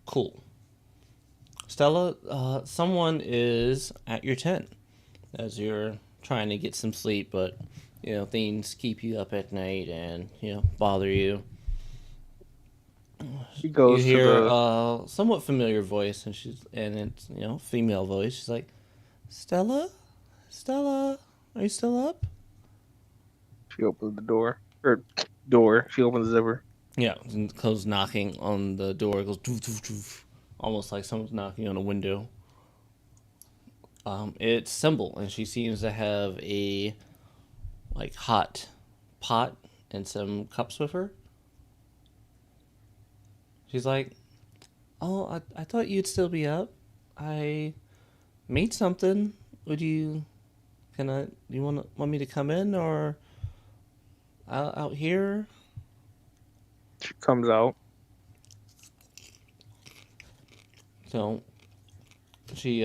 cool. Stella, someone is at your tent as you're trying to get some sleep, but you know things keep you up at night and you know bother you. She goes You hear to the. a somewhat familiar voice, and it's, you know, female voice. She's like, "Stella, Stella, are you still up?" She opens the door. Door. She opens the zipper. Yeah, and goes knocking on the door. It goes doof, doof, doof, almost like someone's knocking on a window. It's Symbol, and she seems to have a like hot pot and some cups with her. She's like, Oh, I thought you'd still be up. I made something. Would you? Can I? You want me to come in or out here? She comes out. So she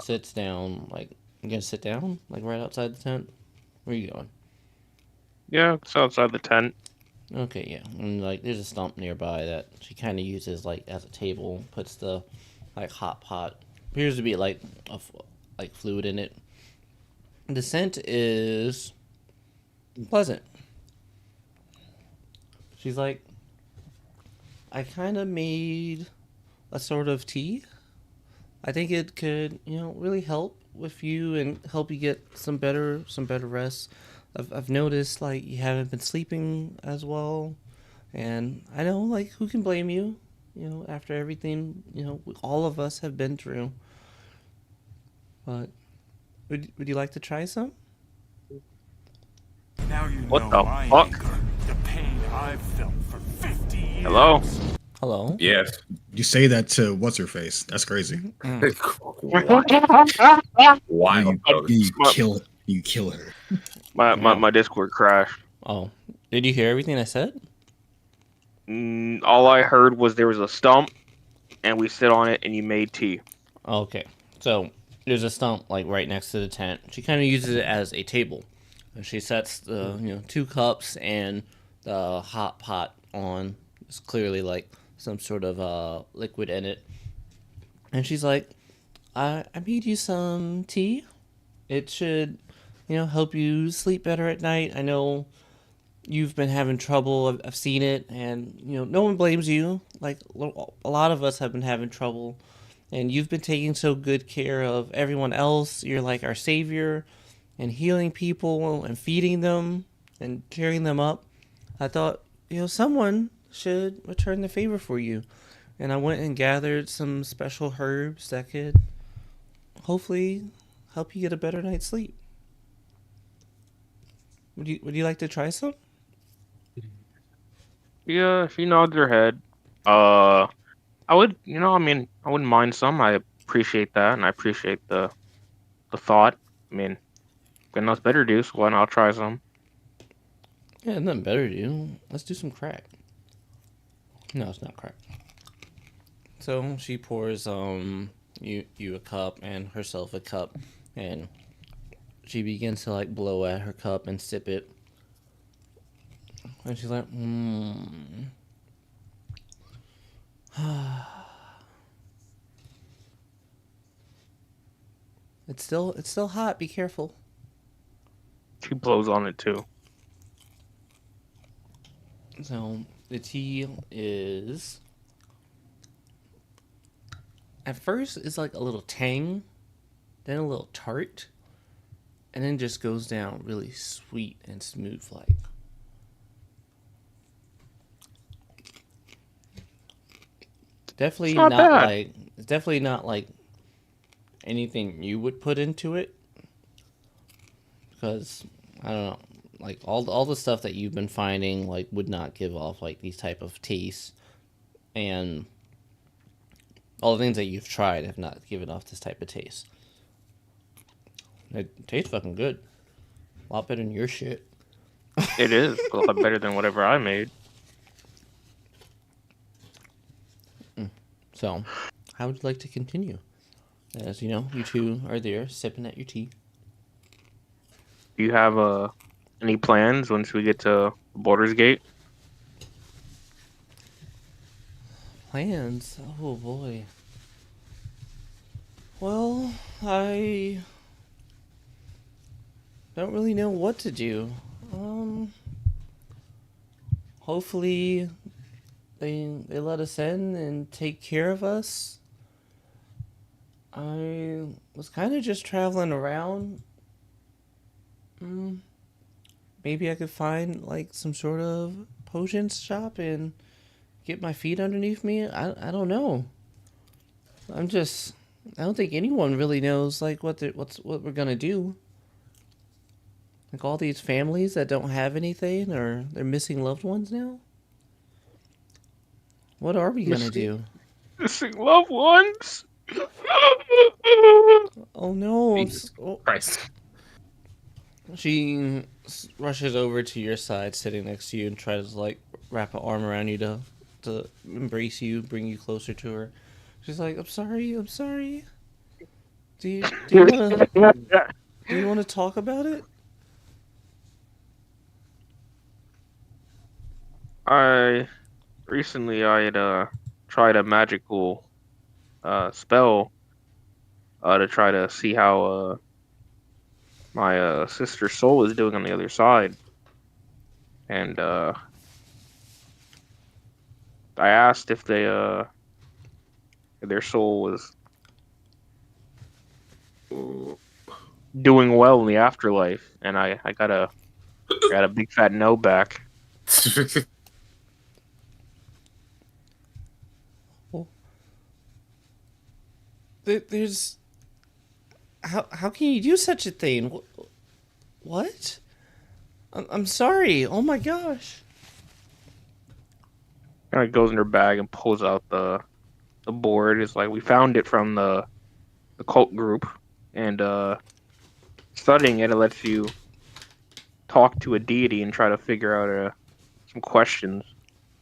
sits down. Like, you gonna sit down? Like right outside the tent? Where are you going? Yeah, it's outside the tent. Okay, yeah. And like, there's a stump nearby that she kind of uses like as a table. Puts the like hot pot. Appears to be like like fluid in it. The scent is pleasant. She's like, I kind of made a sort of tea. I think it could, really help with you and help you get some better rest. I've noticed like you haven't been sleeping as well, and I know like who can blame you, after everything all of us have been through. But would you like to try some? Now you What know the my fuck? anger, the pain I've felt for 50 years. Hello? Hello. Yes. You say that to what's her face? That's crazy. Wild. You kill her. My Discord crashed. Oh, did you hear everything I said? All I heard was there was a stump, and we sit on it, and you made tea. Okay, so there's a stump like right next to the tent. She kind of uses it as a table. And she sets the 2 cups and the hot pot on. It's clearly like some sort of liquid in it. And she's like, I made you some tea. It should, help you sleep better at night. I know you've been having trouble. I've seen it, and no one blames you. Like a lot of us have been having trouble, and you've been taking so good care of everyone else. You're like our savior, and healing people and feeding them and cheering them up. I thought someone should return the favor for you, and I went and gathered some special herbs that could hopefully help you get a better night's sleep. Would you like to try some? Yeah, she nods her head. I would, I wouldn't mind some. I appreciate that, and I appreciate the thought. I mean, got nothing better to do, so why not try some? Yeah, nothing better to do. Let's do some crack. No, it's not crack. So she pours you a cup and herself a cup, and she begins to like blow at her cup and sip it. And she's like, It's still hot. Be careful. She blows on it too. So the tea is at first it's like a little tang, then a little tart, and then just goes down really sweet and smooth like. Definitely not bad. like it's definitely not like anything you would put into it, because I don't know, like all the stuff that you've been finding like would not give off like these type of tastes, and all the things that you've tried have not given off this type of taste. It tastes fucking good, a lot better than your shit. It is a lot better than whatever I made. So, how would you like to continue? As you two are there sipping at your tea. Do you have any plans once we get to Baldur's Gate? Plans? Oh boy. Well, I don't really know what to do. Hopefully they let us in and take care of us. I was kind of just traveling around. Maybe I could find like some sort of potions shop and get my feet underneath me. I don't know. I don't think anyone really knows like what we're gonna do. Like all these families that don't have anything, or they're missing loved ones now. What are we gonna do? missing loved ones. Oh no! Jesus Christ. She rushes over to your side, sitting next to you, and tries to like wrap an arm around you to embrace you, bring you closer to her. She's like, "I'm sorry, I'm sorry. Do you want to talk about it?" I recently I had tried a magical spell to try to see how my sister's soul is doing on the other side, and I asked if their soul was doing well in the afterlife, and I got a big fat no back. Well, there's how can you do such a thing? What? I'm sorry. Oh my gosh. Kind of goes in her bag and pulls out the board. It's like we found it from the cult group, and studying it lets you talk to a deity and try to figure out some questions,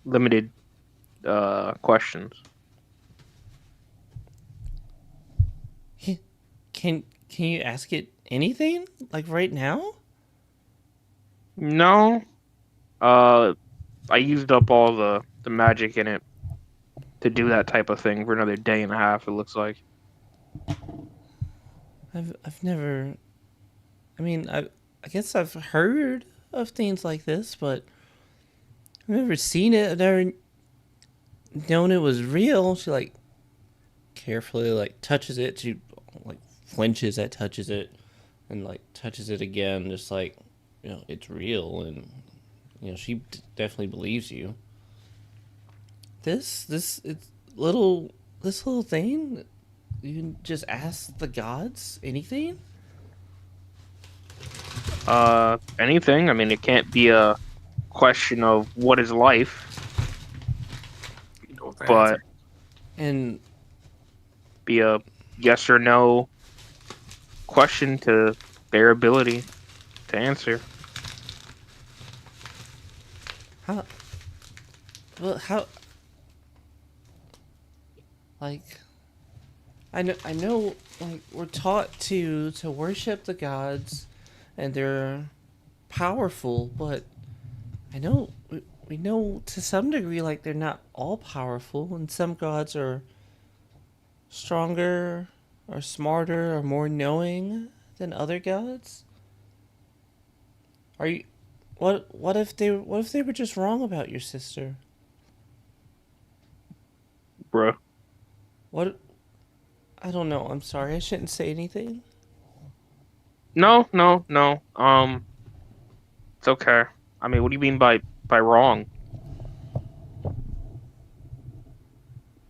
limited questions. Can you ask it anything like right now? No, I used up all the magic in it to do that type of thing for another day and a half. It looks like. I've never. I mean, I guess I've heard of things like this, but I've never seen it. I've never known it was real. She like carefully like touches it. She like flinches at touches it, and like touches it again, just like, you know, it's real, and you know she definitely believes you. It's little this little thing. You can just ask the gods anything. Anything. I mean, it can't be a question of what is life, but And be a yes or no question to their ability to answer. how? Well, how? Like, I know, like we're taught to worship the gods, and they're powerful, but I know we know to some degree like they're not all powerful, and some gods are stronger or smarter or more knowing than other gods. Are you what if they were just wrong about your sister? Bruh. What I don't know. I'm sorry. I shouldn't say anything. No. It's okay. I mean, what do you mean by wrong?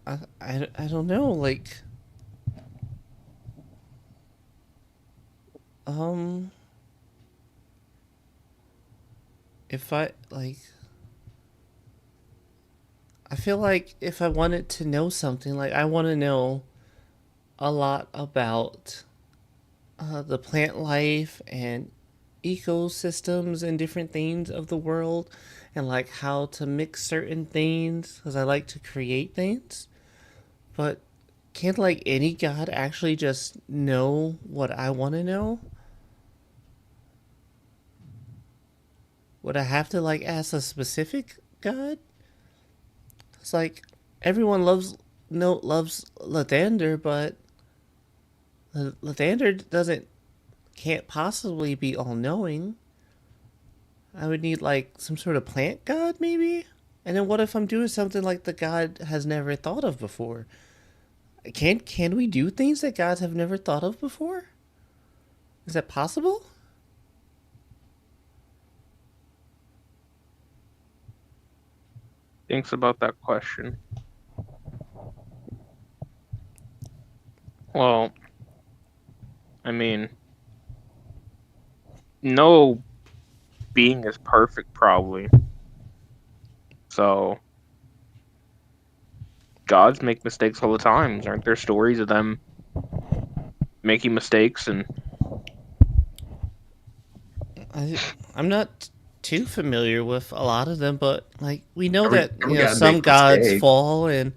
I don't know. Like, um, if I like, I feel like if I wanted to know something, like I want to know a lot about the plant life and ecosystems and different things of the world, and like how to mix certain things because I like to create things. But can't like any god actually just know what I want to know? Would I have to like ask a specific god? It's like everyone loves Lathander, but Lathander doesn't can't possibly be all knowing. I would need like some sort of plant god maybe? And then what if I'm doing something like the god has never thought of before? Can we do things that gods have never thought of before? Is that possible? Thinks about that question. Well, I mean, no being is perfect, probably. So, gods make mistakes all the time. Aren't there stories of them making mistakes? And I'm not too familiar with a lot of them, but like we know that every god some makes gods mistakes. fall and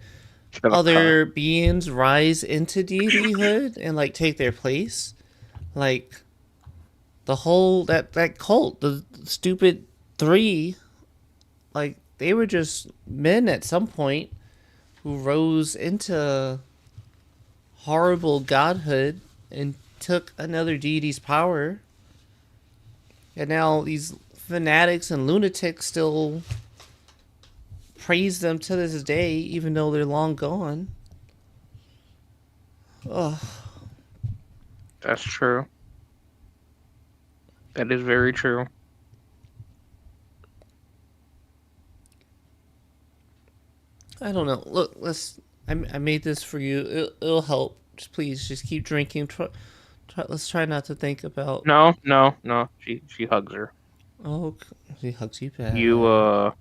Shut up, other beings rise into deityhood and like take their place. Like the whole that cult, the stupid three, like they were just men at some point who rose into horrible godhood and took another deity's power. And now these fanatics and lunatics still praise them to this day, even though they're long gone. Ugh. That's true. That is very true. I don't know. Look, I made this for you. It'll help. Just please, just keep drinking. Let's try not to think about. No. She hugs her. Oh, he hugs you back. You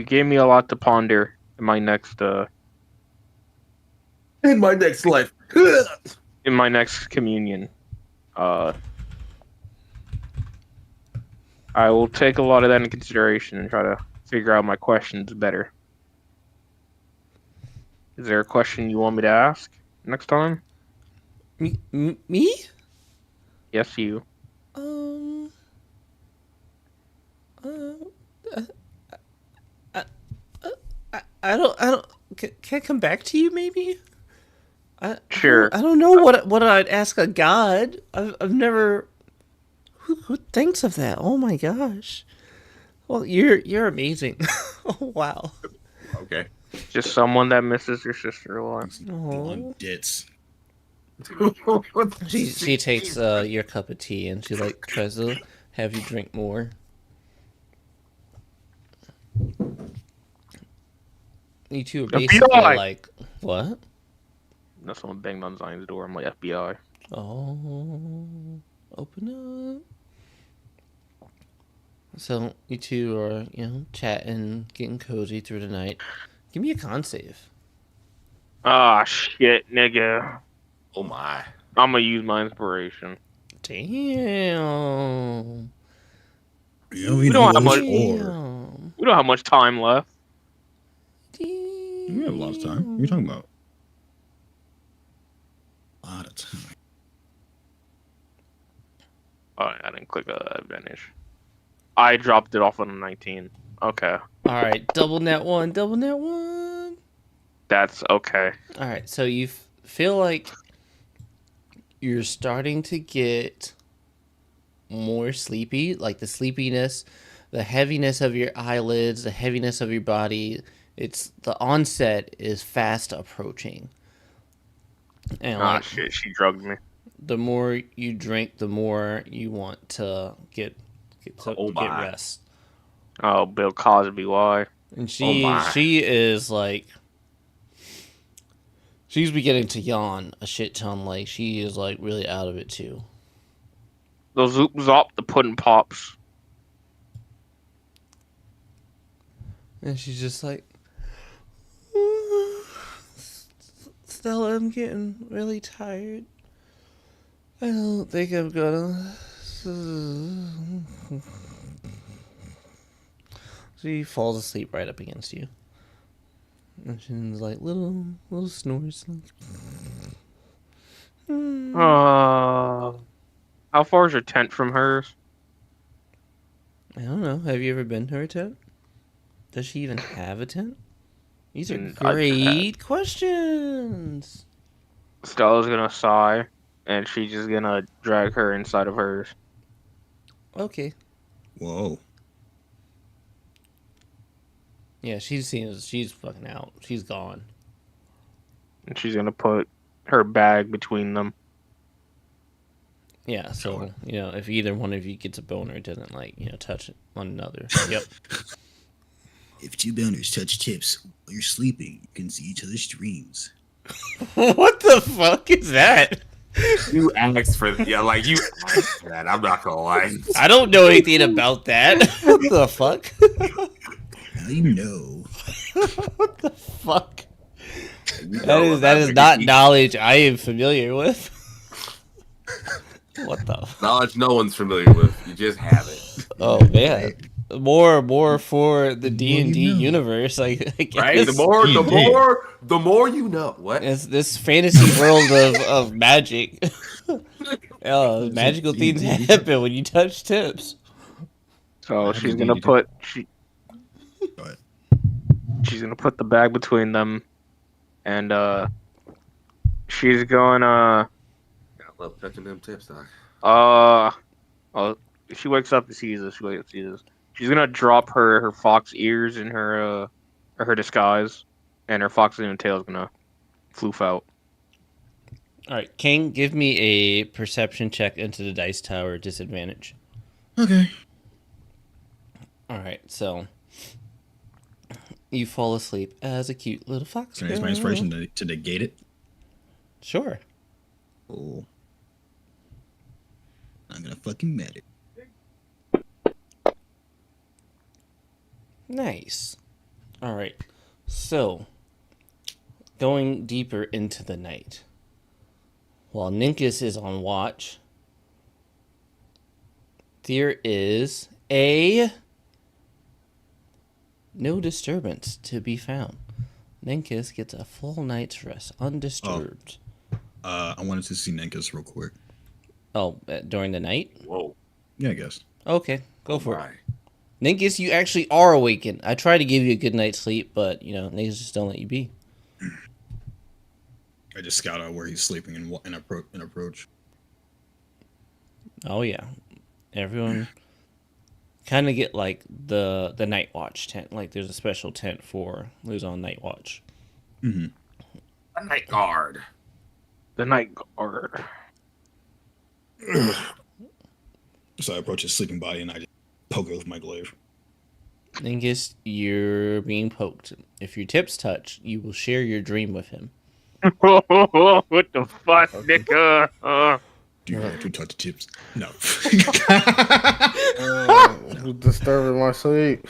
gave me a lot to ponder in my next In my next life. in my next communion. I will take a lot of that into consideration and try to figure out my questions better. Is there a question you want me to ask next time? Me? Yes, you. I don't. Can I come back to you maybe? Sure. I don't know what I'd ask a god. I've never. Who thinks of that? Oh my gosh. Well, you're amazing. Oh wow. Okay. Just someone that misses your sister a lot. Oh. Dits. She takes your cup of tea and she like tries to have you drink more. You two are basically FBI! like what? That's someone banged on Zion's door. I'm like, FBI. Oh, open up. So you two are, chatting, getting cozy through the night. Give me a con save. Ah, shit, nigga. Oh my. I'm gonna use my inspiration. Damn. We don't have much- Damn. We don't have much time left. We have a lot of time. What are you talking about? A lot of time. Oh, I didn't click advantage. I dropped it off on a 19. Okay. All right, double net one. That's okay. All right, so you feel like you're starting to get more sleepy, like the sleepiness, the heaviness of your eyelids, the heaviness of your body. It's the onset is fast approaching. And Ah, shit, she drugged me. the more you drink, the more you want to get my. rest. Oh, Bill Cosby, why? And my. she is like, she's beginning to yawn a shit ton. Like she is like really out of it too. Those zoop zop, the pudding pops. And she's just like, Stella, I'm getting really tired. I don't think I'm gonna. She falls asleep right up against you. And she's like, little snores. How far is your tent from hers? I don't know. Have you ever been to her tent? Does she even have a tent? These are great questions. Stella's gonna sigh, and she's just gonna drag her inside of hers. Okay. Whoa. Yeah, she's fucking out. She's gone. And she's gonna put her bag between them. Yeah, so, if either one of you gets a boner, it doesn't, touch one another. Yep. If two boners touch tips while you're sleeping, you can see each other's dreams. What the fuck is that? You asked for you asked for that. I'm not gonna lie. I don't know anything about that. What the fuck? How do you know? What the fuck? That is not knowledge I am familiar with. What the knowledge no one's familiar with. You just have it. Oh man. More for the D&D universe, I guess. Right? The more you know. What? It's this fantasy world of magic. Magical things happen when you touch tips. So she's gonna put she's gonna put the bag between them, and she's going I love touching them tips, Doc. If she wakes up and sees this, she's gonna drop her fox ears in her disguise, and her fox and tail is gonna floof out. All right, King, give me a perception check into the dice tower disadvantage. Okay. All right, so you fall asleep as a cute little fox. Can I use my inspiration to negate it? Sure. Oh. I'm gonna fucking medic. Nice. All right, so going deeper into the night. While Ninkus is on watch, there is no disturbance to be found. Ninkus gets a full night's rest, undisturbed. I wanted to see Ninkus real quick. Oh, during the night? Whoa. Yeah, I guess. Okay, go for it. Ninkus, you actually are awakened. I try to give you a good night's sleep, but, niggas just don't let you be. I just scout out where he's sleeping and approach. Oh, yeah. Everyone kind of get, like, the night watch tent. Like, there's a special tent for who's on night watch. Mm-hmm. A night guard. The night guard. So I approach his sleeping body and I just poke it with my glaive. Ninkus, you're being poked. If your tips touch, you will share your dream with him. What the fuck, nigga? Do you want to touch the tips? No. Disturbing my sleep.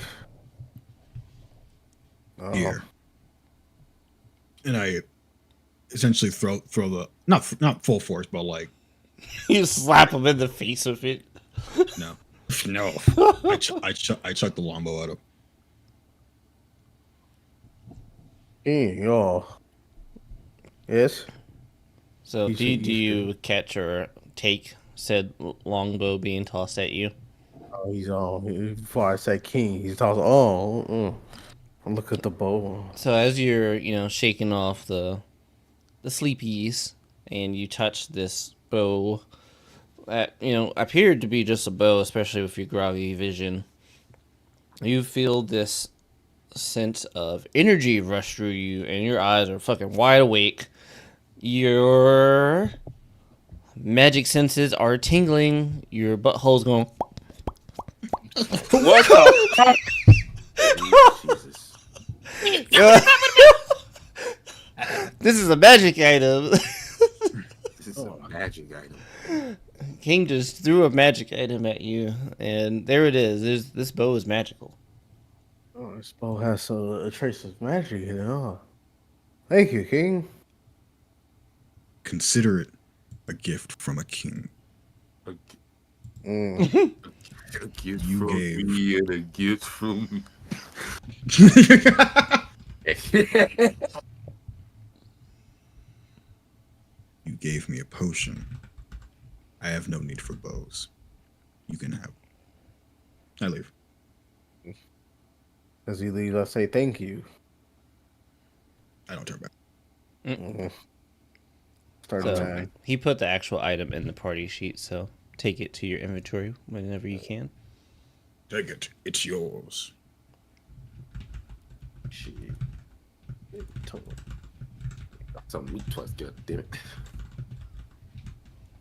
Here. And I essentially throw the not full force, but like You slap him in the face with it. no. I chuck the longbow at him. Yes. So do you catch or take said longbow being tossed at you? Oh, he's on. Before I say king, he's tossing. Oh, look at the bow. So as you're, shaking off the sleepies and you touch this bow that, appeared to be just a bow, especially with your groggy vision, you feel this sense of energy rush through you and your eyes are fucking wide awake. Your magic senses are tingling. Your butthole's going. What the fuck? Jesus. This is a magic item. This is a magic item. King just threw a magic item at you, and there it is. This bow is magical. Oh, this bow has a trace of magic in it. Thank you, King. Consider it a gift from a king. A gift You from gave. me and a gift from me. You gave me a potion. I have no need for bows. You can have. I leave. As he leaves, I say thank you. I don't turn back. Start So, time. he put the actual item in the party sheet, so take it to your inventory whenever you can. Take it. It's yours. Shit. Something me twice, god damn it.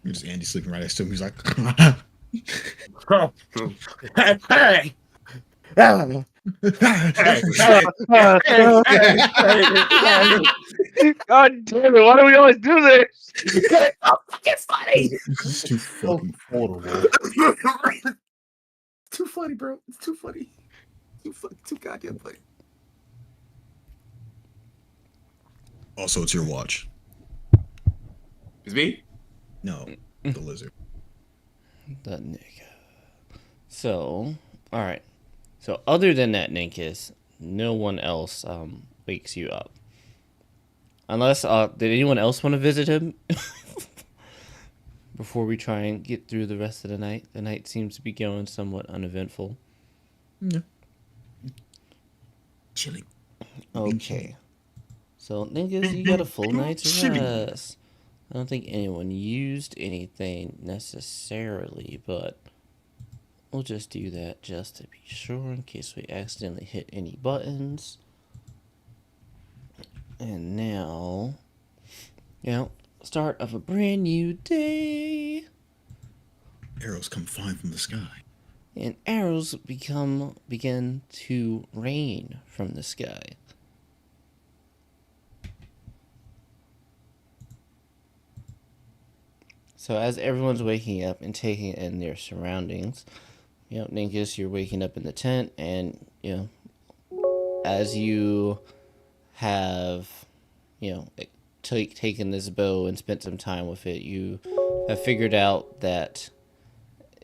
Just Andy sleeping right next to him. He's like, Hey! God damn it! Why do we always do this? It's funny. this is too fucking. It's too funny, bro. It's too funny. Too goddamn funny. Also, it's your watch. It's me? No, the lizard. The nigga. So, all right. So, other than that, Ninkus, no one else wakes you up. Unless, did anyone else want to visit him? Before we try and get through the rest of the night. The night seems to be going somewhat uneventful. Yeah. Chilling. Okay. So, Ninkus, you got a full night's rest. I don't think anyone used anything necessarily, but we'll just do that just to be sure in case we accidentally hit any buttons. And now, start of a brand new day. Arrows come flying from the sky. And arrows begin to rain from the sky. So as everyone's waking up and taking in their surroundings, Ninkus, you're waking up in the tent, and as you have, taken this bow and spent some time with it, you have figured out that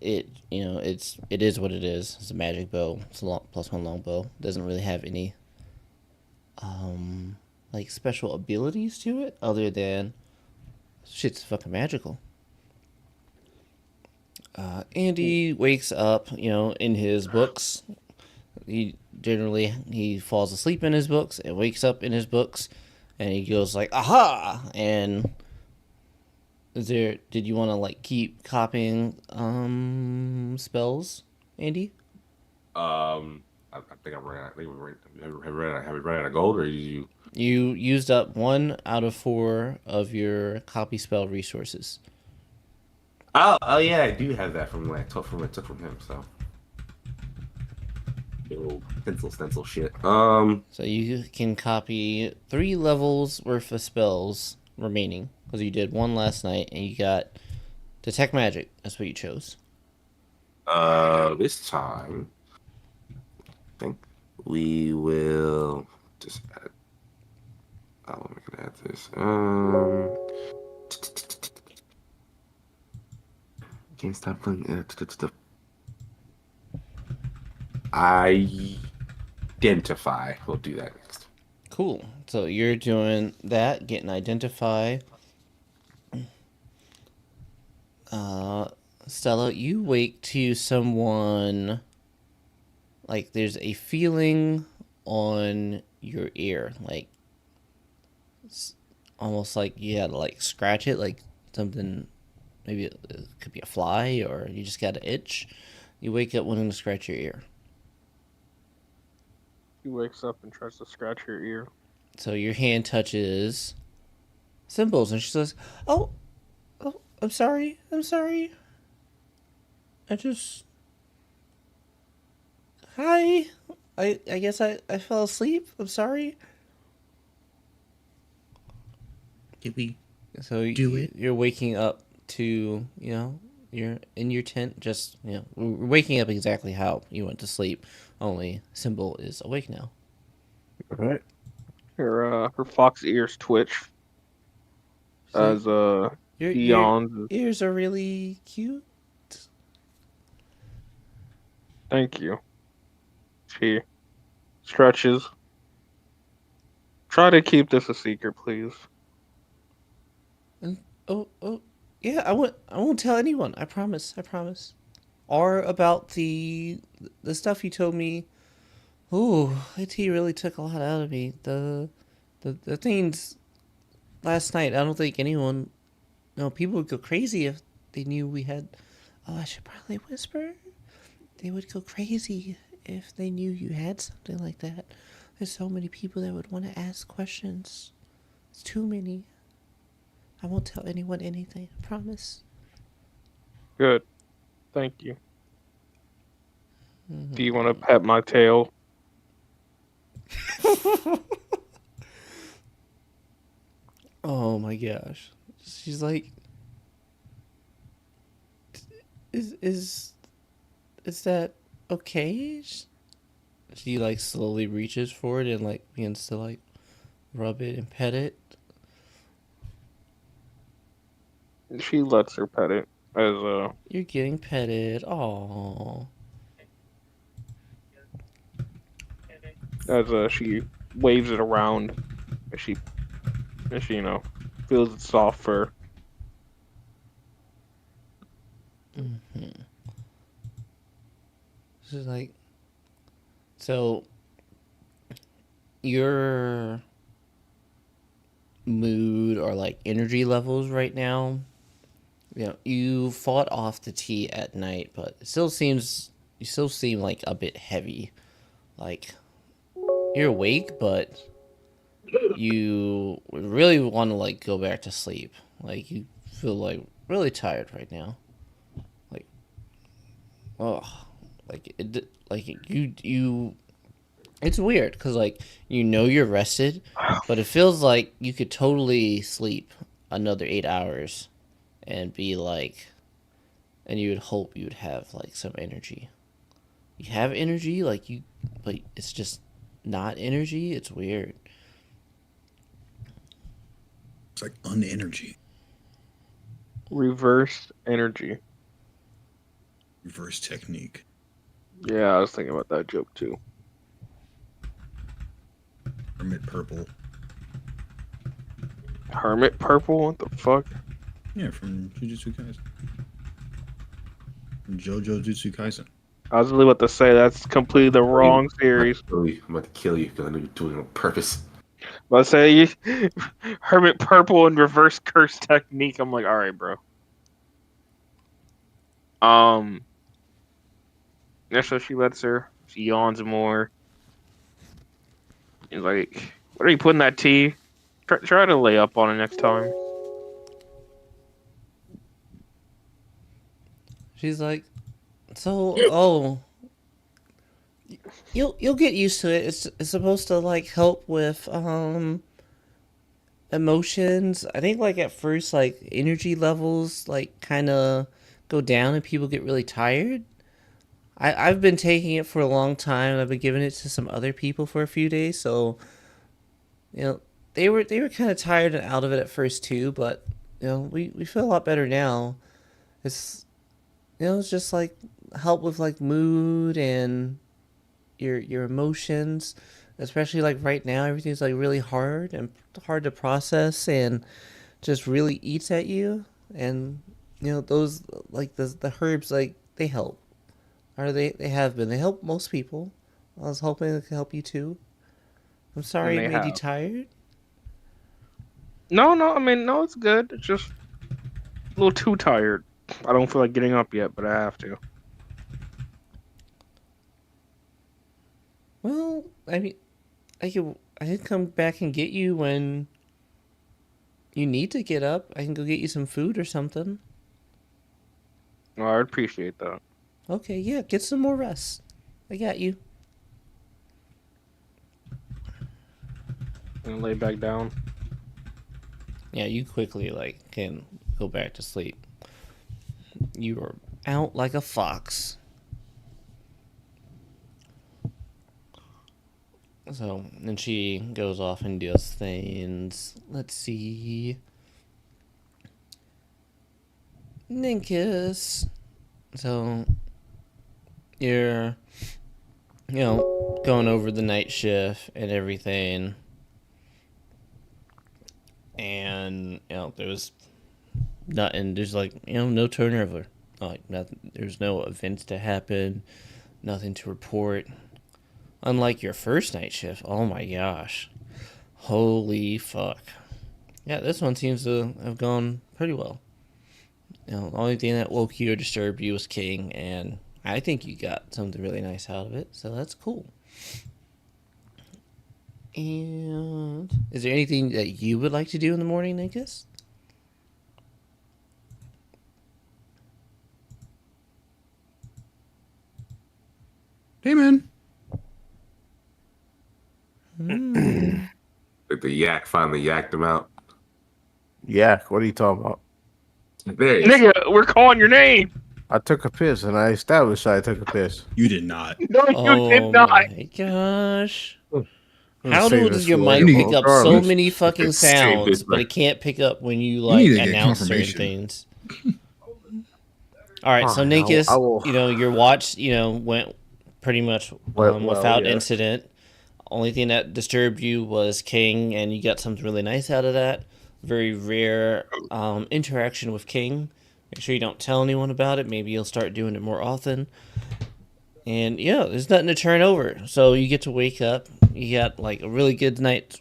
it is what it is. It's a magic bow. It's a +1 longbow. Doesn't really have any special abilities to it other than shit's fucking magical. Andy wakes up, in his books. He falls asleep in his books and wakes up in his books, and he goes like, "Aha!" And did you want to keep copying spells, Andy? I think I'm running. Have we run out of gold, or you? You used up 1 out of 4 of your copy spell resources. Oh yeah, I do have that from when I took from him. So, old pencil stencil shit. So you can copy 3 levels worth of spells remaining because you did 1 last night, and you got detect magic. That's what you chose. This time, I think we will just add. Oh, we can add this. Can't stop playing. Identify. We'll do that next. Cool. So you're doing that, getting identify. Stella, you wake to someone. There's a feeling on your ear, it's almost like you had to scratch it, something. Maybe it could be a fly, or you just got an itch. You wake up wanting to scratch your ear. He wakes up and tries to scratch your ear. So your hand touches Symbols, and she says, "Oh, I'm sorry. Hi. I guess I fell asleep. I'm sorry." Did we? So you're waking up to, you're in your tent, just, we're waking up exactly how you went to sleep, only Symbol is awake now. All right. Her fox ears twitch as Your yawns. ears are really cute. Thank you. She stretches. Try to keep this a secret, please. And yeah, I won't tell anyone. I promise. Or about the stuff you told me. Ooh, IT really took a lot out of me. The things last night. I don't think anyone. No, people would go crazy if they knew we had. Oh, I should probably whisper. They would go crazy if they knew you had something like that. There's so many people that would want to ask questions. It's too many. I won't tell anyone anything. I promise. Good. Thank you. Do you want to pet my tail? Oh my gosh. She's like, is that okay? She slowly reaches for it and begins to rub it and pet it. She lets her pet it as You're getting petted. Aww. She waves it around as she feels its soft fur. Mm-hmm. This is like, so your mood or like energy levels right now, you fought off the tea at night, but you still seem like a bit heavy. Like you're awake, but you really want to like go back to sleep. Like you feel like really tired right now. Like, oh, you. It's weird because like you're rested, but it feels like you could totally sleep another 8 hours, and be like, and you would hope you would have like some energy. You have energy, like but it's just not energy. It's weird. It's like unenergy. Reverse energy. Reverse technique. Yeah, I was thinking about that joke too. Hermit purple. Hermit purple? What the fuck? Yeah, from Jujutsu Kaisen. From JoJo Jutsu Kaisen. I was really about to say that's completely the wrong series. I'm about to kill you because I know you're doing it on purpose. Let's say Hermit purple and reverse curse technique. I'm like, all right, bro. Yeah, so she lets her. She yawns more. He's like, what are you putting that tea? Try to lay up on it next time. She's like, so you'll get used to it. It's supposed to like help with emotions. I think like at first like energy levels like kind of go down and people get really tired. I've been taking it for a long time. I've been giving it to some other people for a few days, so they were kind of tired and out of it at first too, but we feel a lot better now. It's it's just like help with like mood and your emotions, especially like right now everything's like really hard to process and just really eats at you, and those like the herbs, like they help. Or they have been. They help most people. I was hoping they could help you too. I'm sorry it made you tired. No, I mean, no, it's good. It's just a little too tired. I don't feel like getting up yet, but I have to. Well, I mean, I can come back and get you when you need to get up. I can go get you some food or something. Well, I appreciate that. Okay, yeah, get some more rest. I got you. And lay back down. Yeah, you quickly like can go back to sleep. You are out like a fox. So then she goes off and does things. Let's see. Ninkus. So you're going over the night shift and everything, and there's nothing, there's like no turnover, like nothing, there's no events to happen, nothing to report, unlike your first night shift. Oh my gosh, holy fuck. Yeah, this one seems to have gone pretty well. The only thing that woke you or disturbed you was King, and I think you got something really nice out of it, so that's cool. And is there anything that you would like to do in the morning, Ninkus? Hey, man. Like the yak finally yacked him out. Yak, what are you talking about? There he is. Nigga, we're calling your name. I took a piss, and I established I took a piss. You did not. No, you did not. Oh my gosh. How does your mic pick up so many fucking sounds, but it can't pick up when you like announce certain things? All right, so Ninkus, your watch, went pretty much without incident. Only thing that disturbed you was King, and you got something really nice out of that. Very rare interaction with King. Make sure you don't tell anyone about it. Maybe you'll start doing it more often. And yeah, there's nothing to turn over. So you get to wake up. You got like a really good night's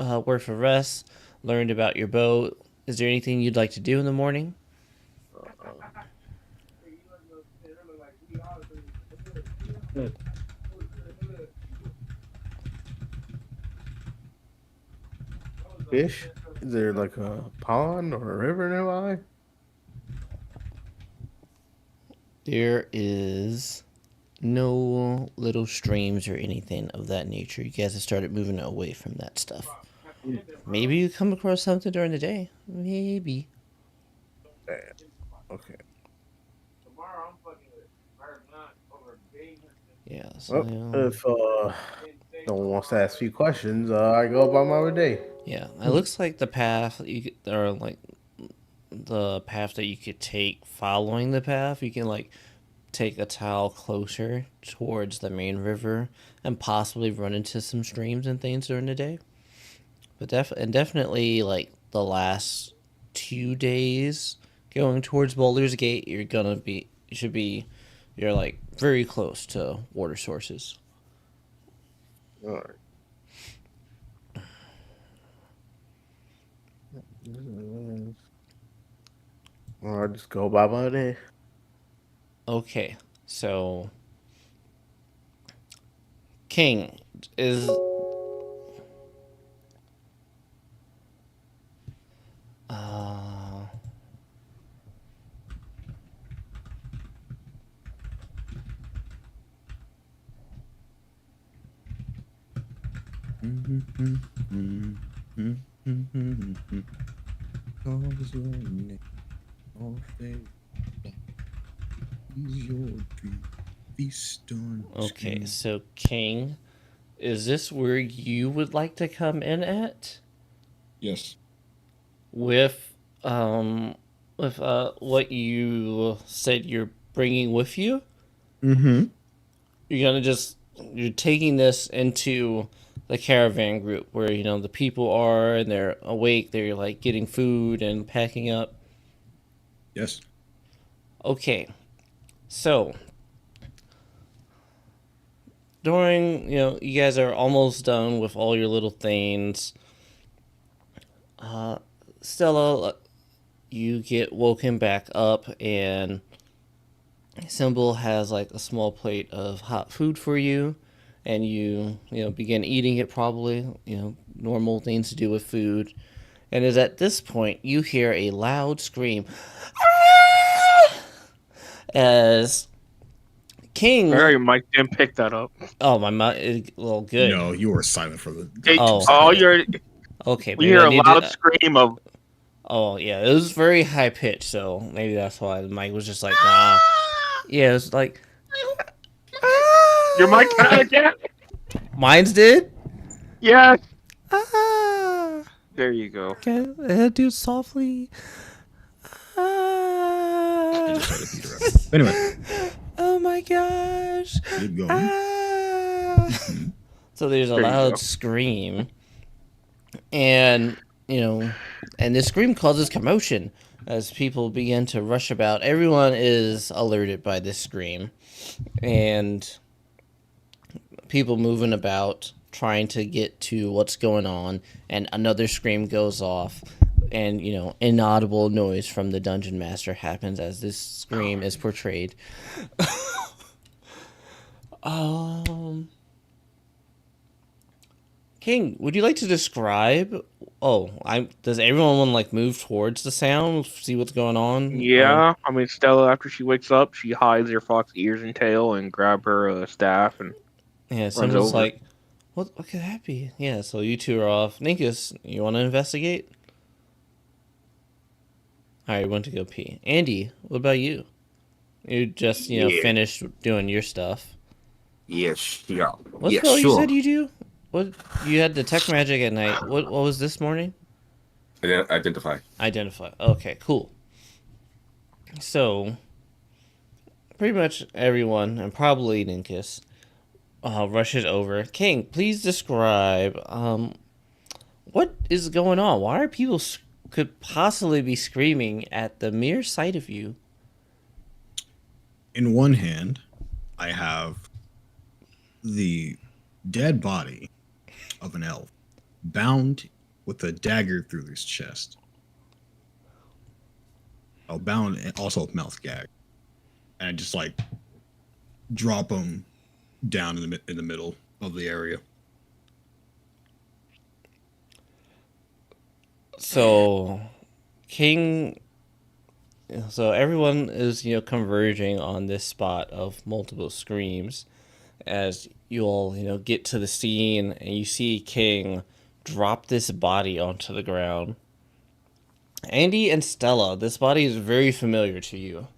worth of rest. Learned about your boat. Is there anything you'd like to do in the morning? Fish? Is there like a pond or a river nearby? There is no little streams or anything of that nature. You guys have started moving away from that stuff. Maybe you come across something during the day. Maybe. Okay. Yeah. So, well, if no one wants to ask a few questions, I go about my day. Yeah, it looks like the path the path that you could take following the path. You can like take a tile closer towards the main river and possibly run into some streams and things during the day. But definitely like the last 2 days going towards Boulder's Gate, you're like very close to water sources. All right. I'll just go by my day. Okay, so King is okay, so King, is this where you would like to come in at? Yes. With what you said you're bringing with you? Mm-hmm. You're taking this into the caravan group where the people are and they're awake, they're like getting food and packing up. Yes. Okay. So during you guys are almost done with all your little things. Stella, you get woken back up and Symbol has like a small plate of hot food for you, and you begin eating it, probably normal things to do with food. And it's at this point you hear a loud scream as King. Very Mike didn't pick that up. Oh, my mic. Well, good. No, you were silent for the. You're okay. We hear a loud scream of. Oh yeah, it was very high pitched, so maybe that's why the mic was just like, nah. Yeah, it was like. Your mic cut again? Mine's did? Yes. Ah. There you go. Okay, do it softly. Ah. Anyway. Oh my gosh. Keep going. Ah. So there's a loud scream, and and this scream causes commotion as people begin to rush about. Everyone is alerted by this scream, and people moving about trying to get to what's going on, and another scream goes off, and inaudible noise from the dungeon master happens as this scream is portrayed. King, would you like to describe? Does everyone want to move towards the sound, see what's going on? Yeah, I mean Stella, after she wakes up, she hides her fox ears and tail and grab her staff and someone's like, what could that be? Yeah, so you two are off. Ninkus, you want to investigate? All right, went to go pee. Andy, what about you? You just finished doing your stuff. Yes, yeah. What's all you said you do? What you had detect magic at night? What was this morning? Identify. Identify. Okay, cool. So, pretty much everyone, and probably Ninkus, rushes over. King, please describe what is going on. Why are people could possibly be screaming at the mere sight of you? In one hand, I have the dead body of an elf bound with a dagger through his chest. Oh, bound and also with mouth gag. And I just like drop him down in the middle of the area. So, King. So everyone is converging on this spot of multiple screams, as you all get to the scene and you see King drop this body onto the ground. Andy and Stella, this body is very familiar to you.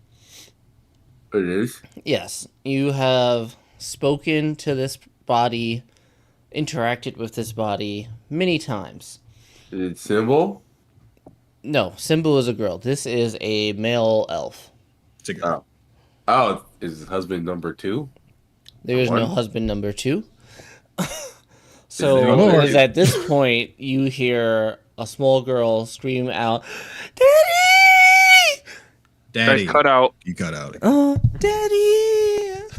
It is? Yes, you have spoken to this body, interacted with this body many times. Is it Symbol? No, Symbol is a girl. This is a male elf. Oh, is his husband number 2? There is no husband number 2. So it is at this point you hear a small girl scream out, "Daddy! Daddy!" Cut out. You cut out. Oh, Daddy!"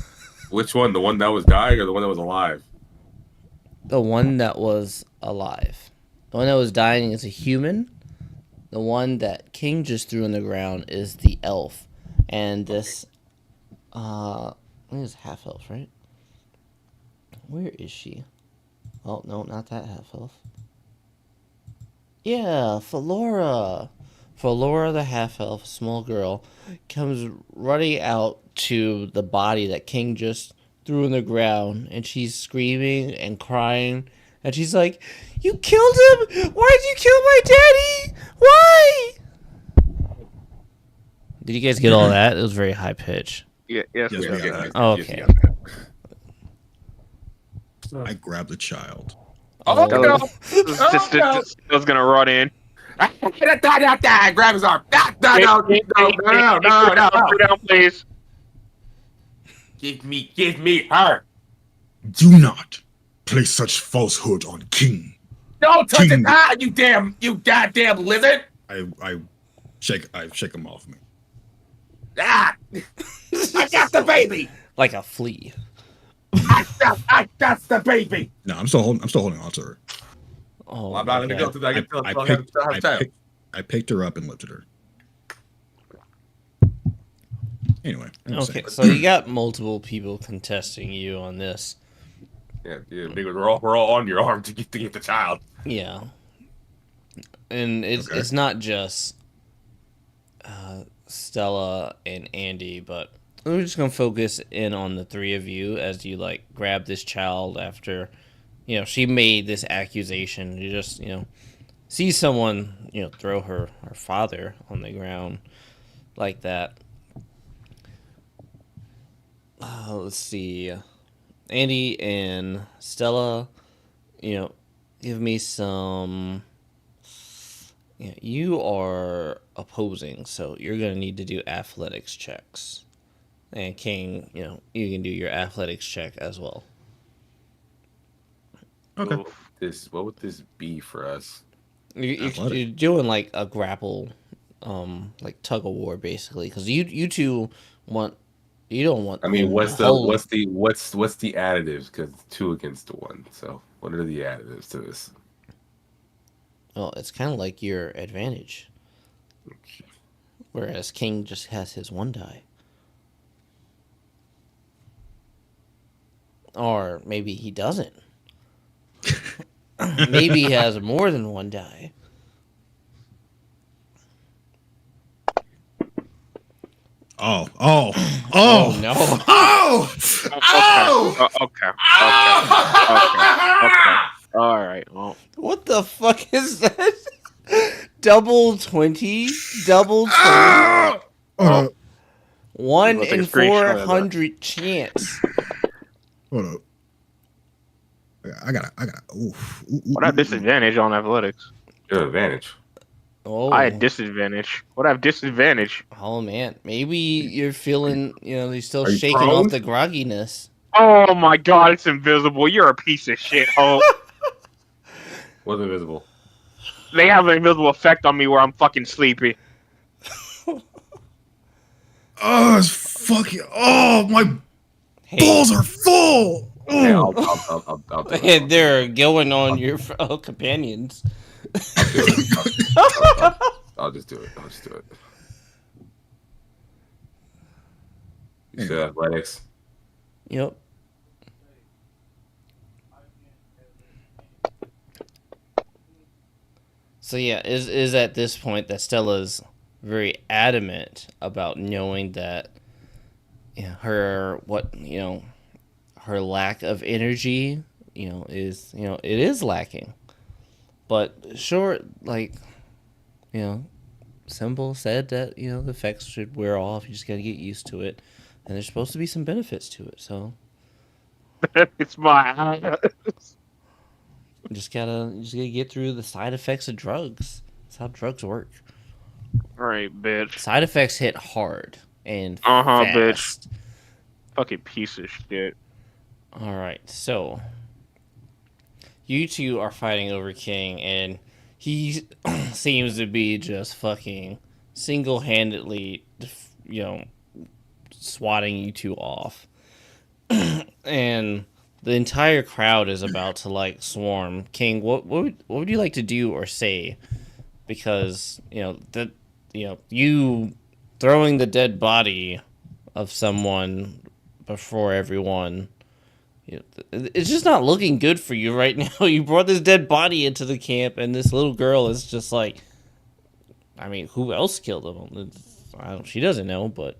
Which one? The one that was dying or the one that was alive? The one that was alive. The one that was dying is a human. The one that King just threw on the ground is the elf. And this, I think it's half elf, right? Where is she? Oh, no, not that half elf. Yeah, Felora. Felora, the half elf, small girl, comes running out to the body that King just threw on the ground. And she's screaming and crying. And she's like, "You killed him! Why did you kill my daddy? Why?" Did you guys get all that? It was very high pitch. Yeah, yes, Yes, we we got got that. Oh, okay. I grab the child. Oh, Oh. no! Just was gonna run in. Grab his arm. No. Put down, please. Give me her. Do not place such falsehood on King. Don't touch King. it, you goddamn lizard. I shake him off me. Ah! I got the baby. Like a flea. I got the baby. No, I'm still holding on to her. Oh, Well, I'm not gonna go through that. I picked her up and lifted her. Anyway. I'm Okay, saying. so you got multiple people contesting you on this. Yeah, we're all on your arm to get the child. Yeah. And it's Okay. it's not just Stella and Andy, but we're just gonna focus in on the three of you as you grab this child after she made this accusation. You just see someone throw her father on the ground like that. Let's see, Andy and Stella, give me some. Yeah, you are opposing, so you're gonna need to do athletics checks. And King, you can do your athletics check as well. Okay. What would this be for us? You're doing a grapple, tug of war basically, because you two want. You don't want. I mean, what's the whole- additives? Because it's 2 against 1. So what are the additives to this? Well, it's kind of like your advantage, whereas King just has his 1 die. Or maybe he doesn't. Maybe he has more than 1 die. Oh No. Okay. All right. Well, What the fuck is that? Double 20? Double 20? Oh, 1 We'll take a in screenshot of that. 400 chance. hold up. I gotta. What I have disadvantage on athletics? Your advantage. Oh, I had disadvantage. What I have disadvantage? oh man, maybe you're feeling, you're still Are you shaking prone? off the grogginess. Oh my god, it's invisible. You're a piece of shit, Hope. What's invisible? They have an invisible effect on me where I'm fucking sleepy. Oh, it's fucking. Oh, my balls are full. Okay, Oh. I'll do it. And they're going on your companions. I'll do it. I'll just do it. I'll just do it. You said athletics. Yep. So yeah, is at this point that Stella's very adamant about knowing that her her lack of energy, is it is lacking. But sure, Symbol said that, the effects should wear off, you just gotta get used to it. And there's supposed to be some benefits to it, so It's my just gotta get through the side effects of drugs. That's how drugs work. Alright, bitch. Side effects hit hard and bitch. fast. Fucking piece of shit. All right, so you two are fighting over King, and he seems to be just fucking single-handedly, swatting you two off. And the entire crowd is about to swarm. King, what would you like to do or say? Because you throwing the dead body of someone before everyone, it's just not looking good for you right now. You brought this dead body into the camp, and this little girl is just who else killed him? She doesn't know, but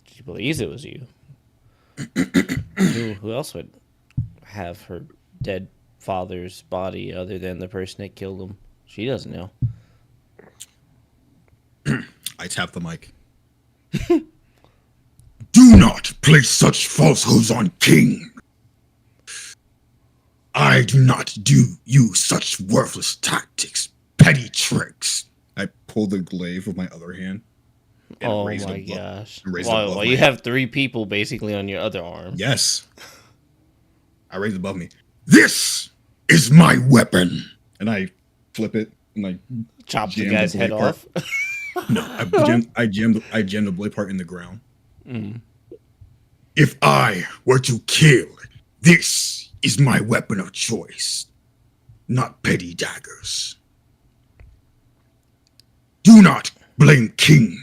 she believes it was you. Who else would have her dead father's body other than the person that killed him? She doesn't know. I tap the mic. Do not place such falsehoods on King. I do not use such worthless tactics, petty tricks. I pull the glaive with my other hand. Oh my gosh. Well, Well, you have 3 people basically on your other arm. Yes. I raise it above me. This is my weapon. And I flip it and I Chop the guy's head off. No, I jam the blade part in the ground. Mm. If I were to kill, this is my weapon of choice, not petty daggers. Do not blame King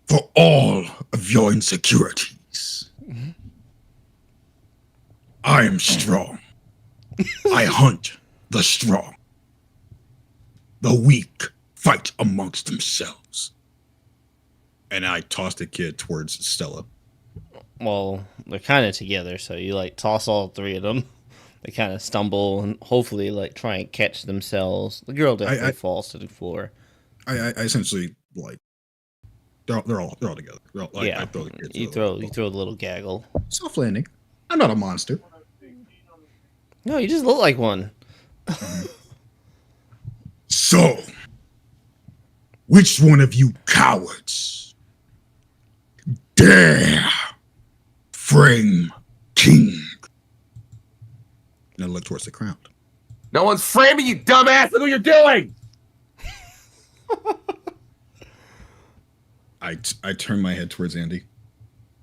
for all of your insecurities. Mm-hmm. I am strong. I hunt the strong. The weak fight amongst themselves. And I toss the kid towards Stella. Well, they're kind of together, so you toss all 3 of them. They kind of stumble and hopefully try and catch themselves. The girl definitely falls to the floor. I essentially they're all together. Yeah, I throw the kids. you throw the little gaggle. Soft landing. I'm not a monster. No, you just look like one. So, which one of you cowards dare frame King? And I look towards the crowd. No one's framing you, dumbass. Look what you're doing. I turn my head towards Andy.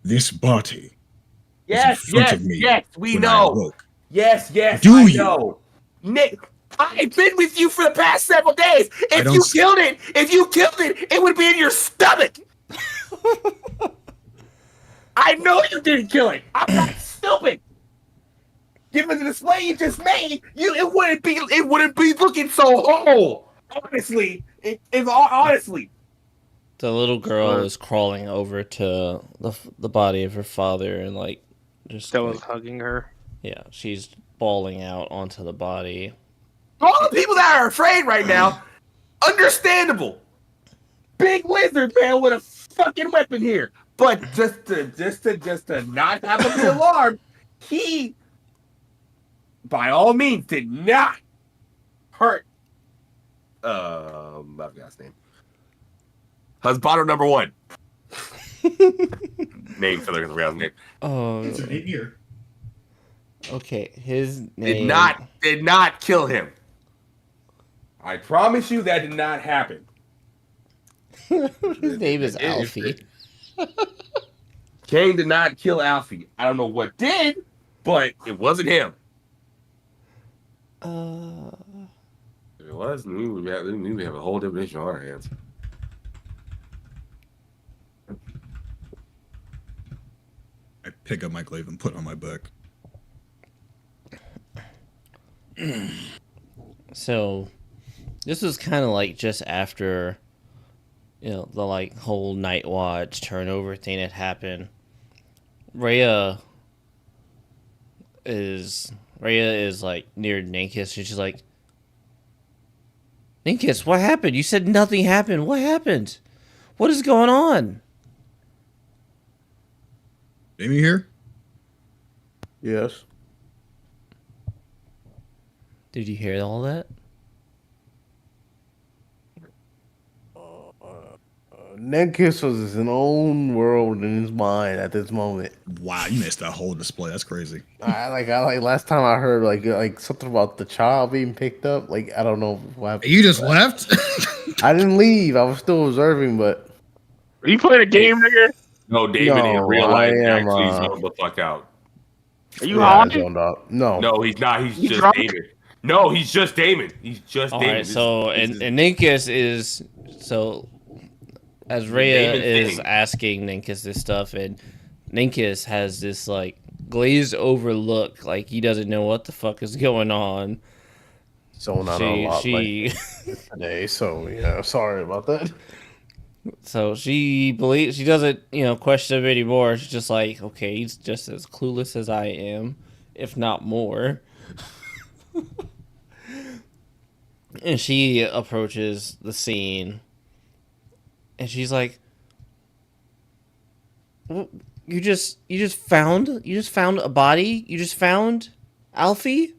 This body. Yes, we when know. Yes, I know. Nick, I've been with you for the past several days. If you killed it, it would be in your stomach. I know you didn't kill it. I'm not stupid. Given the display you just made, it wouldn't be looking so whole. Honestly, honestly. The little girl is crawling over to the body of her father and just Stella's hugging her. Yeah, she's bawling out onto the body. All the people that are afraid right now, understandable. Big lizard man with a fucking weapon here, but just to not have them be alarmed, he by all means, did not hurt. I forgot his name. Husbando number 1. Name for the real name. Oh, It's an 8-year. okay. His name Did not kill him. I promise you that did not happen. His name is Alfie. Kang did not kill Alfie. I don't know what did, but it wasn't him. If it was, we would have a whole different issue on our hands. I pick up my glaive and put it on my back. So, this was kind of like just after, the like whole Night Watch turnover thing that happened. Rhea is like near Ninkis, and she's like, Ninkis, what happened? You said nothing happened. What happened? What is going on? Jamie here? Yes. Did you hear all that? Nenkis was in his own world in his mind at this moment. Wow, you missed that whole display. That's crazy. I like last time I heard like something about the child being picked up. Like I don't know what happened. You just left? I didn't leave. I was still observing, but Are you playing a game, nigga? No, David in No, real I life am, actually zoned the fuck out. Are you yeah, I haunted? zoned out. No, No, he's not. He's You just drunk? Damon. No, he's just Damon. He's just All Damon. right, so and Ninkis is so as Rhea Damon is thing. asking Ninkis this stuff, and Ninkis has this like glazed over look, like he doesn't know what the fuck is going on. zoned out a lot She today. So yeah, sorry about that. so she believes she doesn't question him anymore. She's just like, okay, he's just as clueless as I am, if not more. And she approaches the scene, and she's like, "You just found a body? You just found Alfie?"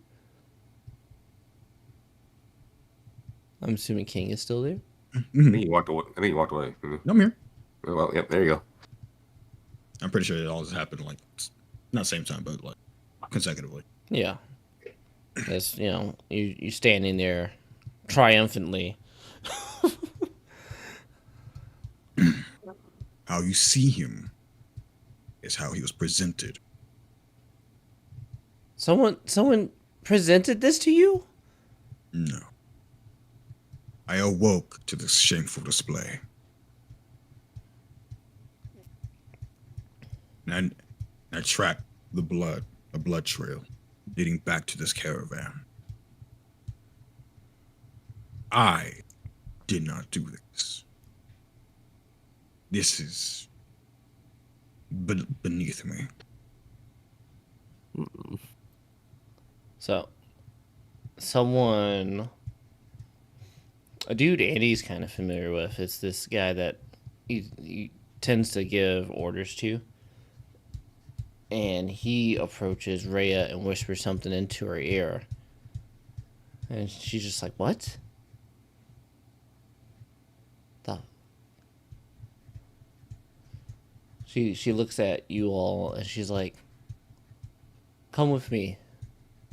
I'm assuming King is still there. I think he walked away. Mhm. I'm here. Well, yep, there you go. I'm pretty sure it all just happened like not same time, but like consecutively. Yeah, that's you standing there triumphantly. How you see him is how he was presented. Someone presented this to you? No. I awoke to this shameful display. And I tracked a blood trail leading back to this caravan. I did not do this. This is beneath me. So, a dude Andy's kind of familiar with. It's this guy that he tends to give orders to. And he approaches Rhea and whispers something into her ear. And she's just like, what? She looks at you all and she's like, come with me.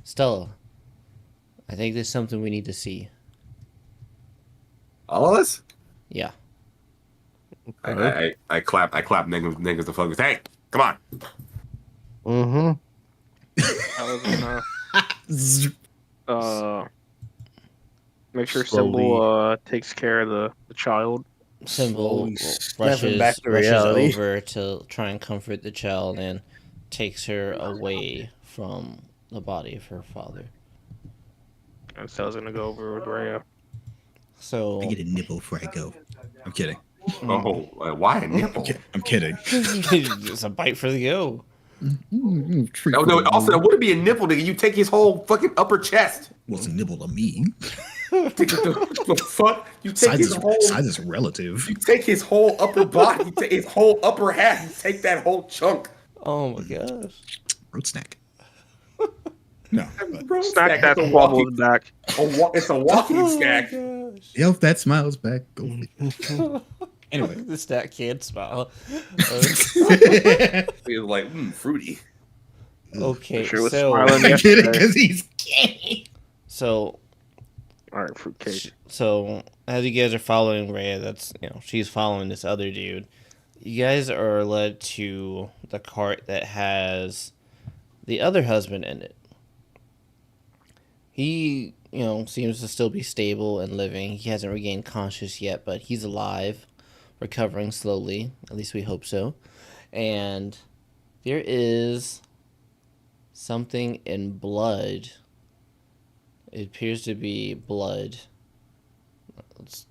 Stella, I think there's something we need to see. All of us? Yeah. I clap niggas the fuckers. Hey, come on. Mm-hmm. I was gonna make sure Slowly. Symbol takes care of the child. Symbol Slowly snapping back to rushes reality. over to try and comfort the child and takes her away from the body of her father. And so I was gonna go over with Rhea. So I get a nipple before I go. I'm kidding. Oh, why a nipple? I'm kidding. it's a bite for the go. Also, that wouldn't be a nipple, nigga. You take his whole fucking upper chest. What's a nipple to me? The fuck? You take Size is relative. You take his whole upper body. You take his whole upper half. You take that whole chunk. Oh my gosh. Road snack. No. Bro, Snack that It's a squabble walking- in the back. It's a walking snack. Yelp that smiles back. Go. Anyway. The snack can't smile. It's like fruity. Okay, Sure was so smiling I get it yesterday. because he's gay. so All right, fruitcake. so as you guys are following Rhea, that's she's following this other dude. You guys are led to the cart that has the other husband in it. He, seems to still be stable and living. He hasn't regained conscious yet, but he's alive, recovering slowly. At least we hope so. And there is something in blood. It appears to be blood.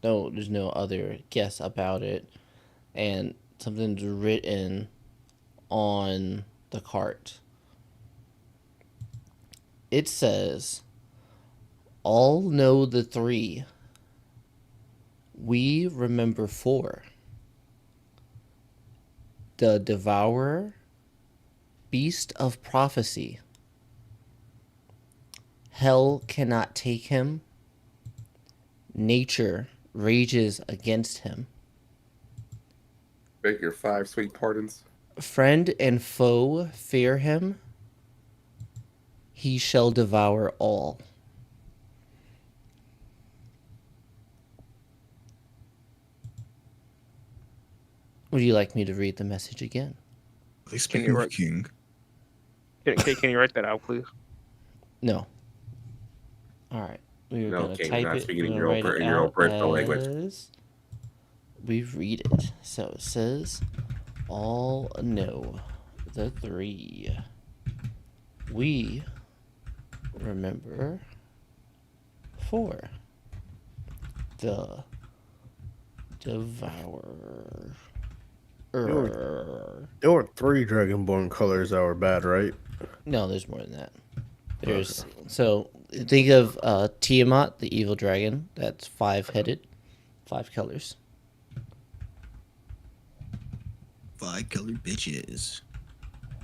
There's no other guess about it. And something's written on the cart. It says, "All know the 3. We remember 4. The Devourer, Beast of Prophecy. Hell cannot take him. Nature rages against him. Beg your 5 sweet pardons. Friend and foe fear him. He shall devour all." Would you like me to read the message again? They speaking of King. Can you write that out, please? No. All right. We were No, going to King, type not it. speaking in We're your gonna own write it in your own out personal language. as we read it. So it says, "All know the 3. We remember 4. The Devourer." There were 3 Dragonborn colors that were bad, right? No, there's more than that. There's so think of Tiamat, the evil dragon. That's 5-headed, 5 colors. 5-colored bitches.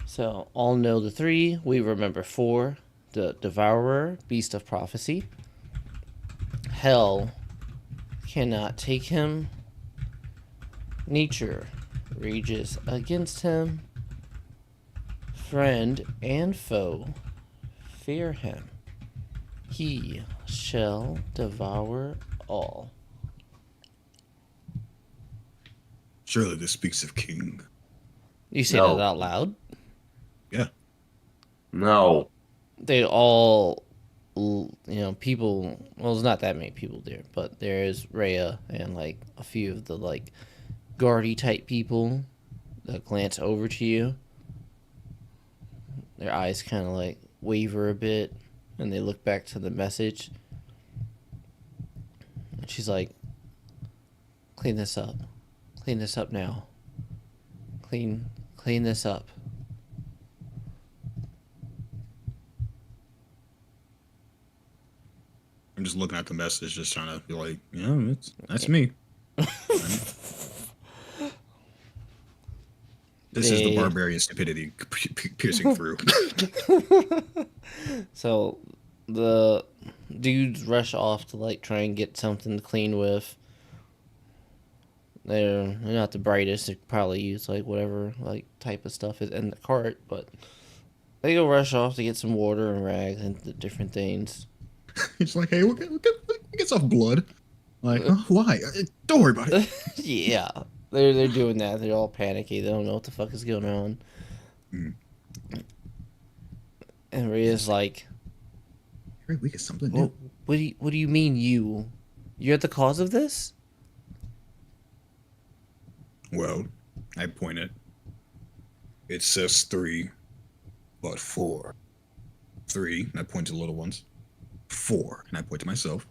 So all know the 3. We remember 4. The Devourer, Beast of Prophecy. Hell cannot take him. Nature rages against him. Friend and foe fear him. He shall devour all. Surely this speaks of King. You say No. that out loud? Yeah. No. They all, people. Well, there's not that many people there, but there is Rhea and like a few of the like guardy type people that glance over to you. Their eyes kind of like waver a bit, and they look back to the message. And she's like, "Clean this up. Clean this up now. Clean this up." I'm just looking at the message, just trying to be like, yeah, that's me. This is the barbarian stupidity piercing through. So the dudes rush off to like try and get something to clean with. They're not the brightest. They probably use like whatever like type of stuff is in the cart, but they go rush off to get some water and rags and the different things. It's like, hey, we'll get some blood. Like, oh, why? Don't worry about it. Yeah, they're doing that. They're all panicky. They don't know what the fuck is going on. Mm. And Rhea's like, Every week is something new. What do you mean you're the cause of this?" Well, I pointed. It says 3, but 4. 3, and I point to the little ones. 4, and I point to myself.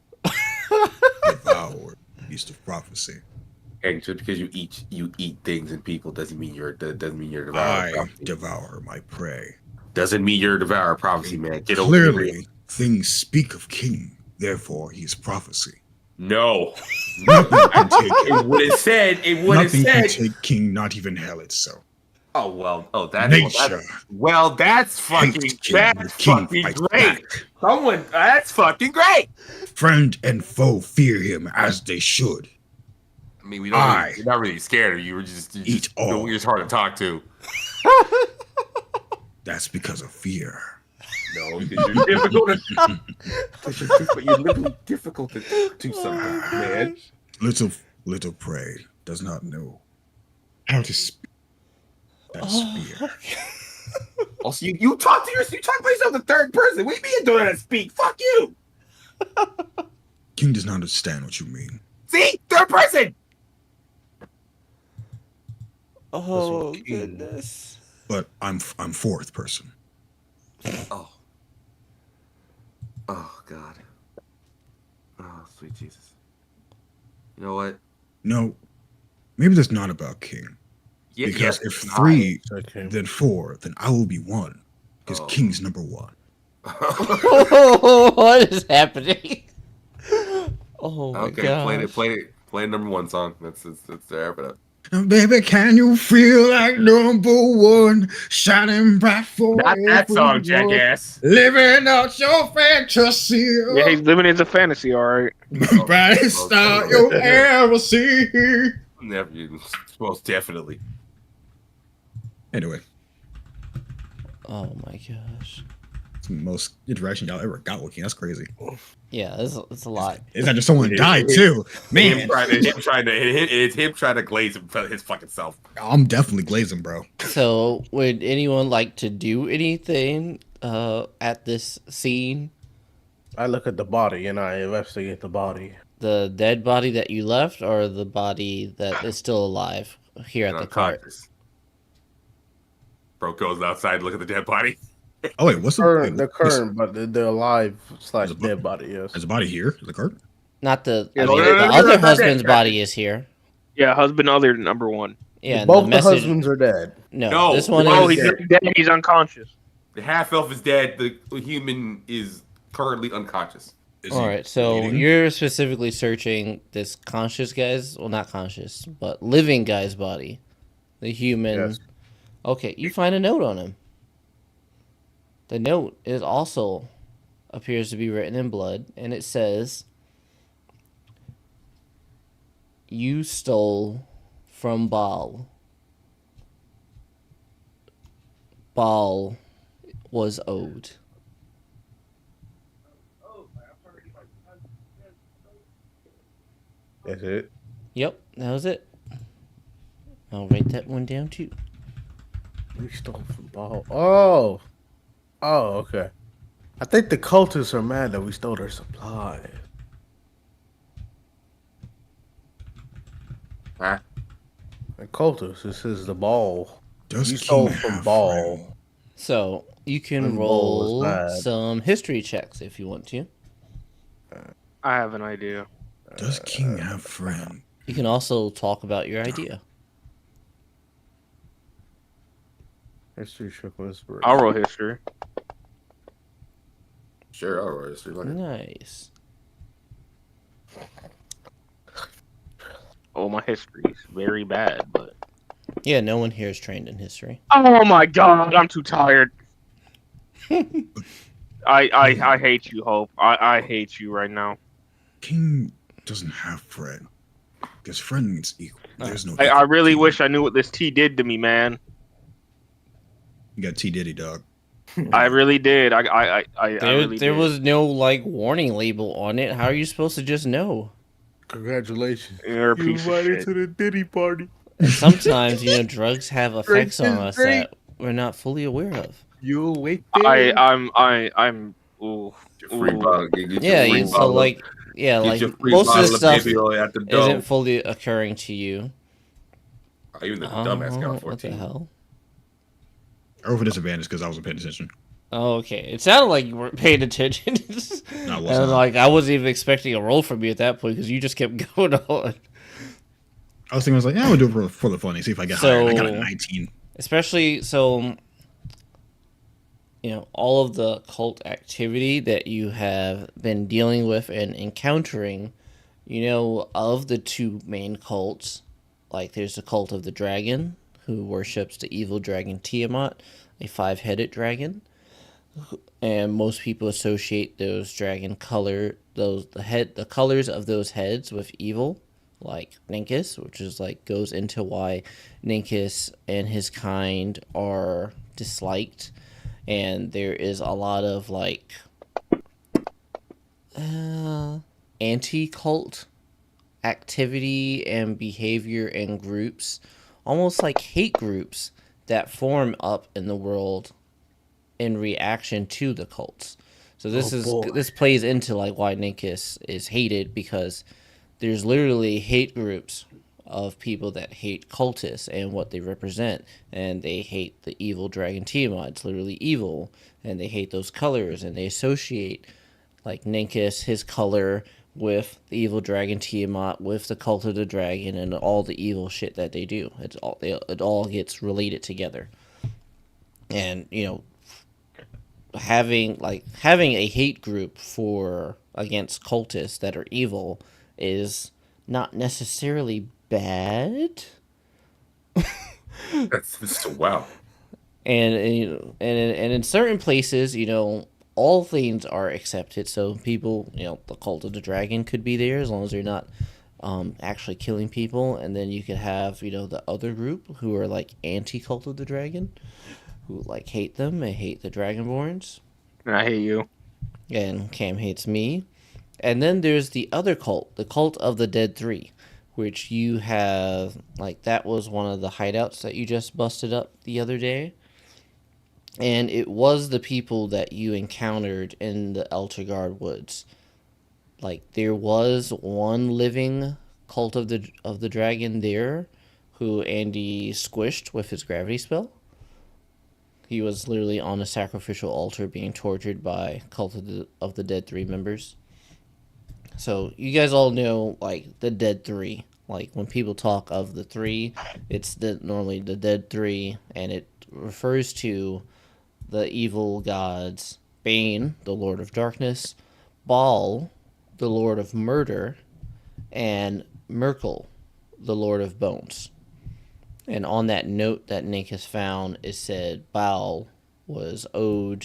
Devoured, Beast of Prophecy. And just because you eat things and people doesn't mean you're devourer. I Prophecy. devour my prey. Doesn't mean you're a devourer prophecy, man. Get over Clearly, it. things speak of King, therefore he is prophecy. No. Nothing can take It would have said. It would have Nothing can said. take King, not even hell itself. Oh well. Oh, Nature. That's fucking. Hates king, That's the king fucking fights great. back. Someone. That's fucking great. Friend and foe fear him as they should. I mean, you're not really scared of you. You're just hard to talk to. That's because of fear. No, because you're difficult. You're literally difficult to talk to sometimes, man. Little prey does not know how to speak. That's fear. Also, you talk about yourself in the third person. What do you mean you don't know how to speak? Fuck you. King does not understand what you mean. See, third person. Oh goodness. But I'm fourth person. Oh. Oh God. Oh sweet Jesus. You know what? No, maybe that's not about King. Yeah, Because yes, if 3, Okay. then 4, then I will be 1. Because Oh. King's number 1. What is happening? Oh my Okay, god. play number 1 song. That's to wrap it up. Baby, can you feel like number 1? Shining bright for Not that song, everyone. jackass. Living out your fantasy. Yeah, he's living as a fantasy, all right. Brightest star you'll ever see. Never, most definitely. Anyway, Oh my gosh. it's the most interaction y'all ever got with King. That's crazy. Yeah, it's a lot. It's not just someone died too. Man, It's him trying to glaze his fucking self. I'm definitely glazing, bro. So, would anyone like to do anything at this scene? I look at the body and I investigate the body. The dead body that you left, or the body that is still alive here at the cart? Bro goes outside to look at the dead body. Oh wait, what's The current, but the alive / dead body. Yes. There's a body here. Is the cart? Not the. Yeah, I mean, no, the no, other not that husband's guy. body is here. Yeah, husband other number 1. Yeah, and Both the the message. husbands are dead. No, this one Oh, is. he's dead. He's unconscious. The half elf is dead. The human is currently unconscious. Is he All right, so bleeding? you're specifically searching this conscious guy's, well, not conscious, but living guy's body, the human. Yes. Okay, you find a note on him. The note is also appears to be written in blood, and it says, "You stole from Baal. Baal was owed." That's it. Yep, that was it. I'll write that one down too. We stole from Baal. Oh, okay. I think the cultists are mad that we stole their supply. Huh? The cultists. This is the Baal. Does You King stole from have Baal. friend? So you can And Baal was roll bad. some history checks if you want to. I have an idea. Does King have friend? You can also talk about your idea. History check whisper. I'll roll history. Sure, all right. So Nice. Oh, my history is very bad, but. Yeah, no one here is trained in history. Oh my god, I'm too tired. I hate you, Hope. I hate you right now. King doesn't have friend. Because friend means equal. There's no. I really wish I knew what this T did to me, man. You got T Diddy, dog. I really did. I There really did. was no like warning label on it. How are you supposed to just know? Congratulations. You're a piece of shit. the Diddy party. And sometimes, drugs have effects on is us great. that we're not fully aware of. You'll wait I'm ooh. free Ooh. bottle. Get your Yeah, free so bottle of- like, yeah, get like your free most of bottle the stuff baby oil at the door. isn't fully occurring to you. Oh, even the dumbass got What the 14. hell? Or for disadvantage because I wasn't paying attention. Oh, okay. It sounded like you weren't paying attention. No, I was And not. like I wasn't even expecting a roll from you at that point because you just kept going on. I was like, yeah, we'll do it for the funny. See if I get higher. And I got a So- 19. Especially so, all of the cult activity that you have been dealing with and encountering, of the two main cults, like there's the cult of the dragon, who worships the evil dragon Tiamat, a 5-headed dragon. And most people associate those the colors of those heads with evil, like Ninkus, which is like goes into why Ninkus and his kind are disliked. And there is a lot of like anti-cult activity and behavior in groups, almost like hate groups that form up in the world in reaction to the cults. So this plays into like why Ninkus is hated, because there's literally hate groups of people that hate cultists and what they represent, and they hate the evil dragon Tiamat. It's literally evil, and they hate those colors, and they associate like Ninkus, his color, with the evil dragon Tiamat, with the cult of the dragon, and all the evil shit that they do. It all gets related together. And having a hate group against cultists that are evil is not necessarily bad. That's wow. And in certain places, all things are accepted. So people, the cult of the dragon could be there as long as they're not actually killing people. And then you could have, the other group who are like anti-cult of the dragon, who like hate them and hate the Dragonborns. And I hate you. And Cam hates me. And then there's the other cult, the cult of the Dead Three, which you have, like, that was one of the hideouts that you just busted up the other day. And it was the people that you encountered in the Eltergard Woods. Like, there was one living cult of the dragon there who Andy squished with his gravity spell. He was literally on a sacrificial altar being tortured by Cult of the Dead 3 members. So you guys all know, like, the Dead 3. Like, when people talk of the 3, it's normally the Dead 3, and it refers to the evil gods Bane, the Lord of Darkness, Baal, the Lord of Murder, and Merkel, the Lord of Bones. And on that note that Nick has found, it said Baal is the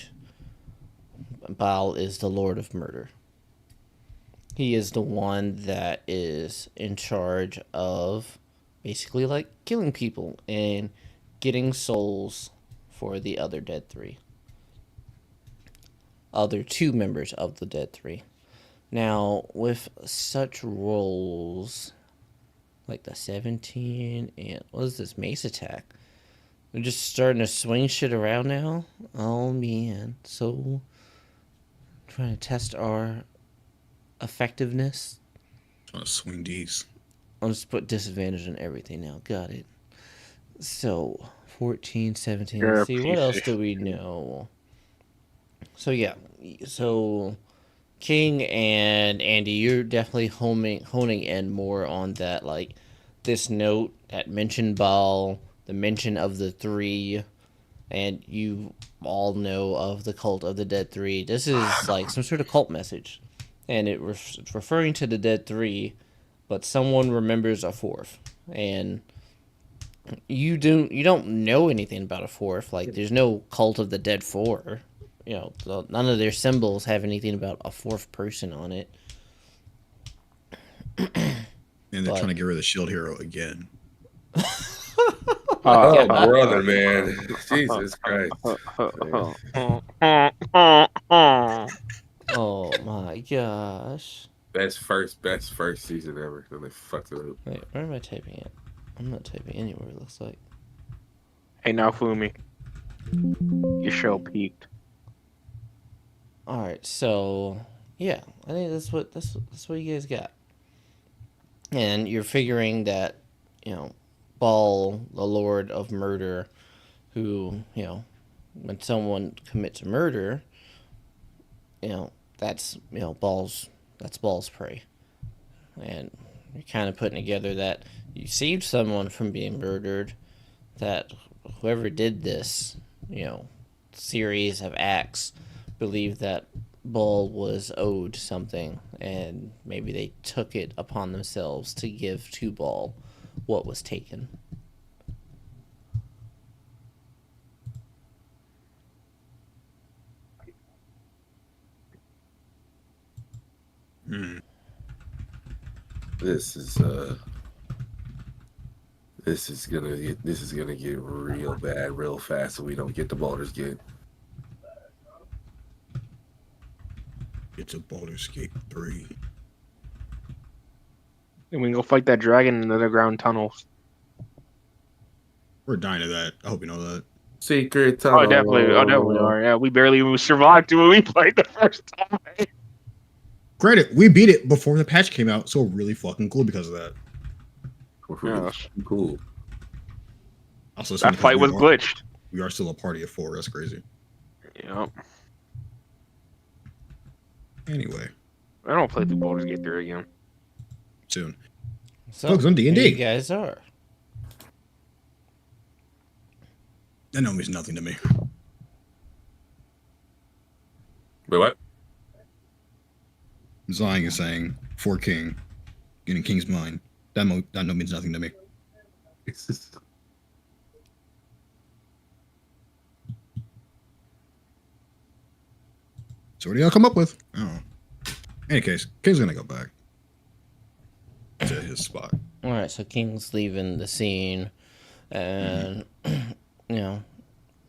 Lord of Murder. He is the one that is in charge of basically like killing people and getting souls for the other Dead 3. Other 2 members of the Dead 3. Now, with such roles like the 17 and what is this mace attack? We're just starting to swing shit around now. Oh man, so trying to test our effectiveness. Trying to swing these. I'll just put disadvantage on everything now. Got it. So 14, 17. Let's see, what else do we know? So yeah, so King and Andy, you're definitely honing in more on that, like, this note that mentioned Baal, the mention of the 3, and you all know of the cult of the Dead 3. This is like some sort of cult message, and it's referring to the Dead 3, but someone remembers a 4th, and you don't know anything about a 4th. Like, there's no cult of the Dead 4. None of their symbols have anything about a 4th person on it. And they're trying to get rid of the shield hero again. Brother, man. Jesus Christ. Oh my gosh. Best first season ever. Then they fucked it up. Wait, where am I typing it? I'm not typing anywhere, it looks like. Hey, now Fumi. Your show peaked. Alright, so yeah, I think that's what you guys got. And you're figuring that, Baal, the Lord of Murder, who, when someone commits a murder, that's Baal's prey. And you're kind of putting together that you saved someone from being murdered, that whoever did this, series of acts believed that Baal was owed something, and maybe they took it upon themselves to give to Baal what was taken. This is gonna get real bad real fast if we don't get the Baldur's Gate. It's a Baldur's Gate 3. And we can go fight that dragon in the underground tunnels. We're dying to that. I hope you know that. Secret tunnel. Oh, definitely are. Yeah, we barely even survived when we played the first time. Granted, we beat it before the patch came out, so really fucking cool because of that. Yeah. Cool. Also, That fight was glitched. We are still a party of 4. That's crazy. Yeah. Anyway, I don't play the Baldur's Gate 3 again. soon. So, Folks on D&D. there you guys are. That no means nothing to me. Wait, what? Zion is saying, for King, getting King's mind. That no means nothing to me. So what do y'all come up with? I don't know. In any case, King's gonna go back to his spot. All right, so King's leaving the scene, and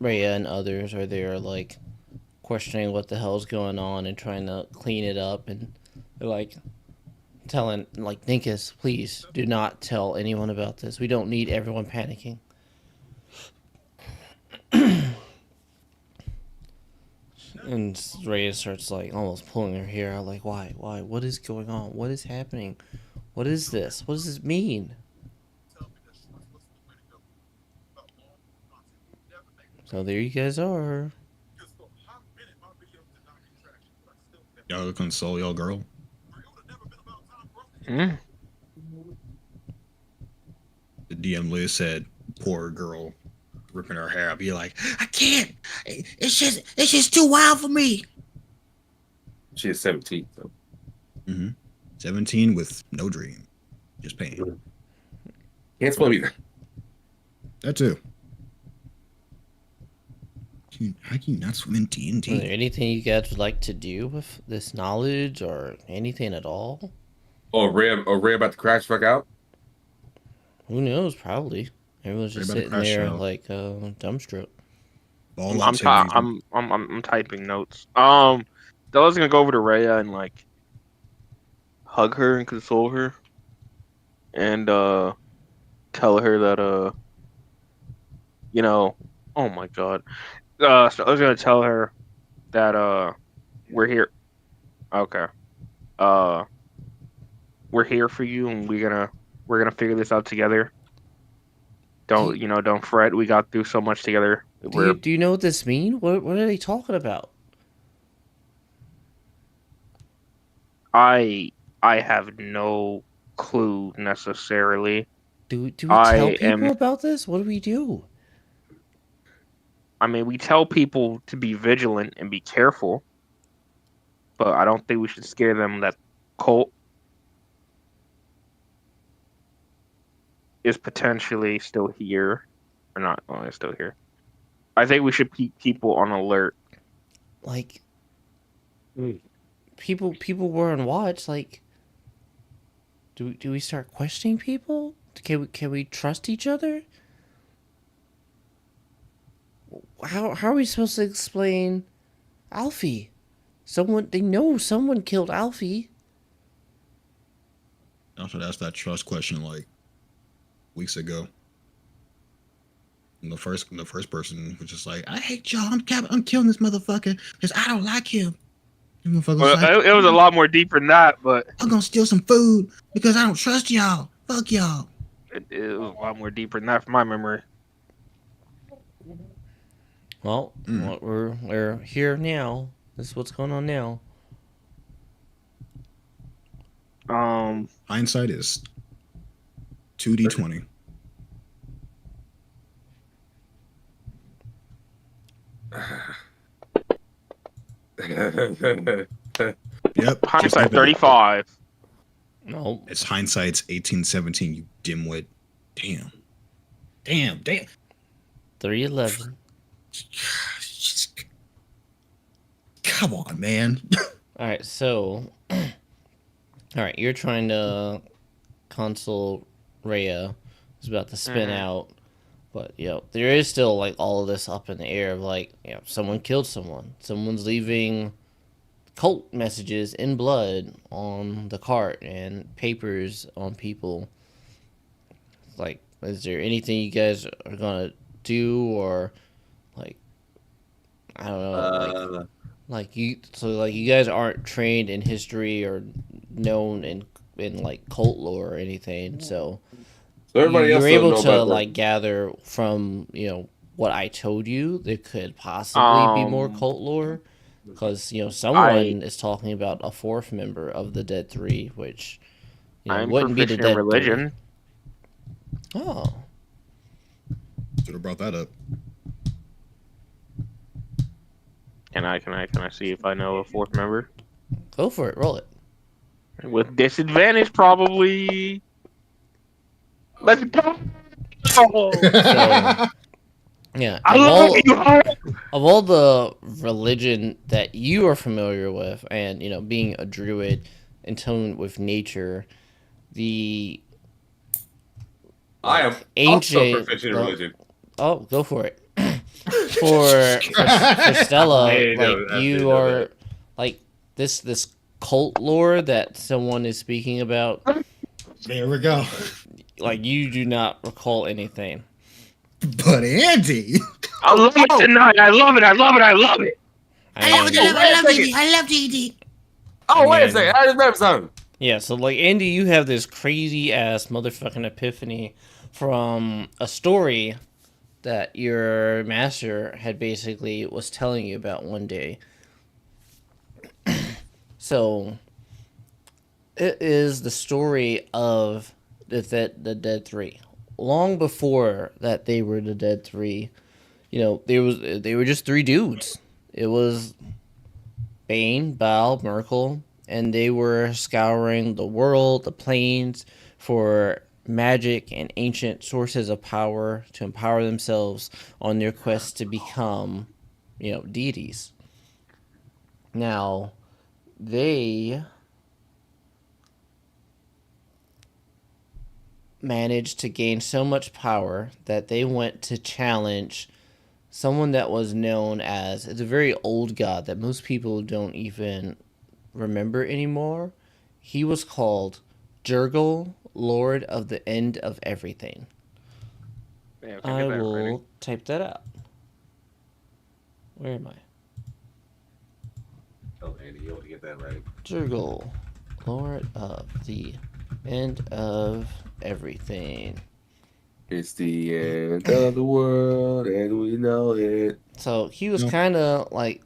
Rhea and others are there, like questioning what the hell's going on and trying to clean it up, and they're like telling, like, Ninkus, please do not tell anyone about this. We don't need everyone panicking. And Rhea starts, like, almost pulling her hair out, like, why? What is going on? What is happening? What is this? What does this mean? So there you guys are. Y'all go console y'all girl. Hmm? The DM Liz said, poor girl ripping her hair out. Be like, I can't. It's just too wild for me. She is 17. So. 17 with no dream. Just pain. Can't swim either. That too. How can you not swim in Is D&D? there anything you guys would like to do with this knowledge or anything at all? Ray about to crash fuck out? Who knows? Probably. Everyone's just Ray about to sitting there crash out. like dumbstruck. Ball I'm typing notes. Stella's gonna go over to Rhea and like hug her and console her, and tell her that oh my god. Stella's gonna tell her that we're here. Okay. We're here for you, and we're gonna figure this out together. Don't fret. We got through so much together. Do you know what this means? What are they talking about? I have no clue necessarily. Do we tell people about this? What do we do? I mean, we tell people to be vigilant and be careful, but I don't think we should scare them that Colt is potentially still here, or not? Oh, it's still here. I think we should keep people on alert. Like, people were on watch. Like, do we start questioning people? Can we trust each other? How are we supposed to explain Alfie? They know someone killed Alfie. I should ask that trust question like weeks ago. And the first person was just like, I hate y'all. I'm killing this motherfucker because I don't like him. And the motherfucker was like, It was a lot more deep than that, but I'm gonna steal some food because I don't trust y'all. Fuck y'all. it was a lot more deeper than that from my memory. Well, we're here now. This is what's going on now. Hindsight is 2d20. Yep. Hindsight 35. No, It's hindsight's 1817, you dimwit. Damn. 311. Come on, man. All right, so, all right, you're trying to Consul Rhea is about to spin out. But, there is still, like, all of this up in the air of, like, someone killed someone. Someone's leaving cult messages in blood on the cart and papers on people. Like, is there anything you guys are going to do or, like, I don't know, you guys aren't trained in history or known in like, cult lore or anything, so... So everybody else you're able know to about like gather from what I told you. There could possibly be more cult lore because someone is talking about a fourth member of the Dead Three, which wouldn't be the Dead religion. Three. Oh, should have brought that up. Can I see if I know a fourth member? Go for it. Roll it. With disadvantage, probably. Let's go. So, yeah. Of all the religion that you are familiar with, and being a druid in tune with nature, I am ancient also proficient in religion. Oh, go for it. for Stella, you are like this cult lore that someone is speaking about. There we go. Like, you do not recall anything. But Andy, I love it tonight. I love it. I love it. I love it. I love DD. Oh, wait a second. I just remember something. Yeah, so like Andy, you have this crazy ass motherfucking epiphany from a story that your master had basically was telling you about one day. So it is the story of the Dead Three. Long before that, they were the Dead Three. They were just three dudes. It was Bane, Baal, Myrkul, and they were scouring the world, the planes, for magic and ancient sources of power to empower themselves on their quest to become, deities. Now, they managed to gain so much power that they went to challenge someone that was known as, it's a very old god that most people don't even remember anymore. He was called Jurgle, Lord of the End of Everything. Damn, I will type that out. Where am I? Oh, Andy, you want to get that right. Jurgle, Lord of the End of Everything. It's the end of the world, and we know it. So he was kind of like,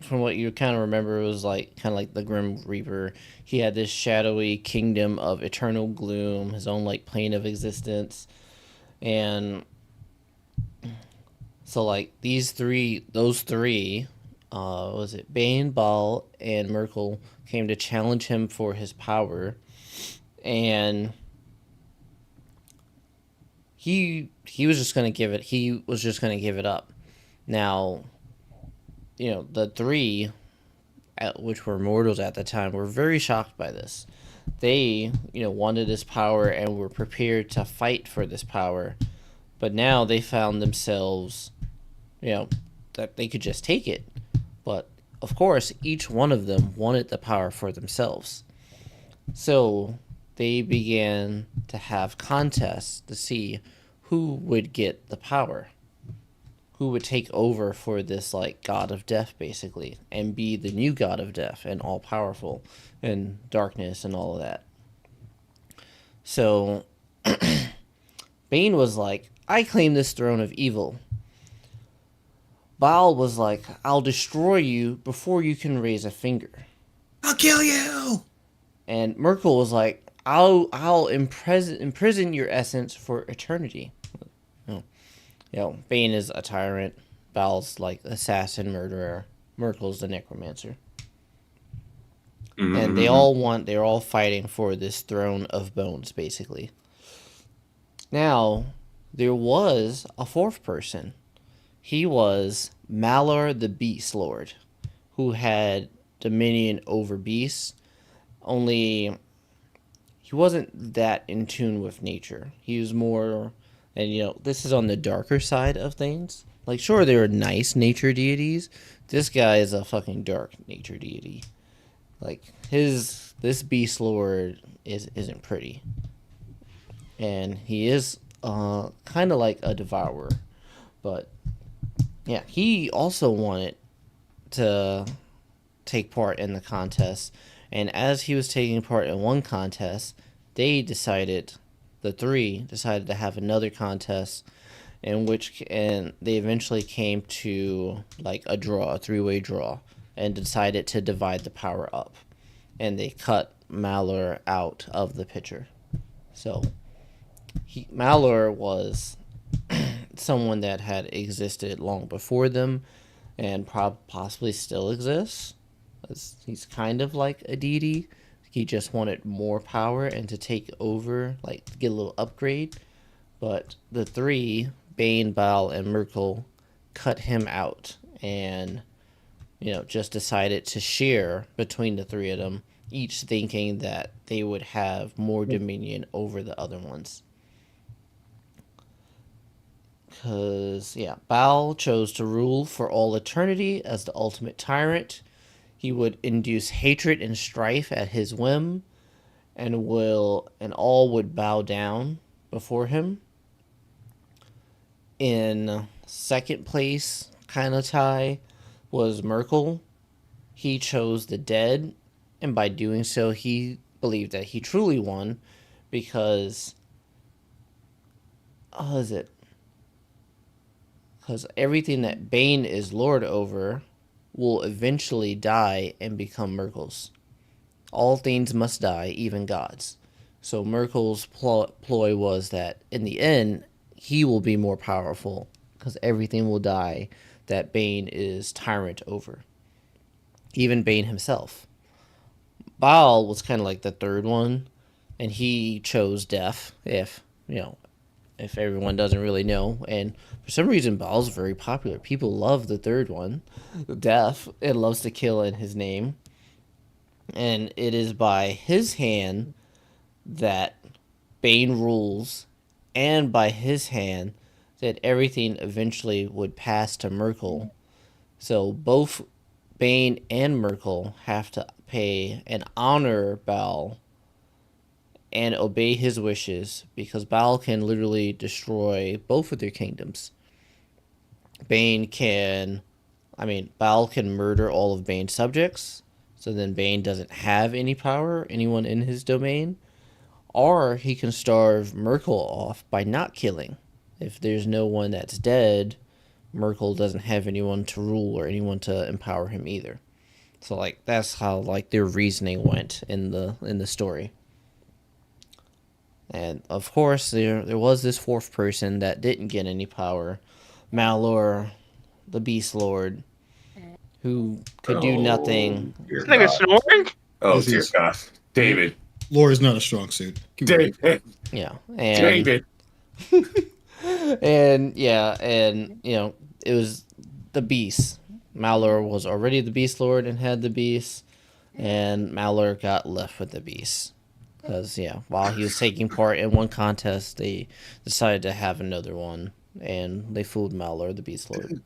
from what you kind of remember, it was like kind of like the Grim Reaper. He had this shadowy kingdom of eternal gloom, his own like plane of existence, and so like those three, was it Bane, Baal, and Myrkul came to challenge him for his power, and he was just gonna give it. He was just gonna give it up. Now, the three, which were mortals at the time, were very shocked by this. They, wanted this power and were prepared to fight for this power. But now they found themselves, that they could just take it. But, of course, each one of them wanted the power for themselves. So they began to have contests to see who would get the power. Who would take over for this, like, god of death, basically, and be the new god of death and all-powerful and darkness and all of that. So, Bane was like, I claim this throne of evil. Baal was like, I'll destroy you before you can raise a finger. I'll kill you! And Myrkul was like, I'll imprison your essence for eternity. Bane is a tyrant. Baal's like assassin, murderer. Myrkul's the necromancer. Mm-hmm. And they're all fighting for this throne of bones, basically. Now, there was a fourth person. He was Malor the Beast Lord, who had dominion over beasts. Only he wasn't that in tune with nature. He was more, and this is on the darker side of things. Like, sure, there are nice nature deities. This guy is a fucking dark nature deity. Like, this beast lord isn't pretty, and he is kind of like a devourer. But yeah, he also wanted to take part in the contest, and as he was taking part in one contest, the three decided to have another contest, and they eventually came to like a draw, a 3-way draw, and decided to divide the power up, and they cut Malor out of the picture. So Malor was someone that had existed long before them, and possibly still exists. He's kind of like a deity. He just wanted more power and to take over, like to get a little upgrade. But the three, Bane, Baal, and Myrkul, cut him out and just decided to share between the three of them, each thinking that they would have more dominion over the other ones. Because, Baal chose to rule for all eternity as the ultimate tyrant. He would induce hatred and strife at his whim, and all would bow down before him. In second place, kind of tie, was Myrkul. He chose the dead, and by doing so, he believed that he truly won, because because everything that Bane is lord over will eventually die and become Myrkul's. All things must die, even gods. So Myrkul's ploy was that in the end, he will be more powerful because everything will die that Bane is tyrant over. Even Bane himself. Baal was kind of like the third one, and he chose death, if everyone doesn't really know. And for some reason, Baal's very popular. People love the third one, death. It loves to kill in his name. And it is by his hand that Bane rules, and by his hand that everything eventually would pass to Myrkul. So both Bane and Myrkul have to pay and honor Baal and obey his wishes, because Baal can literally destroy both of their kingdoms. Baal can murder all of Bane's subjects, so then Bane doesn't have any power, anyone in his domain. Or he can starve Myrkul off by not killing. If there's no one that's dead, Myrkul doesn't have anyone to rule or anyone to empower him either. So that's how their reasoning went in the story. And of course, there was this fourth person that didn't get any power, Malor, the Beast Lord, who could do nothing. This nigga snoring? Oh, dear God. David. Lore is not a strong suit. David. Yeah. And, David. and it was the Beast. Malor was already the Beast Lord and had the Beast, and Malor got left with the Beast. Because, while he was taking part in one contest, they decided to have another one, and they fooled Malor, the Beast Lord.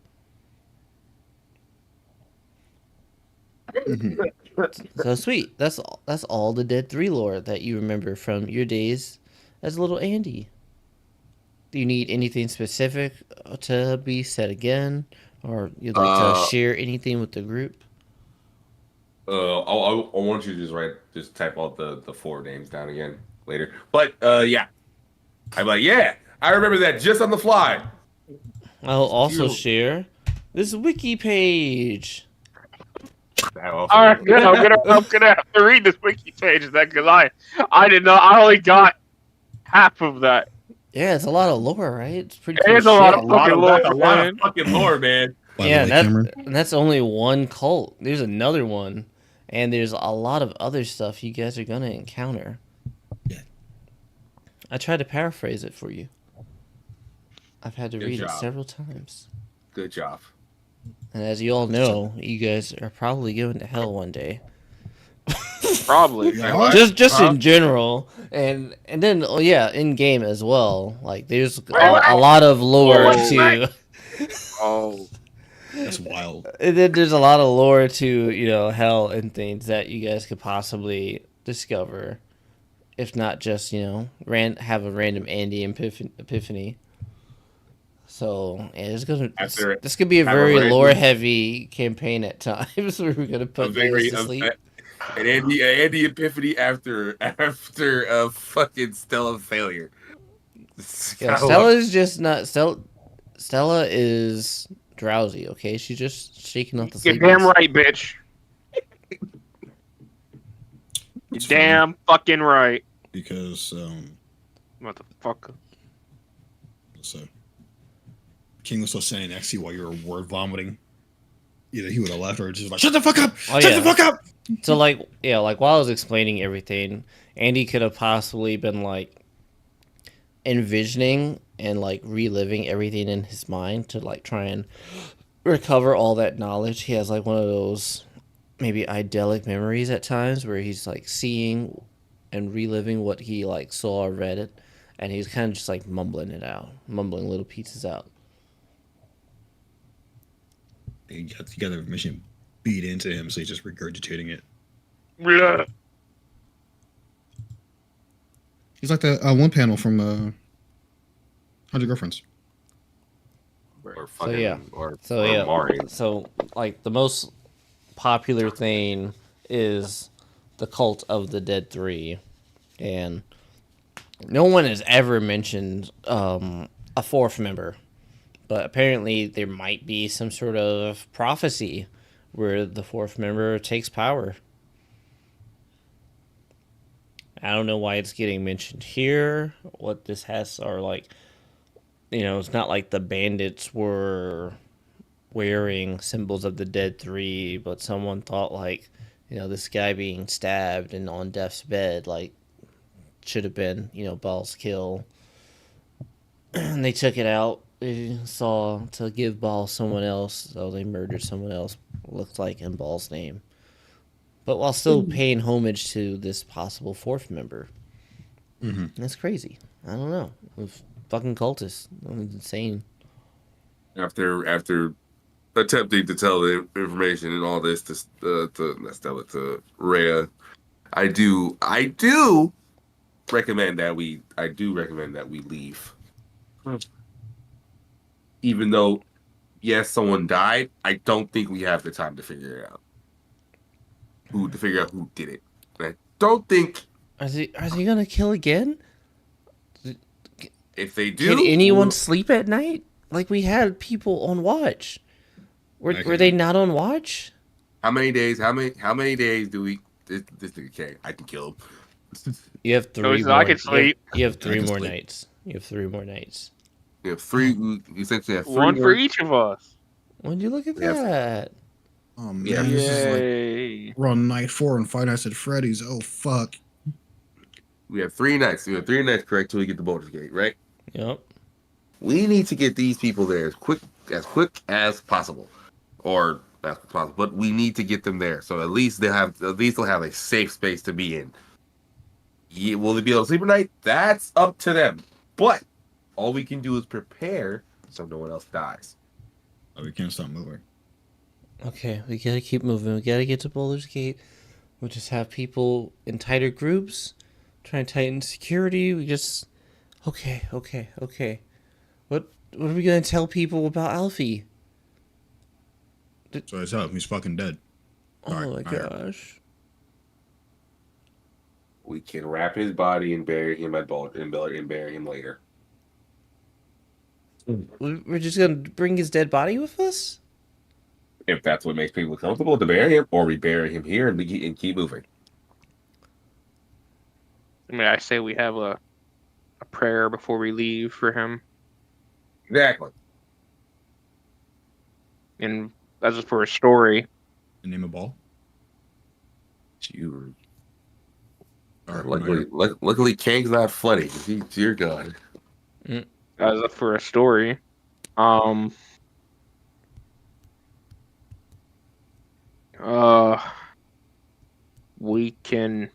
So sweet. That's all the Dead 3 lore that you remember from your days as little Andy. Do you need anything specific to be said again? Or you'd like to share anything with the group? I want you to just type all the 4 names down again later. But yeah, I'm like, I remember that just on the fly. I'll also share this wiki page. All right, good. I'm gonna have to read this wiki page because I didn't know. I only got half of that. Yeah, it's a lot of lore, right? It's pretty. It's a lot of fucking lore, a lot of fucking lore, man. And that's only one cult. There's another one. And there's a lot of other stuff you guys are going to encounter. Yeah. I tried to paraphrase it for you. I've had to read it several times. Good job. And as you all know, you guys are probably going to hell one day. Probably. Yeah. just in general, and then in game as well. Like there's a lot of lore to. Oh, That's wild. And then there's a lot of lore to hell and things that you guys could possibly discover, if not just have a random Andy epiphany. So this could be a very lore heavy campaign at times where we're gonna put things to sleep. An Andy epiphany after a fucking Stella failure. Yeah, Stella is just not Stella is drowsy. Okay, she's just shaking off the sleep. you're damn right, bitch. You're damn fucking right. Because Motherfucker. so King was still standing next to you while you were word vomiting. Either he would have left or just like, shut the fuck up! Oh, Shut yeah. the fuck up! So like while I was explaining everything, Andy could have possibly been like envisioning and like reliving everything in his mind to like try and recover all that knowledge. He has like one of those maybe idyllic memories at times where he's like seeing and reliving what he like saw or read it, and he's kind of just like mumbling little pieces out. You got the information beat into him, so he's just regurgitating it. Yeah. He's like the one panel from 100 Girlfriends. Or So yeah. or So so like the most popular thing is the Cult of the Dead 3, and no one has ever mentioned a fourth member, but apparently there might be some sort of prophecy where the fourth member takes power. I don't know why it's getting mentioned here, what this has, or like, it's not like the bandits were wearing symbols of the Dead 3, but someone thought like, this guy being stabbed and on death's bed, like, should have been, Baal's kill. And they took it out. They saw to give Baal someone else, so they murdered someone else, looked like in Baal's name. But while still paying homage to this possible fourth member. Mm-hmm. That's crazy. I don't know. Fucking cultists. It's insane. After attempting to tell the information and all this to Rhea, I do recommend that we leave. Even though, yes, someone died, I don't think we have the time to figure it out. Who did it? And I don't think. Are they gonna kill again? If they do, can anyone sleep at night? Like we had people on watch. Were they not on watch? How many days? How many days do we? This nigga can't. I can kill him. You have 3 more. I can sleep. You have 3 more nights. You have 3 more nights. You have 3. You essentially have 3 one for each of us. When you look at that? Oh man, Yeah. this is Yay. like we're on night 4 and Five Nights at Freddy's. Oh fuck. We have 3 nights. We have 3 nights, correct, till we get to Baldur's Gate, right? Yep. We need to get these people there as quick as possible, or as possible. But we need to get them there, so at least they'll have a safe space to be in. Yeah, will they be able to sleep at night? That's up to them. But all we can do is prepare so no one else dies. Oh, we can't stop moving. Okay, we gotta keep moving. We gotta get to Baldur's Gate. We'll just have people in tighter groups, try and tighten security. We just okay. What are we gonna tell people about Alfie? So it's up. He's fucking dead. Oh my gosh. We can wrap his body and bury him at and bury him later. We're just gonna bring his dead body with us? If that's what makes people comfortable to bury him, or we bury him here and keep moving. I mean, I say we have a prayer before we leave for him, Exactly. and that's just for a story. The name of Ball. You. All right, Luckily, Kang's not funny. Dear God. That's just for a story. We we can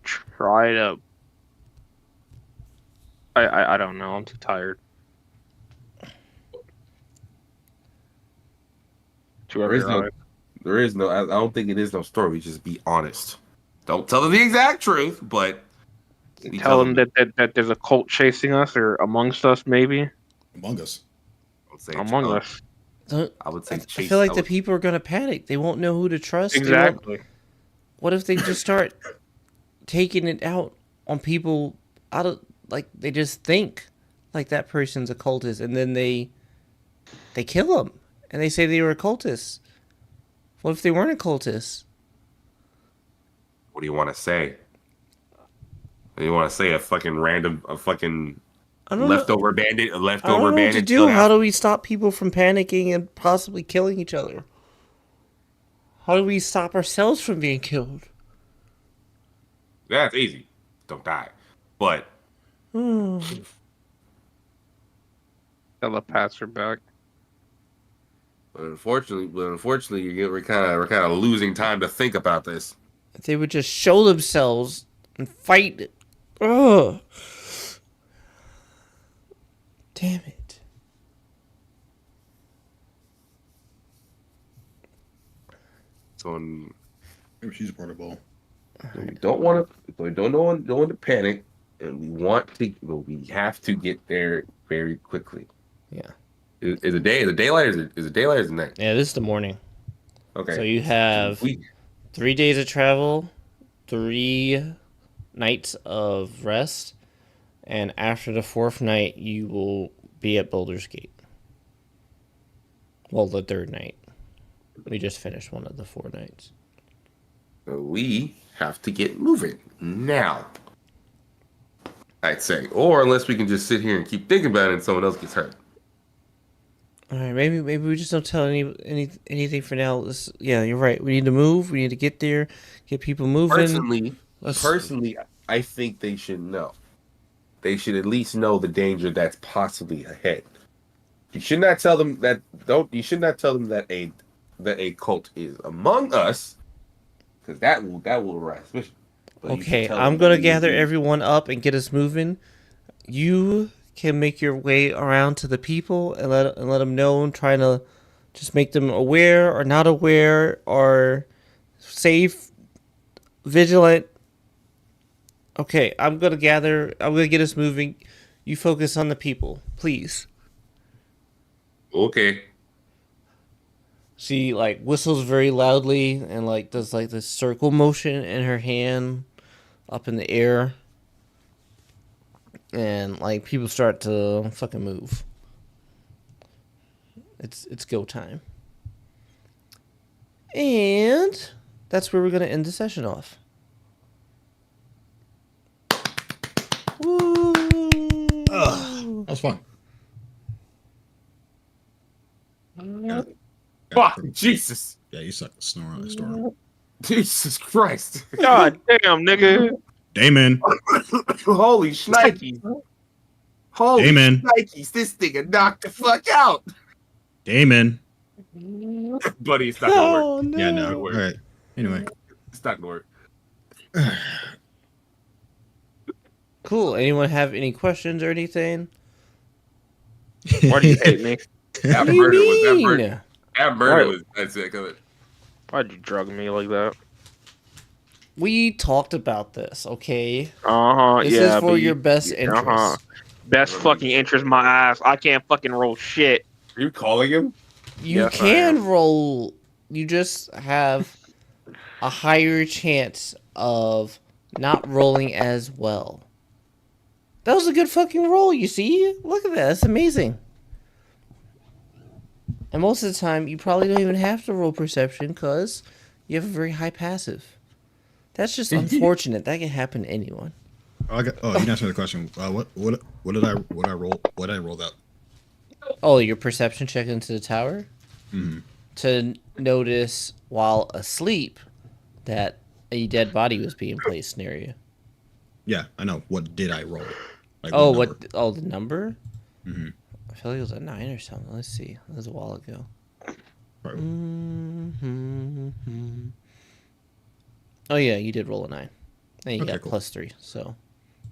try to. I don't know. I'm too tired. There is no. I don't think it is no story. We just be honest. Don't tell them the exact truth, but tell them that there's a cult chasing us or amongst us, maybe. Among Us. Among us. I would say. I feel like the people are gonna panic. They won't know who to trust. Exactly. What if they just start taking it out on people out of like they just think like that person's a cultist, and then they kill them and they say they were a cultist. What if they weren't a cultist? What do you want to say? You want to say a fucking leftover bandit, a leftover I don't know bandit? what to do. How do we stop people from panicking and possibly killing each other? How do we stop ourselves from being killed? That's easy. Don't die. But Telepaths are back. unfortunately, we're kind of losing time to think about this. If they would just show themselves and fight. Ugh. Damn it. So Maybe she's part of ball. we don't want to panic, and we have to get there very quickly. Yeah. Is it daylight or is it night? Yeah, this is the morning. Okay. So you have 3 days of travel, 3 nights of rest, and after the 4th night, you will be at Baldur's Gate. Well, the 3rd night. We just finished one of the 4 nights. We have to get moving now, I'd say. Or unless we can just sit here and keep thinking about it and someone else gets hurt. All right, maybe we just don't tell anything for now. Yeah, you're right. We need to move. We need to get there, get people moving. Personally, I think they should know. They should at least know the danger that's possibly ahead. You should not tell them that. You should not tell them that a cult is among us, because that will arouse suspicion. Okay, I'm gonna gather everyone up and get us moving. You can make your way around to the people and let them know, and trying to just make them aware or not aware or safe, vigilant. Okay, I'm gonna get us moving. You focus on the people, please. Okay. She like whistles very loudly and like does like this circle motion in her hand up in the air. And like people start to fucking move. It's go time. And that's where we're gonna end the session off. Woo! That was fun. Fuck, Jesus. Yeah, you suck. Snore on the storm. Jesus Christ. God damn, nigga. Damon. Holy shnikes. Holy Damon. shnikes. This nigga knocked the fuck out. Damon. Buddy, it's not gonna work. No. Yeah, no. All right. Anyway. It's not gonna work. Cool. Anyone have any questions or anything? Why do you hate me? That What do you murder was mean? that murder was that's it. Why'd you drug me like that? We talked about this, okay? This Yeah. is for your best interest. Best fucking interest, my ass. I can't fucking roll shit. Are you calling him? You Yes, I can roll. You just have a higher chance of not rolling as well. That was a good fucking roll, you see? Look at that. That's amazing. And most of the time, you probably don't even have to roll perception because you have a very high passive. That's just unfortunate. That can happen to anyone. You didn't answer the question. What did I roll? What did I roll that? Oh, your perception check into the tower? Mm-hmm. To notice while asleep that a dead body was being placed near you. Yeah, I know. What did I roll? Like, Oh, the number? Mm-hmm. I feel like it was a 9 or something. Let's see. That was a while ago. Right. Mm-hmm. Oh yeah, you did roll a 9, and you Okay, got cool. +3. So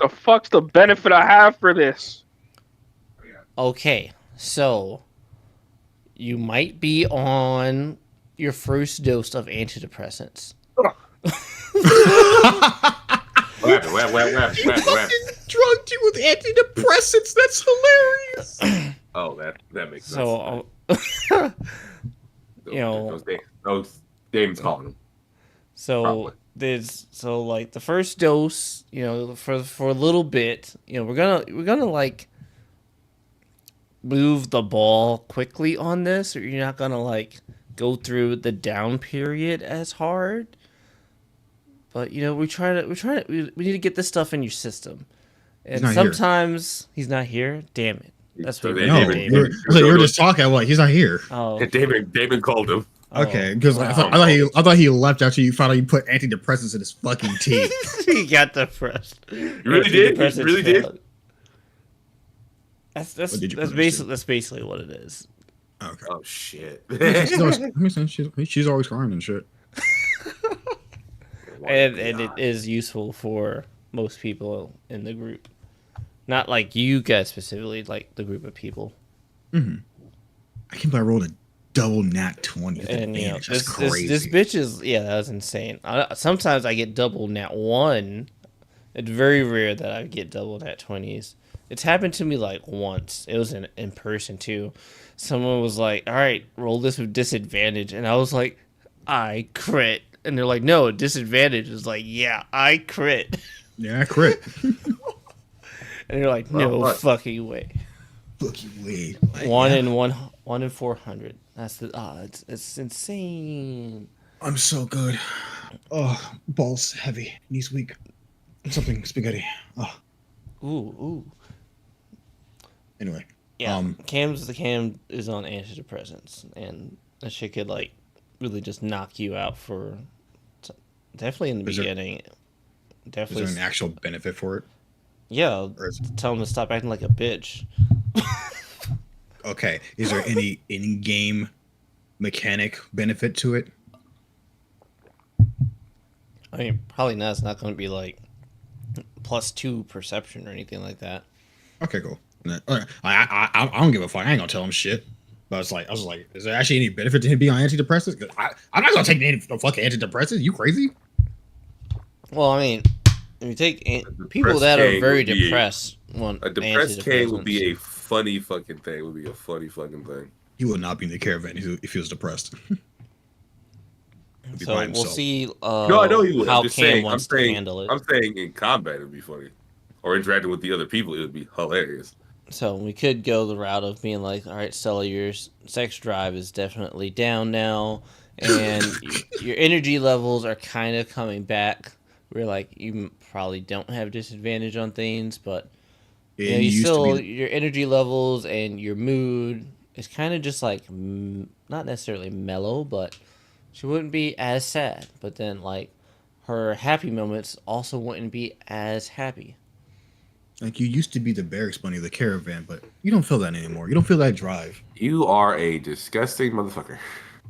The fuck's the benefit I have for this? okay, so you might be on your first dose of antidepressants. What happened? Drugged you with antidepressants. That's hilarious. Oh, that makes sense. So, you know, those Damon's calling him. so Probably. like the first dose, you know, for a little bit, you know, we're gonna like move the ball quickly on this, or you're not gonna like go through the down period as hard. But you know, we need to get this stuff in your system. And not here. sometimes he's not here. Damn it. That's So what they- No, David. you were just talking. I'm like, he's not here. Oh, Damon called him. Okay, because I wow. thought he left after you found out you put antidepressants in his fucking tea. He got depressed. You really did? You Antidepressants really did? failed. That's What did you put in that's basically what it is. Okay. Oh shit. She's always crying and shit. And it is useful for most people in the group. Not like you guys specifically, like the group of people. I can't believe I rolled a double nat 20 with And you know, advantage. That's this crazy. bitch is that was insane. Sometimes I get double nat 1. It's very rare that I get double nat 20s. It's happened to me like once. It was in person too. Someone was like, "All right, roll this with disadvantage," and I was like, "I crit," and they're like, "No, disadvantage." Is like, "Yeah, I crit," Yeah, I crit. and they're like, "No what? fucking way." Fuck you, Wade. One in 400. That's the odds. It's insane. I'm so good. Oh, balls heavy, knees weak. Something spaghetti. Oh, Ooh. anyway. Yeah, Cam is on antidepressants, and that shit could like really just knock you out for definitely in the beginning. Is Definitely, there an actual benefit for it? yeah. Or is, Tell him to stop acting like a bitch. okay. Is there any in-game mechanic benefit to it? I mean, probably not. It's not going to be like +2 perception or anything like that. Okay, cool. I don't give a fuck. I ain't gonna tell him shit. But I was like, is there actually any benefit to him being on antidepressants? 'Cause I'm not gonna take no fucking antidepressants. You crazy? Well, I mean, if you take people that are very depressed, A depressed Kane would be a funny fucking thing. Would be a funny fucking thing. He would not be in the caravan if he was depressed. He'd be by So we'll himself. see. No, I know he would. How I'm just Cam saying. wants to handle it. I'm saying in combat it would be funny, or interacting with the other people, it would be hilarious. So we could go the route of being like, all right, Stella, your sex drive is definitely down now, and your energy levels are kind of coming back. We're like, you probably don't have disadvantage on things, but you know, you used to still be- your energy levels and your mood is kind of just like not necessarily mellow, but she wouldn't be as sad. But then like her happy moments also wouldn't be as happy. like you used to be the barracks bunny of the caravan, but you don't feel that anymore. You don't feel that drive. You are a disgusting motherfucker.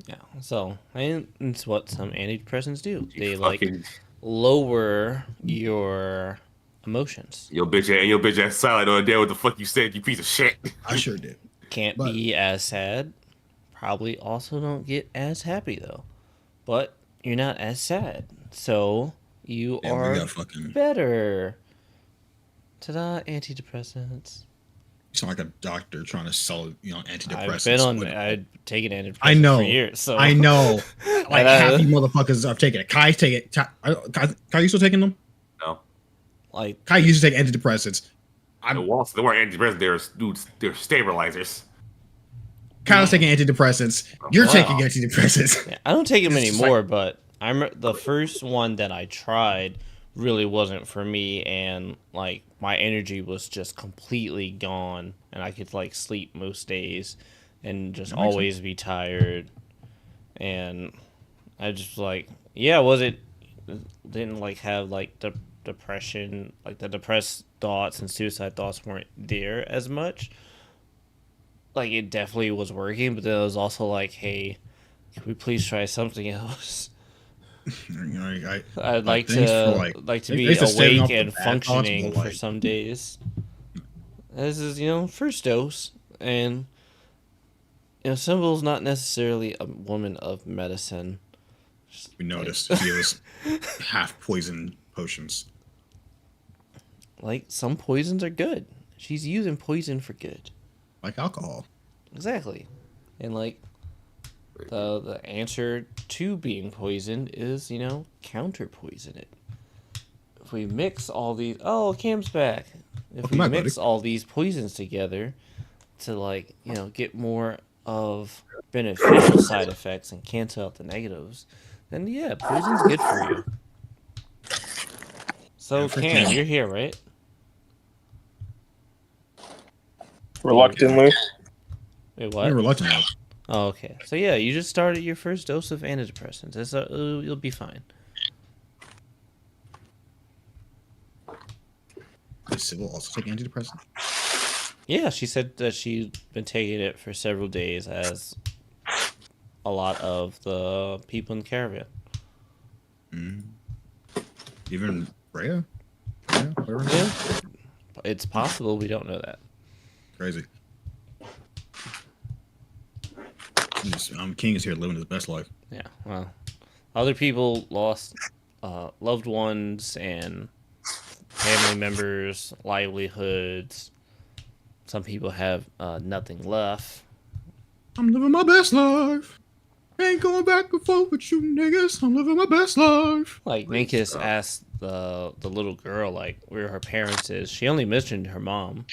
Yeah, so and it's what some antidepressants do. You They like fucking- lower your emotions. Your bitch ass silent on there. What the fuck you said? You piece of shit. I sure did. Can't But- be as sad. Probably also don't get as happy though. But you're not as sad. So you Yeah, we are got fucking. better. Ta-da, antidepressants. You sound like a doctor trying to sell, antidepressants. I've been on but- I've taken antidepressants I know. for years. So I know. Like And half you motherfuckers have taken it. Kai's taking it. Kai, you still taking them? No, like Kai used to take antidepressants. the walls. They weren't antidepressants. They're stabilizers. Kai was taking antidepressants. You're Wow. taking antidepressants. yeah, I don't take them It's just anymore, but the first one that I tried really wasn't for me, and like my energy was just completely gone, and I could like sleep most days and just That makes always be tired. And I just like, yeah, didn't like have like depression, like the depressed thoughts and suicide thoughts weren't there as much. Like it definitely was working, but then it was also like, hey, can we please try something else? I'd like thanks to for, like to thanks be for staving off awake the and bad thoughts, functioning but, for some days. This is first dose, and Symbol's not necessarily a woman of medicine. we noticed he was half poison potions. Like some poisons are good. She's using poison for good. Like alcohol. Exactly, and like the answer to being poisoned is counter poison it. If we mix all these, Cam's back. If we mix all these poisons together to get more of beneficial side effects and cancel out the negatives, then yeah, poison's good for you. So Cam, you're here, right? Reluctantly. Wait, what? You're reluctant. Oh, okay. So yeah, you just started your first dose of antidepressants. You'll be fine. Does Sybil also take antidepressant? Yeah, she said that she's been taking it for several days, as a lot of the people in the caravan. Even Rhea? Yeah, it's possible. We don't know that. Crazy. King is here living his best life. Yeah, well, other people lost loved ones and family members, livelihoods. Some people have nothing left. I'm living my best life. Ain't going back and forth with you niggas. I'm living my best life. Like Minkus asked the little girl where her parents is. She only mentioned her mom.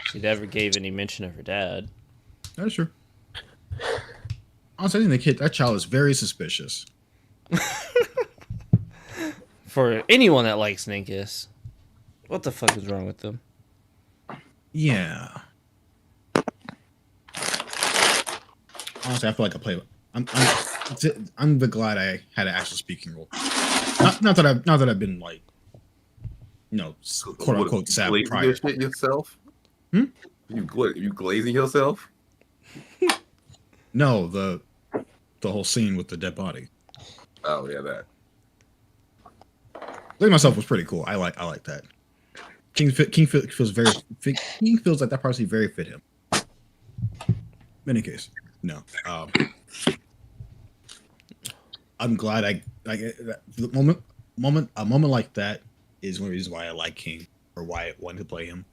She never gave any mention of her dad. That's true. Honestly, I think that child is very suspicious. For anyone that likes Minkus, what the fuck is wrong with them? Yeah. Honestly, I feel like I play. I'm glad I had an actual speaking role. Not that I've been quote unquote sad prior. Your shit yourself? You glazing yourself? No, the whole scene with the dead body. Oh yeah, that. Glazing myself was pretty cool. I like that. King feels like that person very fit him. In any case, no. I'm glad a moment like that is one of the reasons why I like King or why I wanted to play him,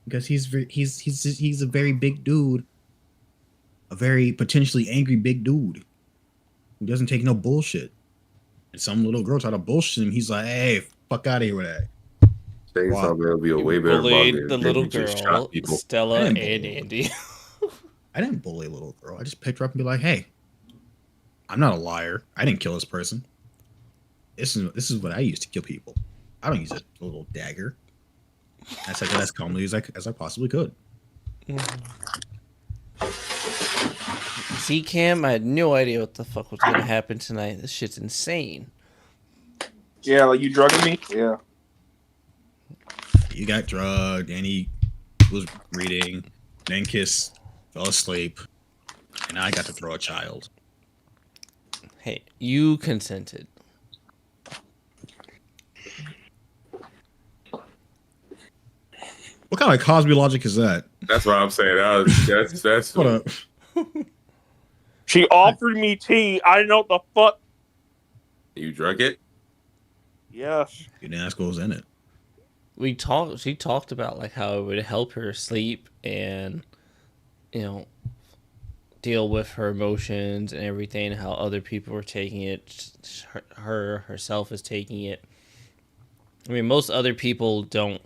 because he's a very big dude, a very potentially angry big dude who doesn't take no bullshit. And some little girl tried to bullshit him. He's like, "Hey, fuck out of here with that." Chainsaw Man will be a way better bullied the little girl, Stella and Andy. I didn't bully a little girl. I just picked her up and be like, "Hey, I'm not a liar. I didn't kill this person. This is what I used to kill people. I don't use a little dagger." I said that as calmly as I possibly could. See, Cam, I had no idea what the fuck was gonna happen tonight. This shit's insane. Yeah, like you drugging me? Yeah. You got drugged, and he was reading, then fell asleep, and I got to throw a child. Hey, you consented. What kind of Cosby logic is that? That's what I'm saying. That's What up? She offered me tea. I didn't know what the fuck. You drunk it? Yes. You didn't ask what was in it. She talked about how it would help her sleep and deal with her emotions and everything, how other people are taking it, herself is taking it. I mean, most other people don't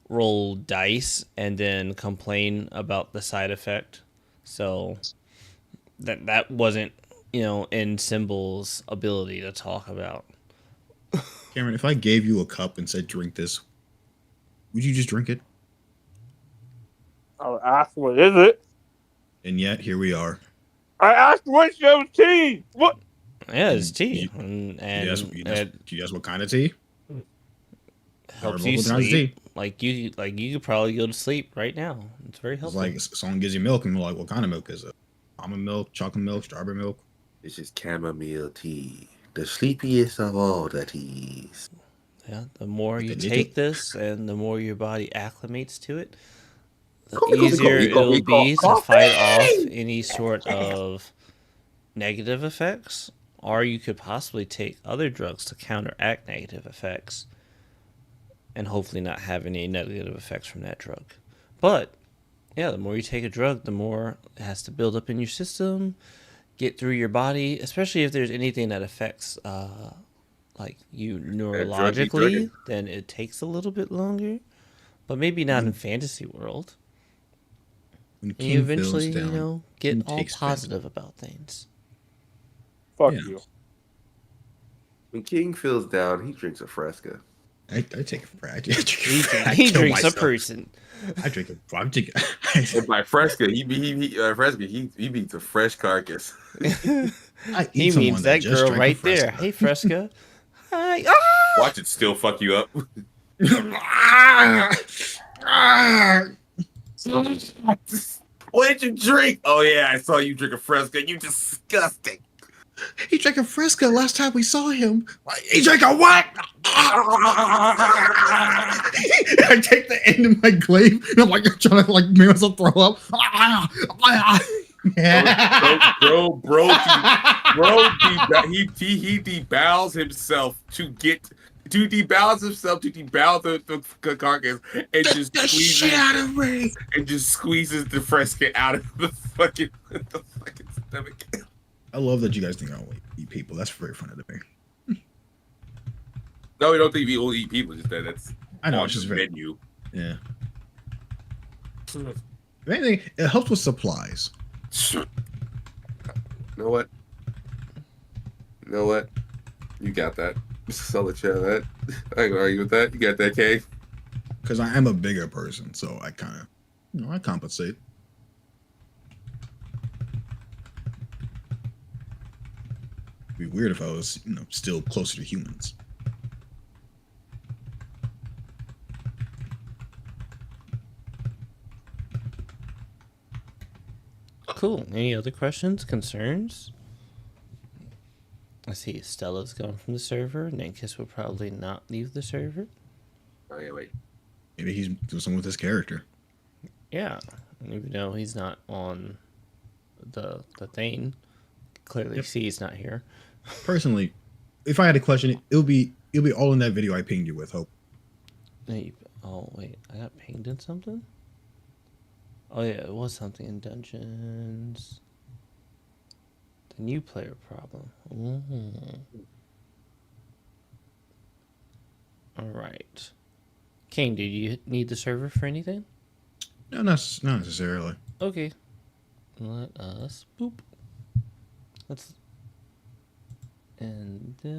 roll dice and then complain about the side effect, so that wasn't in Symbol's ability to talk about. Cameron, if I gave you a cup and said drink this, would you just drink it? I asked, what is it? And yet, here we are. I asked what shows tea. What? Yeah, it's tea. Do you ask what kind of tea? Helps you sleep. Like you could probably go to sleep right now. It's very helpful. It's like someone gives you milk and you're like, what kind of milk is it? Almond milk, chocolate milk, strawberry milk. It's just chamomile tea. The sleepiest of all the teas. Yeah, the more you They need take to- this and the more your body acclimates to it, the Coffee, coffee, easier coffee, coffee, it'll be to coffee. fight off any sort of negative effects. Or you could possibly take other drugs to counteract negative effects and hopefully not have any negative effects from that drug. But, yeah, the more you take a drug, the more it has to build up in your system, get through your body, especially if there's anything that affects like you neurologically, then it takes a little bit longer. But maybe not in fantasy world. When And you King feels eventually, down, get King all takes positive about things. Fuck Yeah. you. When King feels down, he drinks a Fresca. I take I He kill drinks myself. a person. I drink it. I'm drinking. And by Fresca, he beats a fresh carcass. I He eat means someone that just girl drank a right there. Fresca. Hey, Fresca. Hi. Ah! Watch it still fuck you up. What did you drink? Oh yeah, I saw you drink a Fresca. You disgusting. He drank a Fresca last time we saw him. He drank a what? I take the end of my glaive and I'm like trying to like make myself throw up. He debows himself to debow the carcass and Get just the squeezes shit out of me. and just squeezes the Fresca out of the fucking stomach. I love that you guys think I only eat people. That's very funny to me. No, we don't think we only eat people. Just that's I know on it's just the very menu. yeah. If anything, it helps with supplies. You know what? You got that. I'll let you have that. I ain't gonna argue with that. You got that, Kay? Because I am a bigger person, so I kind of, I compensate. It'd be weird if I was, still closer to humans. Cool. Any other questions, concerns? I see Stella's gone from the server. Nankus will probably not leave the server. Oh yeah, wait. Maybe he's doing something with his character. Yeah. Even though he's not on the thing. Clearly Yep. see he's not here. Personally, if I had a question, it'll be all in that video I pinged you with. Hope. Hey, oh wait, I got pinged in something? Oh yeah, it was something in Dungeons. The new player problem. Alright. King, do you need the server for anything? No, not necessarily. Okay. Let us boop. Let's end this.